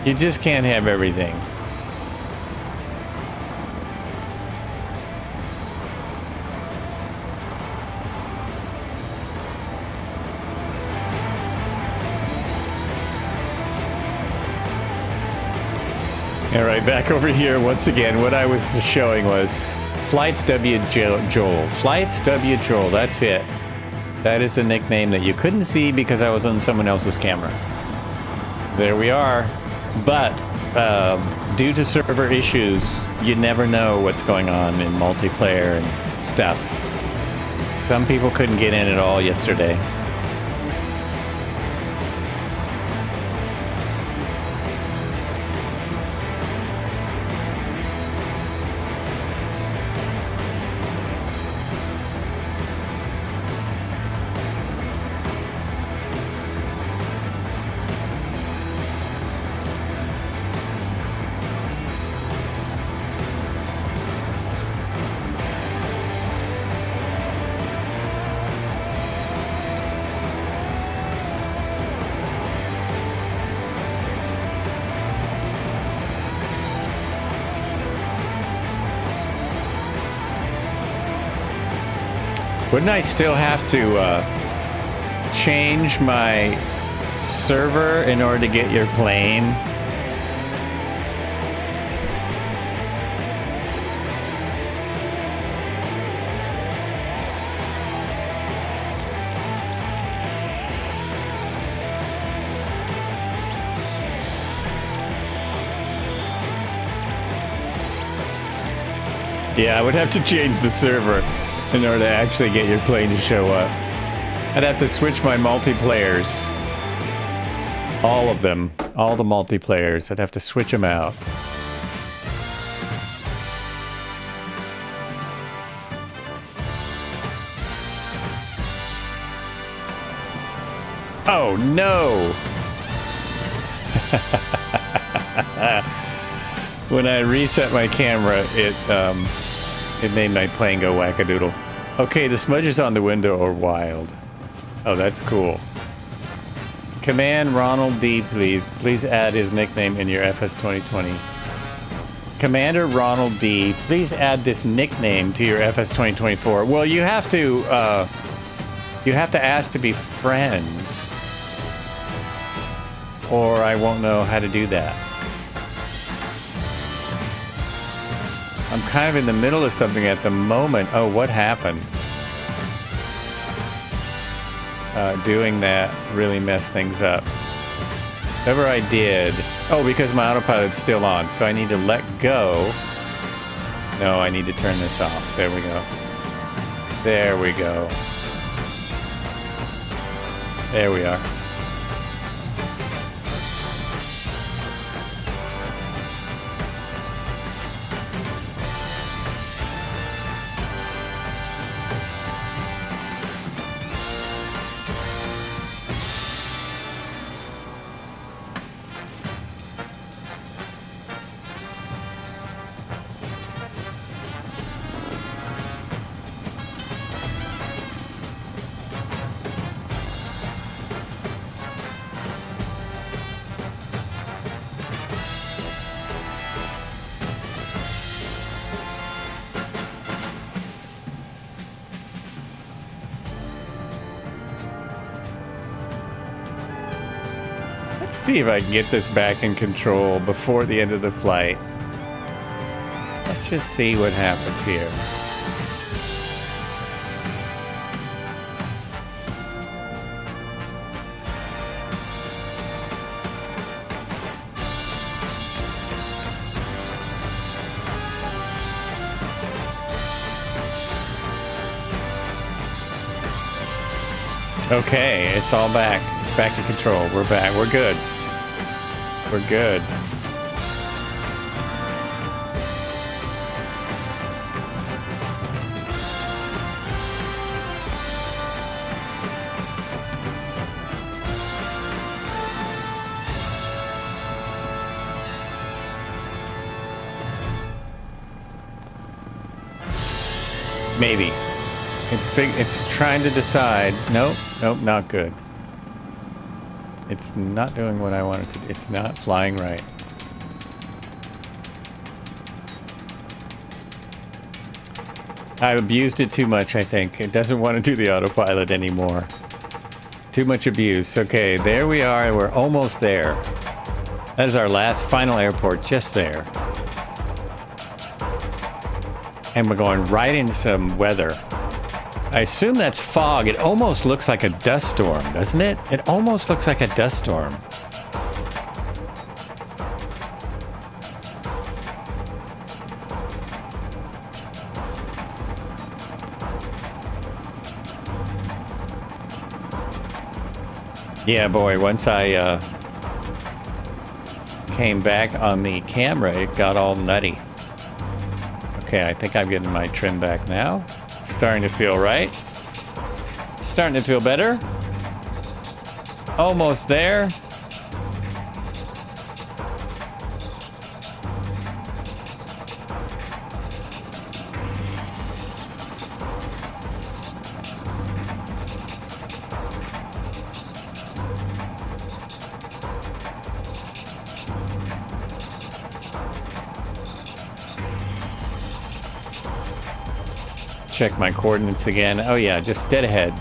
You just can't have everything. All right, back over here once again. What I was showing was Flights W. Joel. Flights W. Joel. That's it. That is the nickname that you couldn't see because I was on someone else's camera. There we are. But due to server issues, you never know what's going on in multiplayer and stuff. Some people couldn't get in at all yesterday. Wouldn't I still have to change my server in order to get your plane? Yeah, I would have to change the server in order to actually get your plane to show up. I'd have to switch my multiplayers. All of them. All the multiplayers. I'd have to switch them out. Oh, no! When I reset my camera, it made my plane go wackadoodle. Okay, the smudges on the window are wild. Oh, that's cool. Command Ronald D, please. Please add his nickname in your FS 2020. Commander Ronald D, please add this nickname to your FS 2024. Well, you have to ask to be friends, or I won't know how to do that. I'm kind of in the middle of something at the moment. Oh, what happened? Doing that really messed things up. Whatever I did... Oh, because my autopilot's still on, so I need to let go. No, I need to turn this off. There we go. There we go. There we are. Let's see if I can get this back in control before the end of the flight. Let's just see what happens here. Okay, it's all back. It's back in control. We're back. We're good. We're good. Maybe. It's trying to decide. Nope, nope, not good. It's not doing what I want it to do. It's not flying right. I've abused it too much, I think. It doesn't want to do the autopilot anymore. Too much abuse. Okay, there we are. We're almost there. That is our last final airport, just there. And we're going right into some weather. I assume that's fog. It almost looks like a dust storm, doesn't it? It almost looks like a dust storm. Yeah, boy, once I came back on the camera, it got all nutty. Okay, I think I'm getting my trim back now. Starting to feel right. Starting to feel better. Almost there. Check my coordinates again. Oh yeah, just dead ahead.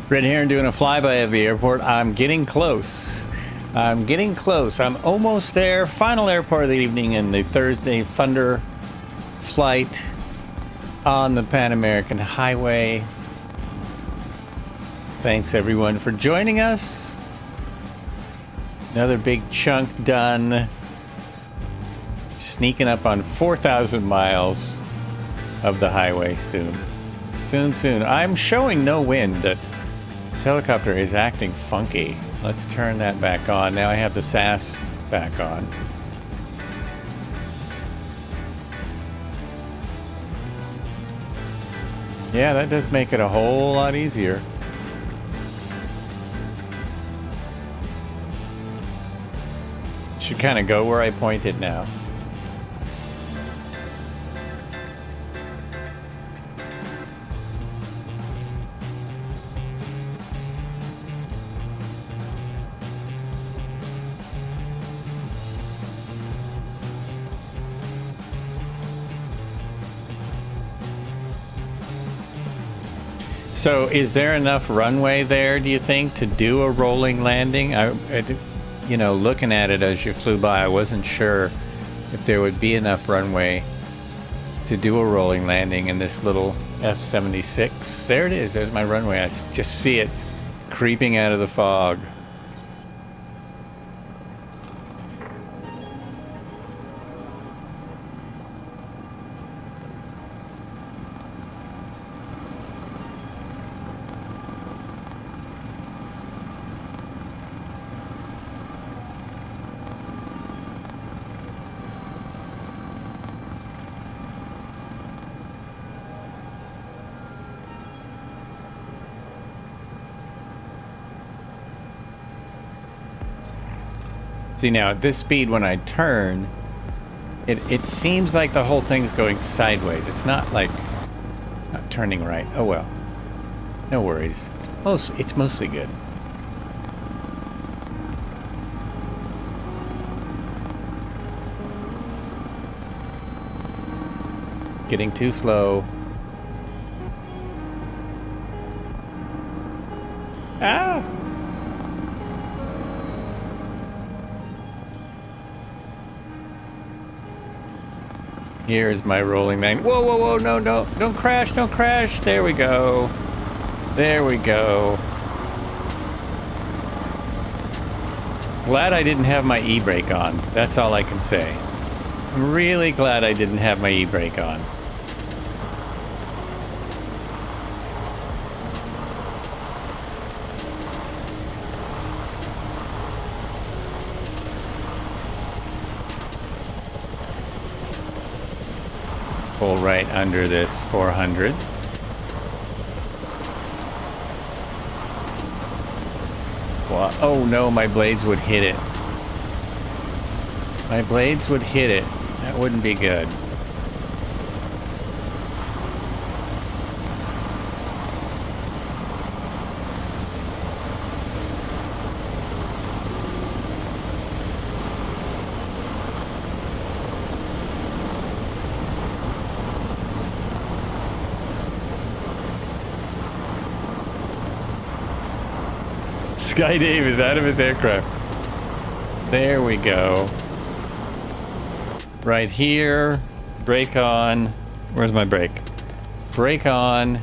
Red Heron doing a flyby of the airport. I'm getting close. I'm getting close. I'm almost there. Final airport of the evening in the Thursday Thunder flight on the Pan American Highway. Thanks everyone for joining us. Another big chunk done. Sneaking up on 4,000 miles of the highway soon. Soon. I'm showing no wind. This helicopter is acting funky. Let's turn that back on. Now I have the SAS back on. Yeah, that does make it a whole lot easier. Should kind of go where I pointed now. So is there enough runway there, do you think, to do a rolling landing? You know, looking at it as you flew by, I wasn't sure if there would be enough runway to do a rolling landing in this little S-76. There it is. There's my runway. I just see it creeping out of the fog. See, now at this speed when I turn, it seems like the whole thing's going sideways. It's not like, it's not turning right. Oh well, no worries. It's mostly good. Getting too slow. Ah! Here's my rolling landing. Whoa, whoa, whoa, no, don't crash, don't crash. There we go. There we go. Glad I didn't have my e-brake on. That's all I can say. I'm really glad I didn't have my e-brake on. pull right under this 400. Well, oh no, my blades would hit it. My blades would hit it. That wouldn't be good. Sky Dave is out of his aircraft. There we go. Right here. Brake on. Where's my brake? Brake on.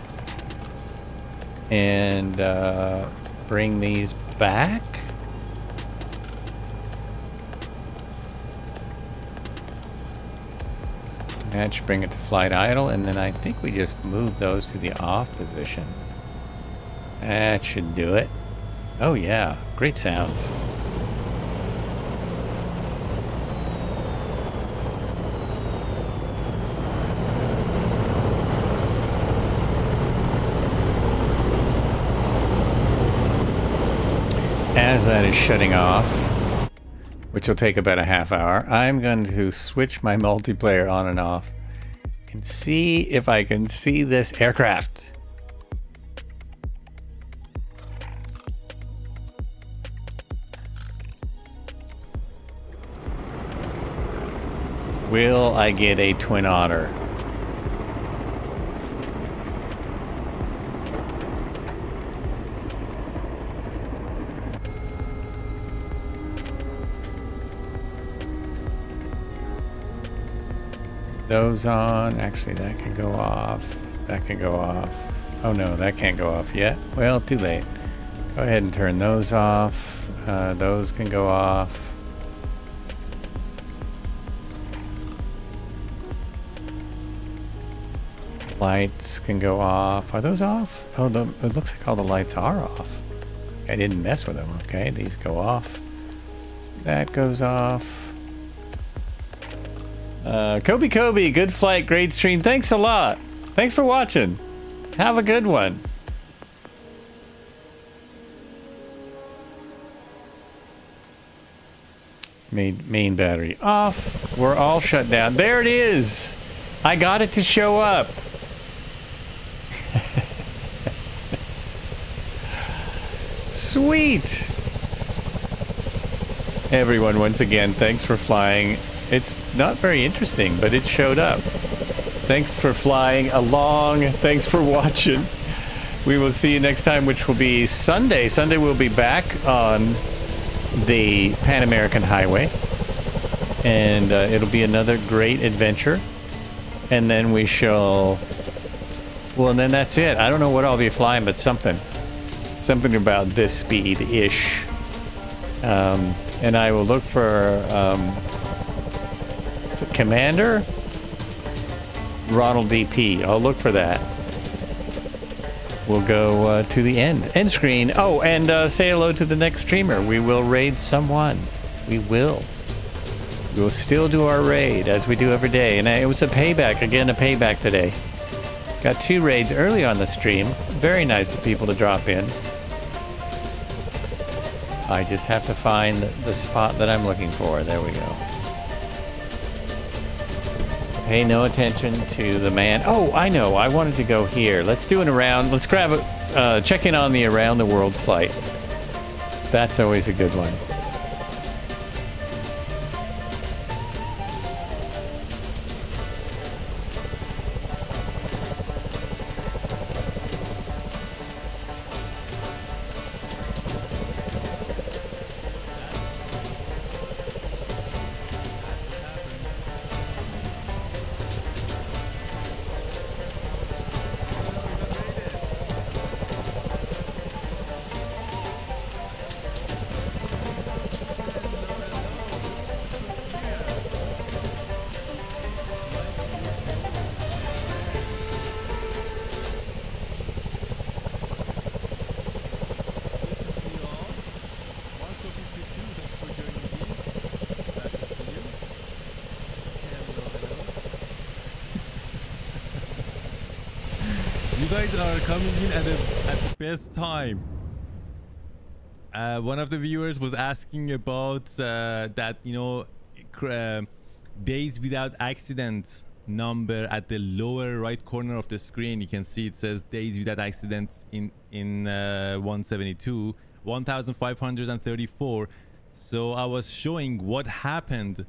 And bring these back. That should bring it to flight idle. And then I think we just move those to the off position. That should do it. Oh yeah, great sounds. As that is shutting off, which will take about a half hour, I'm going to switch my multiplayer on and off and see if I can see this aircraft. Will I get a Twin Otter? Those on. Actually, that can go off. That can go off. Oh no, that can't go off yet. Well, too late. Go ahead and turn those off. Those can go off. Lights can go off. Are those off? Oh, it looks like all the lights are off. I didn't mess with them. Okay, these go off. That goes off. Kobe, good flight, great stream. Thanks a lot. Thanks for watching. Have a good one. Main battery off. We're all shut down. There it is. I got it to show up. Sweet! Everyone, once again, thanks for flying. It's not very interesting, but it showed up. Thanks for flying along. Thanks for watching. We will see you next time, which will be Sunday. Sunday we'll be back on the Pan American Highway. And it'll be another great adventure. And then we shall... Well, and then that's it. I don't know what I'll be flying, but something. Something about this speed-ish. And I will look for Commander Ronald DP. I'll look for that. We'll go to the end screen. Oh, and say hello to the next streamer. We will raid someone. We will. We will still do our raid as we do every day. And it was a payback. Again, a payback today. Got 2 raids early on the stream. Very nice of people to drop in. I just have to find the spot that I'm looking for. There we go. Pay no attention to the man. Oh, I know. I wanted to go here. Let's do an around. Let's grab a check in on the around the world flight. That's always a good one. You guys are coming in at the best time. One of the viewers was asking about that, you know, days without accident number at the lower right corner of the screen. You can see it says days without accidents in 172, 1534. So I was showing what happened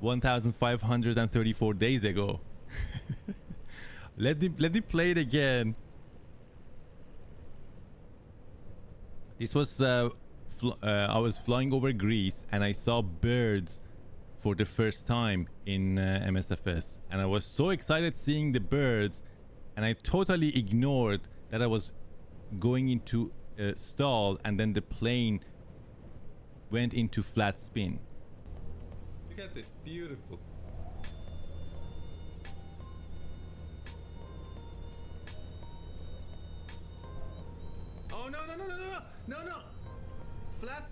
1534 days ago. Let me play it again. This was I was flying over Greece and I saw birds for the first time in MSFS, and I was so excited seeing the birds, and I totally ignored that I was going into a stall, and then the plane went into flat spin. Look at this, beautiful. Oh no no no no no no no no! Flat